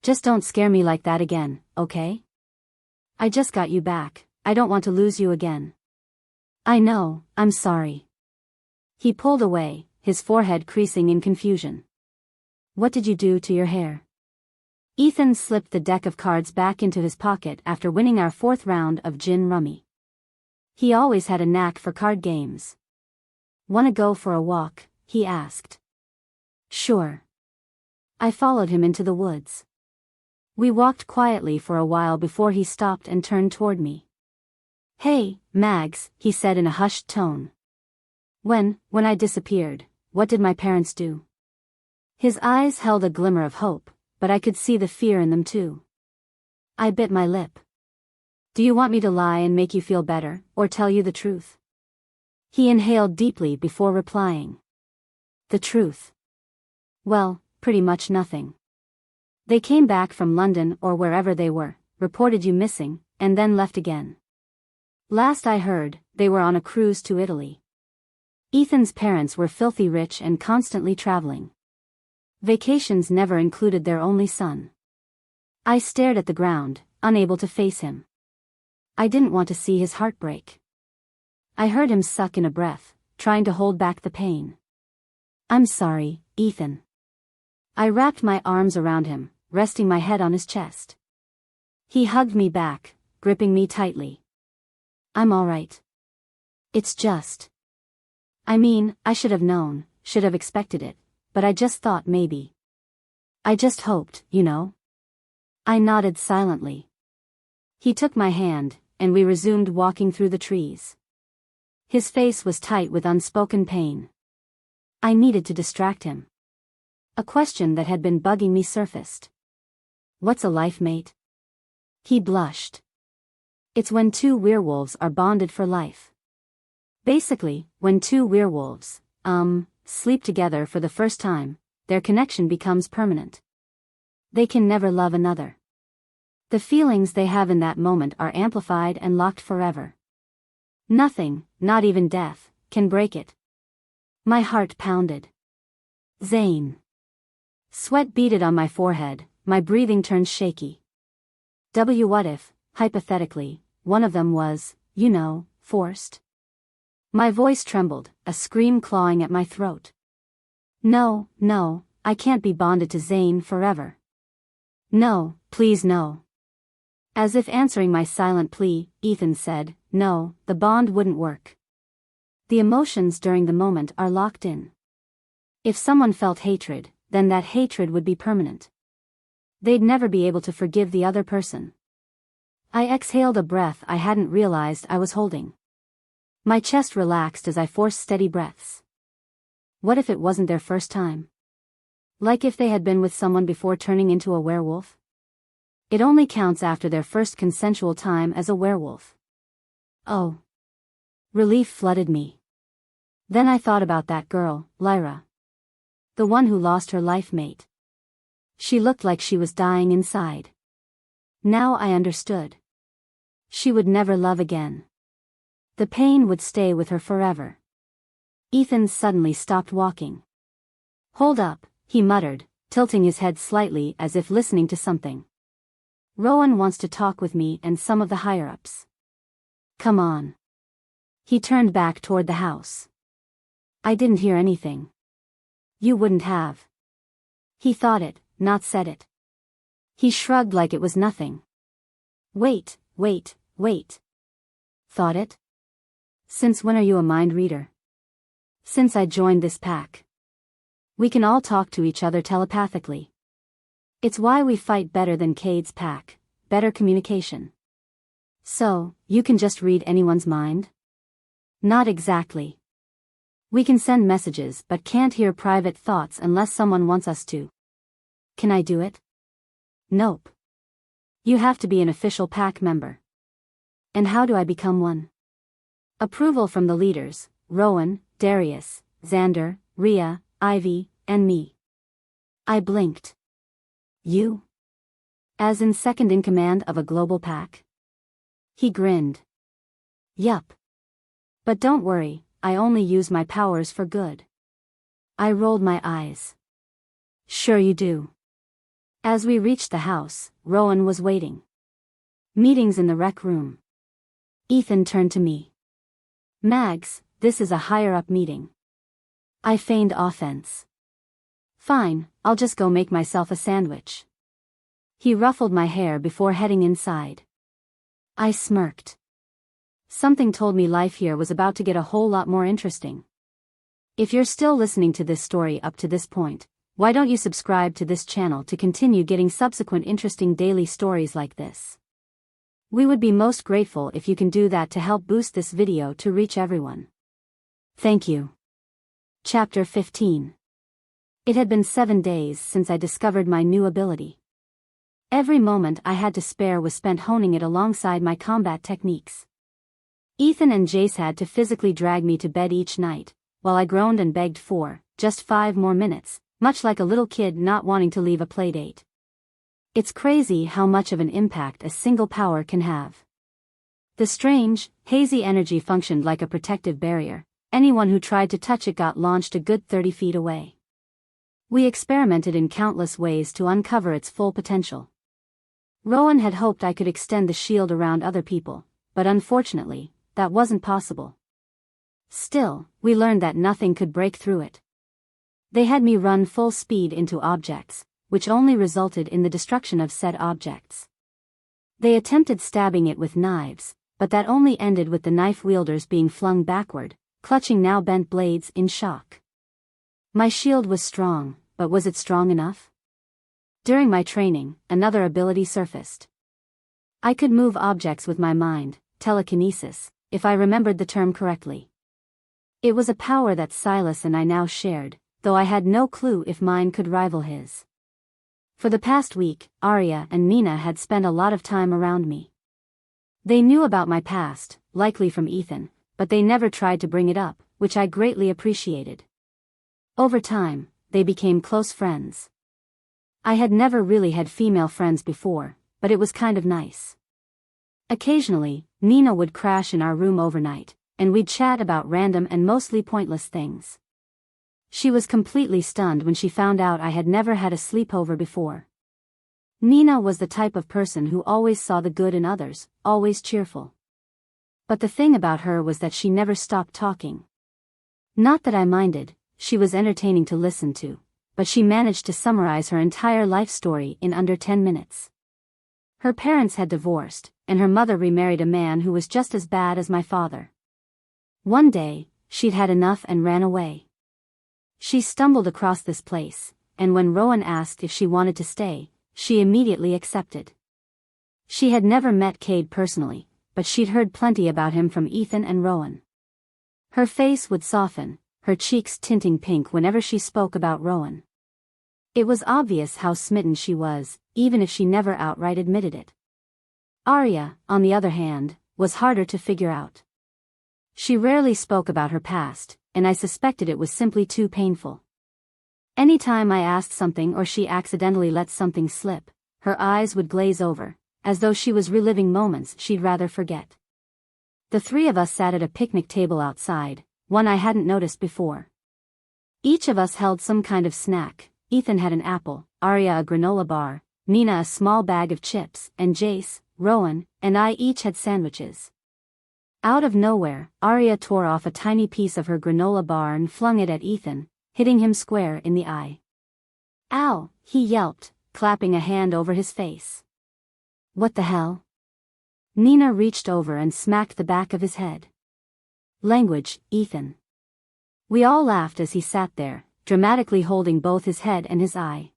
Just don't scare me like that again, okay? I just got you back, I don't want to lose you again. I know, I'm sorry. He pulled away, his forehead creasing in confusion. What did you do to your hair? Ethan slipped the deck of cards back into his pocket after winning our 4th round of gin rummy. He always had a knack for card games. Wanna go for a walk? He asked. Sure. I followed him into the woods. We walked quietly for a while before he stopped and turned toward me. Hey, Mags, he said in a hushed tone. When I disappeared, what did my parents do? His eyes held a glimmer of hope, but I could see the fear in them too. I bit my lip. Do you want me to lie and make you feel better, or tell you the truth? He inhaled deeply before replying. The truth. Well, pretty much nothing. They came back from London or wherever they were, reported you missing, and then left again. Last I heard, they were on a cruise to Italy. Ethan's parents were filthy rich and constantly traveling. Vacations never included their only son. I stared at the ground, unable to face him. I didn't want to see his heart break. I heard him suck in a breath, trying to hold back the pain. I'm sorry, Ethan. I wrapped my arms around him, resting my head on his chest. He hugged me back, gripping me tightly. I'm all right. It's just. I mean, I should have known, should have expected it, but I just thought maybe. I just hoped, you know. I nodded silently. He took my hand, and we resumed walking through the trees. His face was tight with unspoken pain. I needed to distract him. A question that had been bugging me surfaced. What's a life mate? He blushed. It's when 2 werewolves are bonded for life. Basically, when 2 werewolves, sleep together for the first time, their connection becomes permanent. They can never love another. The feelings they have in that moment are amplified and locked forever. Nothing, not even death, can break it. My heart pounded. Zane. Sweat beaded on my forehead, my breathing turned shaky. What if, hypothetically, one of them was, you know, forced? My voice trembled, a scream clawing at my throat. No, I can't be bonded to Zane forever. No, please no. As if answering my silent plea, Ethan said, no, the bond wouldn't work. The emotions during the moment are locked in. If someone felt hatred, then that hatred would be permanent. They'd never be able to forgive the other person. I exhaled a breath I hadn't realized I was holding. My chest relaxed as I forced steady breaths. What if it wasn't their first time? Like if they had been with someone before turning into a werewolf? It only counts after their first consensual time as a werewolf. Oh. Relief flooded me. Then I thought about that girl, Lyra. The one who lost her life mate. She looked like she was dying inside. Now I understood. She would never love again. The pain would stay with her forever. Ethan suddenly stopped walking. Hold up, he muttered, tilting his head slightly as if listening to something. Rowan wants to talk with me and some of the higher-ups. Come on. He turned back toward the house. I didn't hear anything. You wouldn't have. He thought it, not said it. He shrugged like it was nothing. Wait. Thought it? Since when are you a mind reader? Since I joined this pack, we can all talk to each other telepathically. It's why we fight better than Cade's pack, better communication. So, you can just read anyone's mind? Not exactly. We can send messages but can't hear private thoughts unless someone wants us to. Can I do it? Nope. You have to be an official pack member. And how do I become one? Approval from the leaders, Rowan, Darius, Xander, Rhea, Ivy, and me. I blinked. You? As in second in command of a global pack? He grinned. Yup. But don't worry, I only use my powers for good. I rolled my eyes. Sure you do. As we reached the house, Rowan was waiting. Meetings in the rec room. Ethan turned to me. Mags, this is a higher-up meeting. I feigned offense. Fine, I'll just go make myself a sandwich. He ruffled my hair before heading inside. I smirked. Something told me life here was about to get a whole lot more interesting. If you're still listening to this story up to this point, why don't you subscribe to this channel to continue getting subsequent interesting daily stories like this? We would be most grateful if you can do that to help boost this video to reach everyone. Thank you. Chapter 15. It had been 7 days since I discovered my new ability. Every moment I had to spare was spent honing it alongside my combat techniques. Ethan and Jace had to physically drag me to bed each night, while I groaned and begged for just 5 more minutes, much like a little kid not wanting to leave a playdate. It's crazy how much of an impact a single power can have. The strange, hazy energy functioned like a protective barrier. Anyone who tried to touch it got launched a good 30 feet away. We experimented in countless ways to uncover its full potential. Rowan had hoped I could extend the shield around other people, but unfortunately, that wasn't possible. Still, we learned that nothing could break through it. They had me run full speed into objects, which only resulted in the destruction of said objects. They attempted stabbing it with knives, but that only ended with the knife wielders being flung backward, clutching now bent blades in shock. My shield was strong, but was it strong enough? During my training, another ability surfaced. I could move objects with my mind, telekinesis, if I remembered the term correctly. It was a power that Silas and I now shared, though I had no clue if mine could rival his. For the past week, Arya and Nina had spent a lot of time around me. They knew about my past, likely from Ethan, but they never tried to bring it up, which I greatly appreciated. Over time, they became close friends. I had never really had female friends before, but it was kind of nice. Occasionally, Nina would crash in our room overnight, and we'd chat about random and mostly pointless things. She was completely stunned when she found out I had never had a sleepover before. Nina was the type of person who always saw the good in others, always cheerful. But the thing about her was that she never stopped talking. Not that I minded, she was entertaining to listen to, but she managed to summarize her entire life story in under 10 minutes. Her parents had divorced, and her mother remarried a man who was just as bad as my father. One day, she'd had enough and ran away. She stumbled across this place, and when Rowan asked if she wanted to stay, she immediately accepted. She had never met Cade personally, but she'd heard plenty about him from Ethan and Rowan. Her face would soften, her cheeks tinting pink whenever she spoke about Rowan. It was obvious how smitten she was, even if she never outright admitted it. Arya, on the other hand, was harder to figure out. She rarely spoke about her past, and I suspected it was simply too painful. Anytime I asked something or she accidentally let something slip, her eyes would glaze over, as though she was reliving moments she'd rather forget. The 3 of us sat at a picnic table outside, one I hadn't noticed before. Each of us held some kind of snack. Ethan had an apple, Arya a granola bar, Nina a small bag of chips, and Jace, Rowan, and I each had sandwiches. Out of nowhere, Arya tore off a tiny piece of her granola bar and flung it at Ethan, hitting him square in the eye. "Ow!" he yelped, clapping a hand over his face. "What the hell?" Nina reached over and smacked the back of his head. "Language, Ethan." We all laughed as he sat there, dramatically holding both his head and his eye.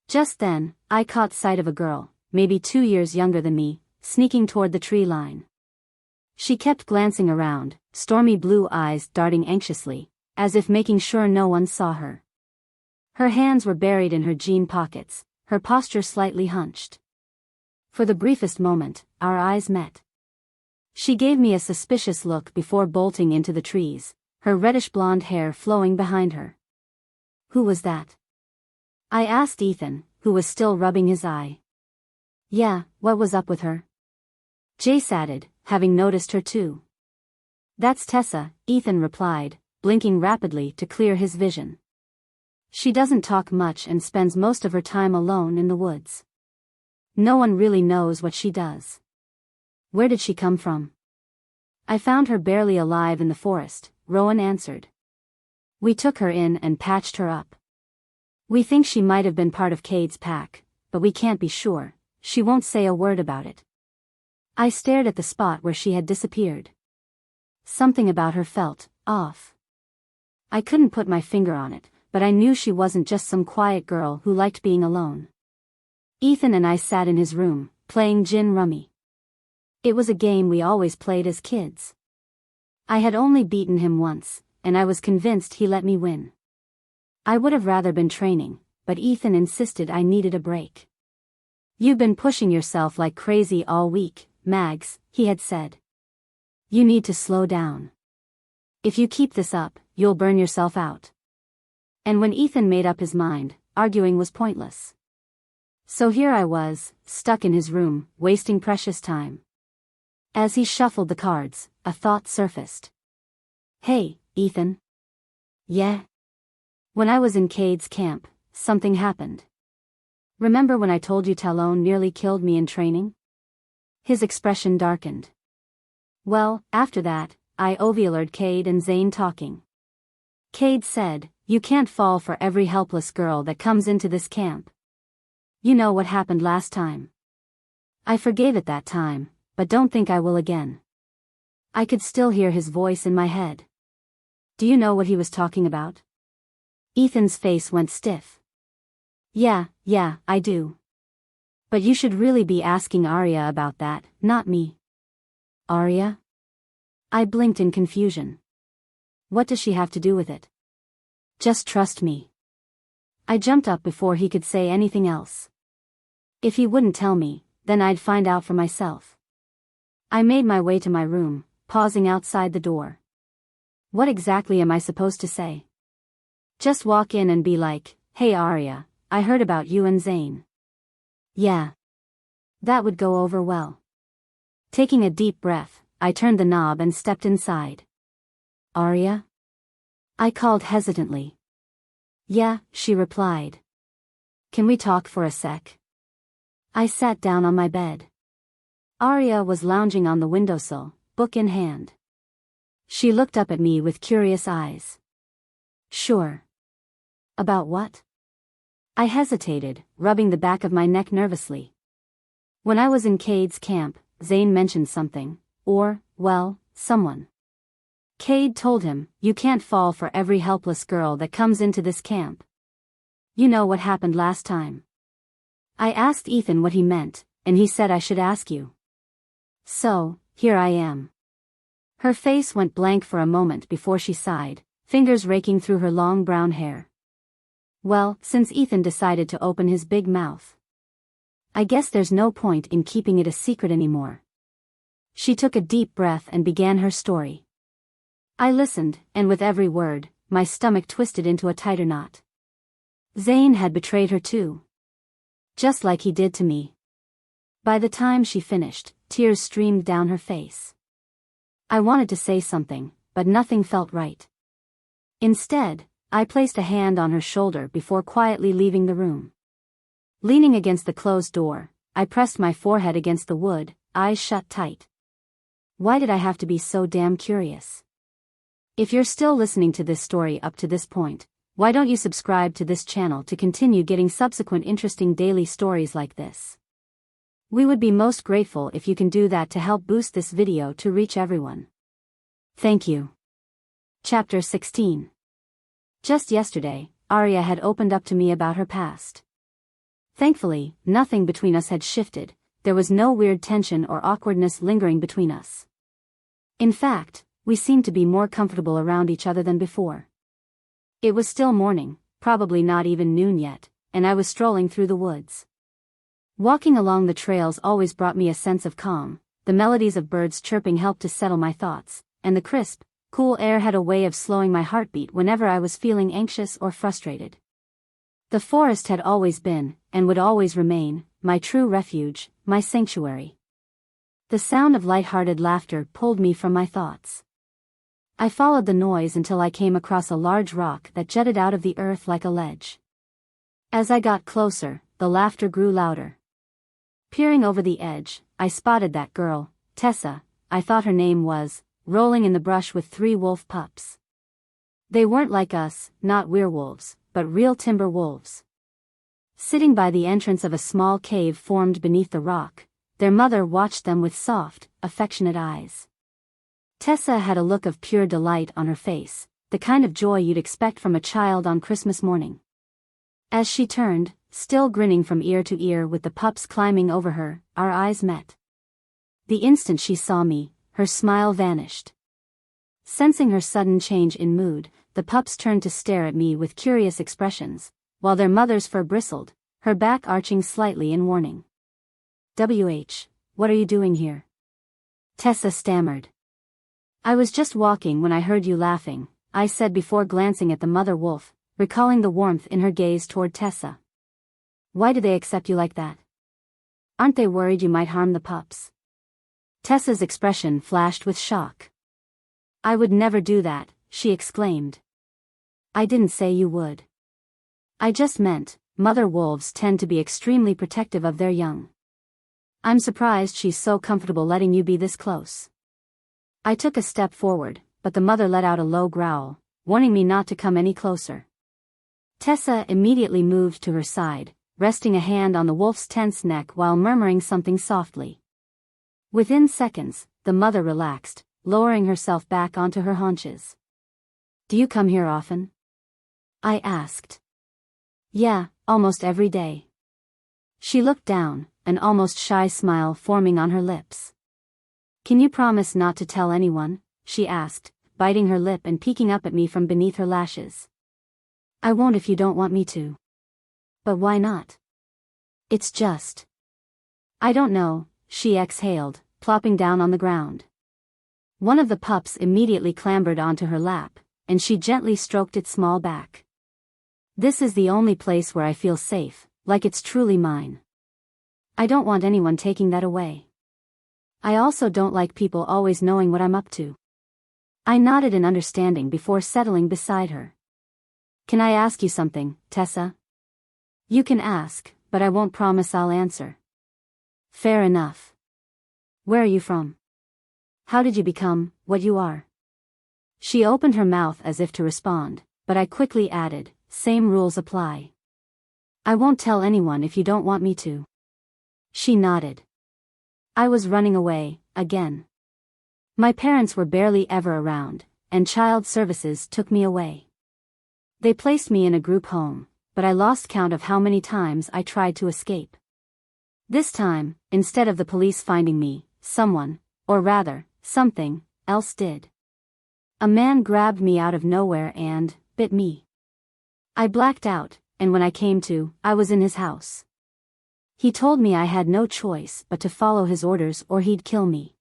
Just then, I caught sight of a girl, maybe 2 years younger than me, sneaking toward the tree line. She kept glancing around, stormy blue eyes darting anxiously, as if making sure no one saw her. Her hands were buried in her jean pockets, her posture slightly hunched. For the briefest moment, our eyes met. She gave me a suspicious look before bolting into the trees, her reddish blonde hair flowing behind her. Who was that? I asked Ethan, who was still rubbing his eye. Yeah, what was up with her? Jace added, having noticed her too. That's Tessa, Ethan replied, blinking rapidly to clear his vision. She doesn't talk much and spends most of her time alone in the woods. No one really knows what she does. Where did she come from? I found her barely alive in the forest, Rowan answered. We took her in and patched her up. We think she might have been part of Cade's pack, but we can't be sure. She won't say a word about it. I stared at the spot where she had disappeared. Something about her felt off. I couldn't put my finger on it, but I knew she wasn't just some quiet girl who liked being alone. Ethan and I sat in his room, playing gin rummy. It was a game we always played as kids. I had only beaten him once, and I was convinced he let me win. I would have rather been training, but Ethan insisted I needed a break. You've been pushing yourself like crazy all week, Mags, he had said. You need to slow down. If you keep this up, you'll burn yourself out. And when Ethan made up his mind, arguing was pointless. So here I was, stuck in his room, wasting precious time. As he shuffled the cards, a thought surfaced. Hey, Ethan. Yeah? When I was in Cade's camp, something happened. Remember when I told you Talon nearly killed me in training? His expression darkened. Well, after that, I overheard Cade and Zane talking. Cade said, you can't fall for every helpless girl that comes into this camp. You know what happened last time. I forgave it that time, but don't think I will again. I could still hear his voice in my head. Do you know what he was talking about? Ethan's face went stiff. Yeah, I do. But you should really be asking Arya about that, not me. Arya? I blinked in confusion. What does she have to do with it? Just trust me. I jumped up before he could say anything else. If he wouldn't tell me, then I'd find out for myself. I made my way to my room, pausing outside the door. What exactly am I supposed to say? Just walk in and be like, hey Arya, I heard about you and Zane. Yeah. That would go over well. Taking a deep breath, I turned the knob and stepped inside. Arya? I called hesitantly. Yeah, she replied. Can we talk for a sec? I sat down on my bed. Arya was lounging on the windowsill, book in hand. She looked up at me with curious eyes. Sure. About what? I hesitated, rubbing the back of my neck nervously. When I was in Cade's camp, Zane mentioned something, or, well, someone. Cade told him, you can't fall for every helpless girl that comes into this camp. You know what happened last time. I asked Ethan what he meant, and he said I should ask you. So, here I am. Her face went blank for a moment before she sighed, fingers raking through her long brown hair. Well, since Ethan decided to open his big mouth, I guess there's no point in keeping it a secret anymore. She took a deep breath and began her story. I listened, and with every word, my stomach twisted into a tighter knot. Zane had betrayed her too. Just like he did to me. By the time she finished, tears streamed down her face. I wanted to say something, but nothing felt right. Instead, I placed a hand on her shoulder before quietly leaving the room. Leaning against the closed door, I pressed my forehead against the wood, eyes shut tight. Why did I have to be so damn curious? If you're still listening to this story up to this point, why don't you subscribe to this channel to continue getting subsequent interesting daily stories like this? We would be most grateful if you can do that to help boost this video to reach everyone. Thank you. Chapter 16. Just yesterday, Arya had opened up to me about her past. Thankfully, nothing between us had shifted, there was no weird tension or awkwardness lingering between us. In fact, we seemed to be more comfortable around each other than before. It was still morning, probably not even noon yet, and I was strolling through the woods. Walking along the trails always brought me a sense of calm, the melodies of birds chirping helped to settle my thoughts, and the crisp, cool air had a way of slowing my heartbeat whenever I was feeling anxious or frustrated. The forest had always been, and would always remain, my true refuge, my sanctuary. The sound of light-hearted laughter pulled me from my thoughts. I followed the noise until I came across a large rock that jutted out of the earth like a ledge. As I got closer, the laughter grew louder. Peering over the edge, I spotted that girl, Tessa, I thought her name was, rolling in the brush with 3 wolf pups. They weren't like us, not werewolves, but real timber wolves. Sitting by the entrance of a small cave formed beneath the rock, their mother watched them with soft, affectionate eyes. Tessa had a look of pure delight on her face, the kind of joy you'd expect from a child on Christmas morning. As she turned, still grinning from ear to ear with the pups climbing over her, our eyes met. The instant she saw me, her smile vanished. Sensing her sudden change in mood, the pups turned to stare at me with curious expressions, while their mother's fur bristled, her back arching slightly in warning. What are you doing here?" Tessa stammered. "I was just walking when I heard you laughing," I said before glancing at the mother wolf, recalling the warmth in her gaze toward Tessa. "Why do they accept you like that? Aren't they worried you might harm the pups?" Tessa's expression flashed with shock. "I would never do that," she exclaimed. "I didn't say you would. I just meant, mother wolves tend to be extremely protective of their young. I'm surprised she's so comfortable letting you be this close." I took a step forward, but the mother let out a low growl, warning me not to come any closer. Tessa immediately moved to her side, resting a hand on the wolf's tense neck while murmuring something softly. Within seconds, the mother relaxed, lowering herself back onto her haunches. "Do you come here often?" I asked. "Yeah, almost every day." She looked down, an almost shy smile forming on her lips. "Can you promise not to tell anyone?" she asked, biting her lip and peeking up at me from beneath her lashes. "I won't if you don't want me to." "But why not?" "It's just. I don't know," she exhaled, plopping down on the ground. One of the pups immediately clambered onto her lap, and she gently stroked its small back. "This is the only place where I feel safe, like it's truly mine. I don't want anyone taking that away. I also don't like people always knowing what I'm up to." I nodded in understanding before settling beside her. "Can I ask you something, Tessa?" "You can ask, but I won't promise I'll answer." "Fair enough. Where are you from? How did you become what you are?" She opened her mouth as if to respond, but I quickly added, "Same rules apply. I won't tell anyone if you don't want me to." She nodded. I was running away, again. My parents were barely ever around, and child services took me away. They placed me in a group home, but I lost count of how many times I tried to escape. This time, instead of the police finding me, someone, or rather, something, else did. A man grabbed me out of nowhere and bit me. I blacked out, and when I came to, I was in his house. He told me I had no choice but to follow his orders or he'd kill me.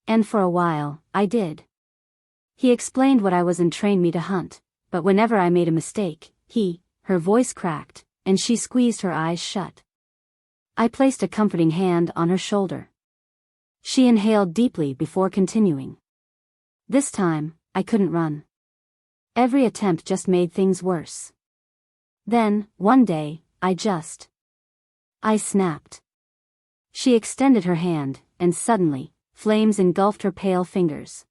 And for a while, I did. He explained what I was and trained me to hunt, but whenever I made a mistake, her voice cracked, and she squeezed her eyes shut. I placed a comforting hand on her shoulder. She inhaled deeply before continuing. This time, I couldn't run. Every attempt just made things worse. Then, one day, I snapped. She extended her hand, and suddenly, flames engulfed her pale fingers.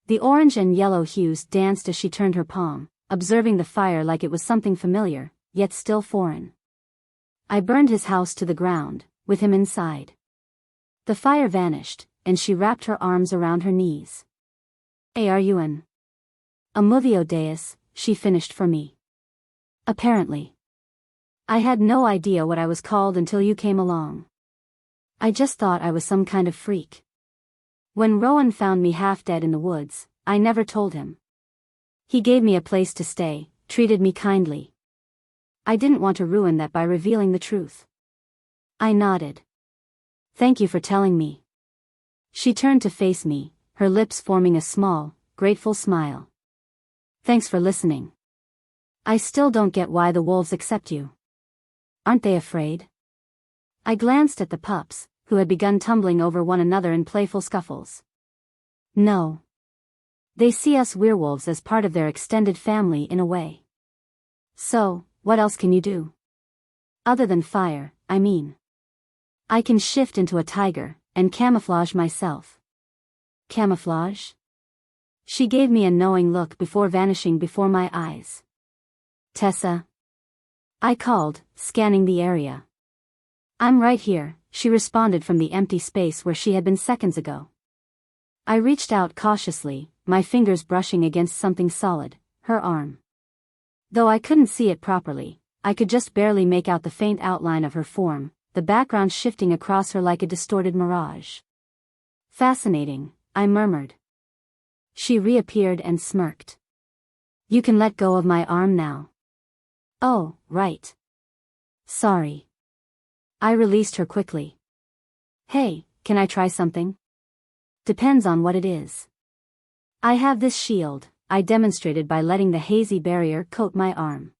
The orange and yellow hues danced as she turned her palm, observing the fire like it was something familiar, yet still foreign. I burned his house to the ground, with him inside. The fire vanished, and she wrapped her arms around her knees. "Hey, are you in?" A movio deus, she finished for me. Apparently. I had no idea what I was called until you came along. I just thought I was some kind of freak. When Rowan found me half dead in the woods, I never told him. He gave me a place to stay, treated me kindly. I didn't want to ruin that by revealing the truth. I nodded. Thank you for telling me. She turned to face me, her lips forming a small, grateful smile. Thanks for listening. I still don't get why the wolves accept you. Aren't they afraid? I glanced at the pups, who had begun tumbling over one another in playful scuffles. No. They see us werewolves as part of their extended family in a way. So, what else can you do? Other than fire, I mean. I can shift into a tiger, and camouflage myself. Camouflage? She gave me a knowing look before vanishing before my eyes. Tessa? I called, scanning the area. I'm right here, she responded from the empty space where she had been seconds ago. I reached out cautiously, my fingers brushing against something solid, her arm. Though I couldn't see it properly, I could just barely make out the faint outline of her form, the background shifting across her like a distorted mirage. Fascinating, I murmured. She reappeared and smirked. You can let go of my arm now. Oh, right. Sorry. I released her quickly. Hey, can I try something? Depends on what it is. I have this shield, I demonstrated by letting the hazy barrier coat my arm.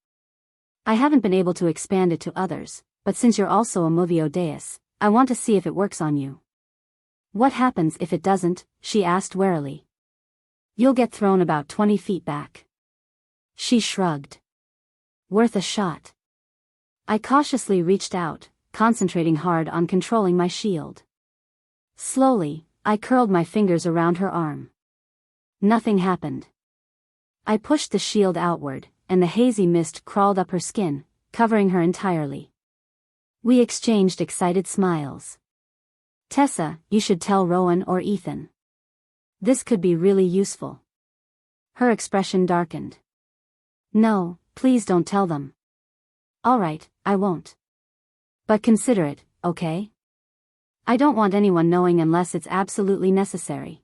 I haven't been able to expand it to others, but since you're also a movio deus, I want to see if it works on you. What happens if it doesn't? She asked warily. You'll get thrown about 20 feet back. She shrugged. Worth a shot. I cautiously reached out, concentrating hard on controlling my shield. Slowly, I curled my fingers around her arm. Nothing happened. I pushed the shield outward, and the hazy mist crawled up her skin, covering her entirely. We exchanged excited smiles. Tessa, you should tell Rowan or Ethan. This could be really useful. Her expression darkened. No, please don't tell them. All right, I won't. But consider it, okay? I don't want anyone knowing unless it's absolutely necessary.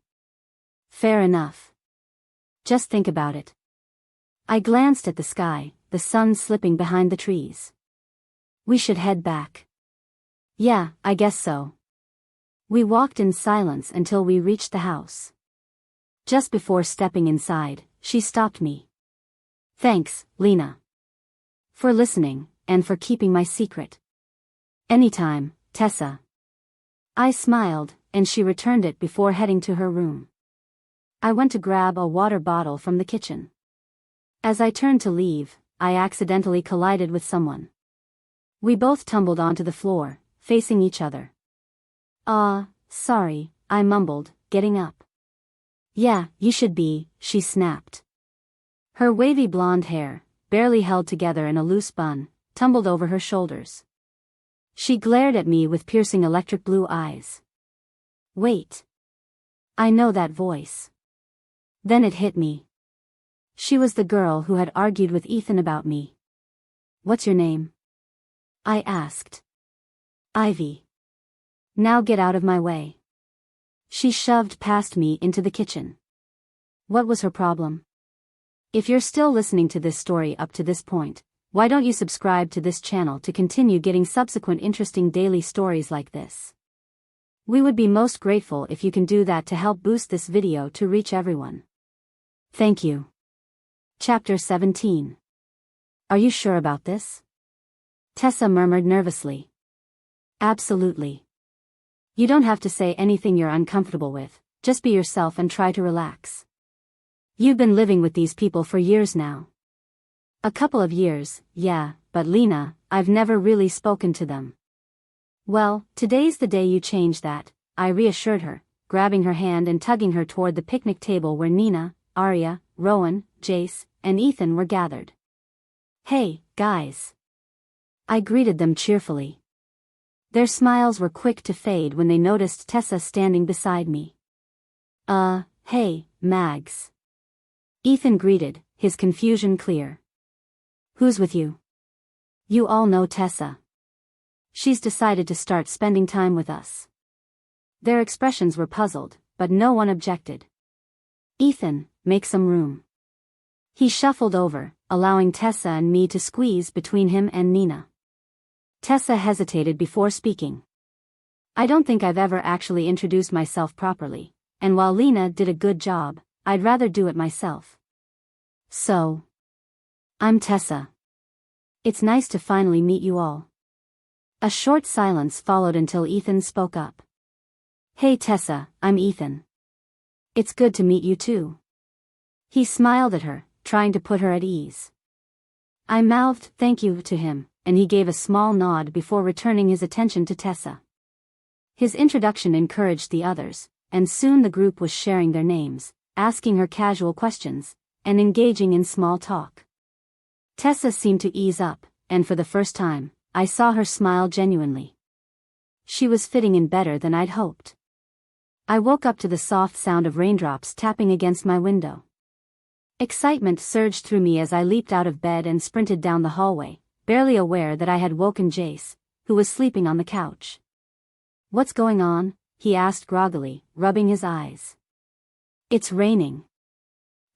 Fair enough. Just think about it. I glanced at the sky, the sun slipping behind the trees. We should head back. Yeah, I guess so. We walked in silence until we reached the house. Just before stepping inside, she stopped me. Thanks, Lena. For listening, and for keeping my secret. Anytime, Tessa. I smiled, and she returned it before heading to her room. I went to grab a water bottle from the kitchen. As I turned to leave, I accidentally collided with someone. We both tumbled onto the floor, facing each other. Sorry, I mumbled, getting up. Yeah, you should be, she snapped. Her wavy blonde hair, barely held together in a loose bun, tumbled over her shoulders. She glared at me with piercing electric blue eyes. Wait. I know that voice. Then it hit me. She was the girl who had argued with Ethan about me. What's your name? I asked. Ivy. Now get out of my way. She shoved past me into the kitchen. What was her problem? If you're still listening to this story up to this point, why don't you subscribe to this channel to continue getting subsequent interesting daily stories like this? We would be most grateful if you can do that to help boost this video to reach everyone. Thank you. Chapter 17. Are you sure about this? Tessa murmured nervously. Absolutely. You don't have to say anything you're uncomfortable with, just be yourself and try to relax. You've been living with these people for years now. A couple of years, yeah, but Lena, I've never really spoken to them. Well, today's the day you change that, I reassured her, grabbing her hand and tugging her toward the picnic table where Nina, Arya, Rowan, Jace, and Ethan were gathered. Hey, guys. I greeted them cheerfully. Their smiles were quick to fade when they noticed Tessa standing beside me. Hey, Mags. Ethan greeted, his confusion clear. Who's with you? You all know Tessa. She's decided to start spending time with us. Their expressions were puzzled, but no one objected. Ethan, make some room. He shuffled over, allowing Tessa and me to squeeze between him and Nina. Tessa hesitated before speaking. I don't think I've ever actually introduced myself properly, and while Lena did a good job, I'd rather do it myself. So, I'm Tessa. It's nice to finally meet you all. A short silence followed until Ethan spoke up. Hey Tessa, I'm Ethan. It's good to meet you too. He smiled at her, trying to put her at ease. I mouthed thank you to him, and he gave a small nod before returning his attention to Tessa. His introduction encouraged the others, and soon the group was sharing their names, asking her casual questions, and engaging in small talk. Tessa seemed to ease up, and for the first time, I saw her smile genuinely. She was fitting in better than I'd hoped. I woke up to the soft sound of raindrops tapping against my window. Excitement surged through me as I leaped out of bed and sprinted down the hallway, barely aware that I had woken Jace, who was sleeping on the couch. What's going on? He asked groggily, rubbing his eyes. It's raining.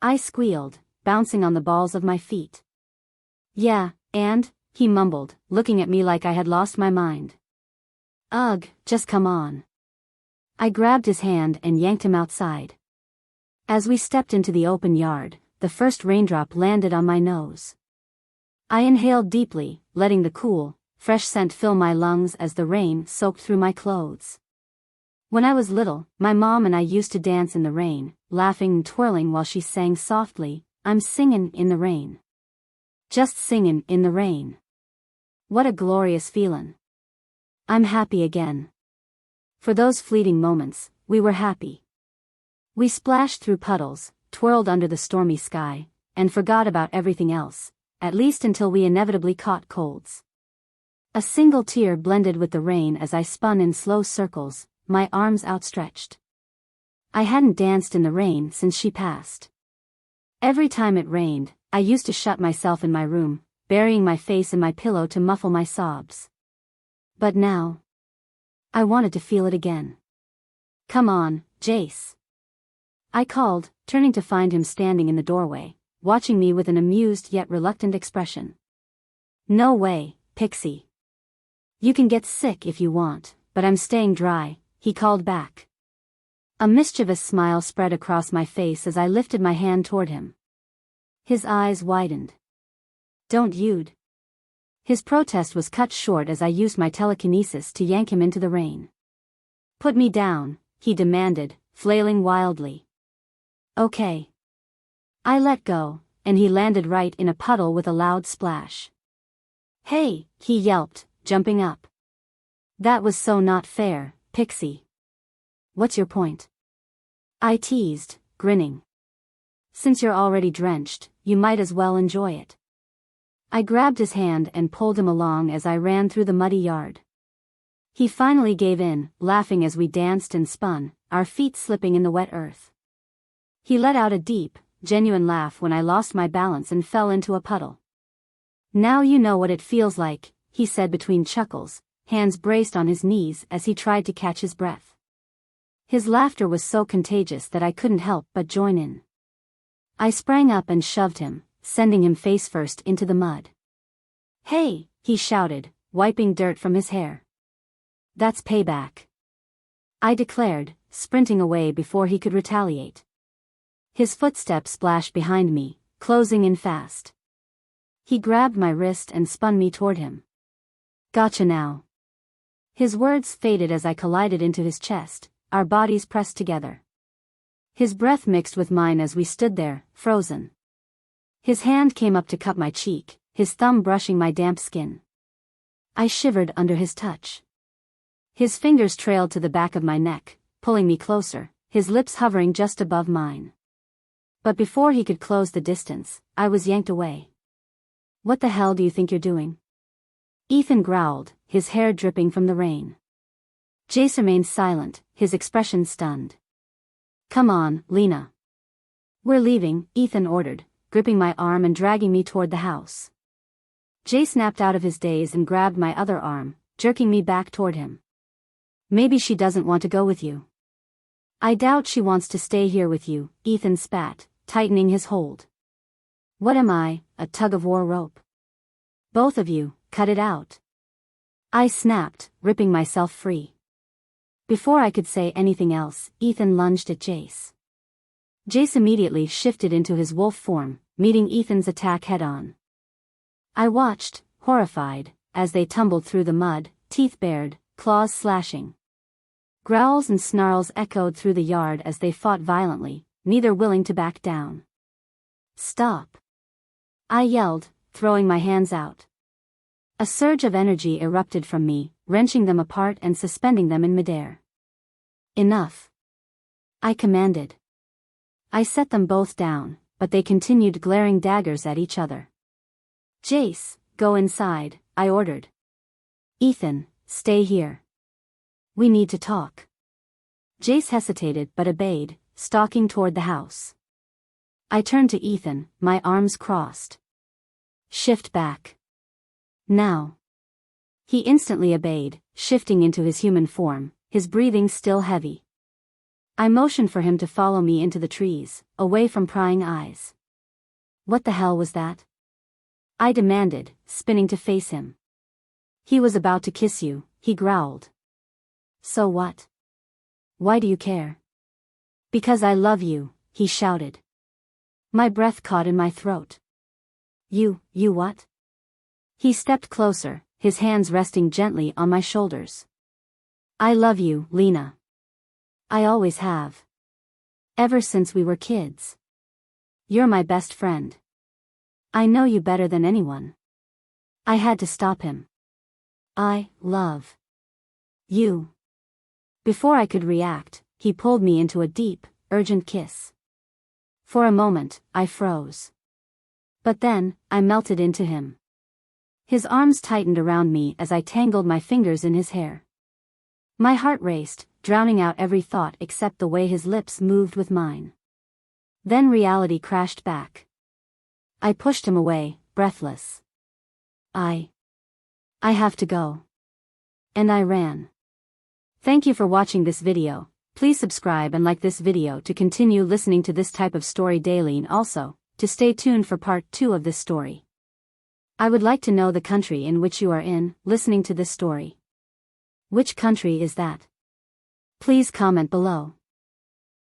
I squealed, bouncing on the balls of my feet. Yeah, and, he mumbled, looking at me like I had lost my mind. Ugh, just come on. I grabbed his hand and yanked him outside. As we stepped into the open yard, the first raindrop landed on my nose. I inhaled deeply, letting the cool, fresh scent fill my lungs as the rain soaked through my clothes. When I was little, my mom and I used to dance in the rain, laughing and twirling while she sang softly, I'm singin' in the rain. Just singin' in the rain. What a glorious feelin'. I'm happy again. For those fleeting moments, we were happy. We splashed through puddles, twirled under the stormy sky, and forgot about everything else, at least until we inevitably caught colds. A single tear blended with the rain as I spun in slow circles, my arms outstretched. I hadn't danced in the rain since she passed. Every time it rained, I used to shut myself in my room, burying my face in my pillow to muffle my sobs. But now, I wanted to feel it again. Come on, Jace. I called, turning to find him standing in the doorway, watching me with an amused yet reluctant expression. No way, Pixie. You can get sick if you want, but I'm staying dry, he called back. A mischievous smile spread across my face as I lifted my hand toward him. His eyes widened. Don't you'd. His protest was cut short as I used my telekinesis to yank him into the rain. Put me down, he demanded, flailing wildly. Okay. I let go, and he landed right in a puddle with a loud splash. Hey, he yelped, jumping up. That was so not fair, Pixie. What's your point? I teased, grinning. Since you're already drenched, you might as well enjoy it. I grabbed his hand and pulled him along as I ran through the muddy yard. He finally gave in, laughing as we danced and spun, our feet slipping in the wet earth. He let out a deep, genuine laugh when I lost my balance and fell into a puddle. Now you know what it feels like, he said between chuckles, hands braced on his knees as he tried to catch his breath. His laughter was so contagious that I couldn't help but join in. I sprang up and shoved him, sending him face first into the mud. Hey, he shouted, wiping dirt from his hair. That's payback. I declared, sprinting away before he could retaliate. His footsteps splashed behind me, closing in fast. He grabbed my wrist and spun me toward him. Gotcha now. His words faded as I collided into his chest, our bodies pressed together. His breath mixed with mine as we stood there, frozen. His hand came up to cup my cheek, his thumb brushing my damp skin. I shivered under his touch. His fingers trailed to the back of my neck, pulling me closer, his lips hovering just above mine. But before he could close the distance, I was yanked away. What the hell do you think you're doing? Ethan growled, his hair dripping from the rain. Jace remained silent, his expression stunned. Come on, Lena. "We're leaving," Ethan ordered, gripping my arm and dragging me toward the house. Jay snapped out of his daze and grabbed my other arm, jerking me back toward him. "Maybe she doesn't want to go with you." "I doubt she wants to stay here with you," Ethan spat, tightening his hold. "What am I, a tug-of-war rope?" "Both of you, cut it out." I snapped, ripping myself free. Before I could say anything else, Ethan lunged at Jace. Jace immediately shifted into his wolf form, meeting Ethan's attack head-on. I watched, horrified, as they tumbled through the mud, teeth bared, claws slashing. Growls and snarls echoed through the yard as they fought violently, neither willing to back down. "Stop!" I yelled, throwing my hands out. A surge of energy erupted from me, wrenching them apart and suspending them in midair. "Enough!" I commanded. I set them both down, but they continued glaring daggers at each other. "Jace, go inside," I ordered. "Ethan, stay here. We need to talk." Jace hesitated but obeyed, stalking toward the house. I turned to Ethan, my arms crossed. "Shift back. Now." He instantly obeyed, shifting into his human form, his breathing still heavy. I motioned for him to follow me into the trees, away from prying eyes. "What the hell was that?" I demanded, spinning to face him. "He was about to kiss you," he growled. "So what? Why do you care?" "Because I love you," he shouted. My breath caught in my throat. You what?" He stepped closer, his hands resting gently on my shoulders. "I love you, Lena. I always have. Ever since we were kids. You're my best friend. I know you better than anyone." I had to stop him. "I love you." Before I could react, he pulled me into a deep, urgent kiss. For a moment, I froze. But then, I melted into him. His arms tightened around me as I tangled my fingers in his hair. My heart raced, drowning out every thought except the way his lips moved with mine. Then reality crashed back. I pushed him away, breathless. I have to go. And I ran. Thank you for watching this video. Please subscribe and like this video to continue listening to this type of story daily, and also, to stay tuned for part 2 of this story. I would like to know the country in which you are listening to this story. Which country is that? Please comment below.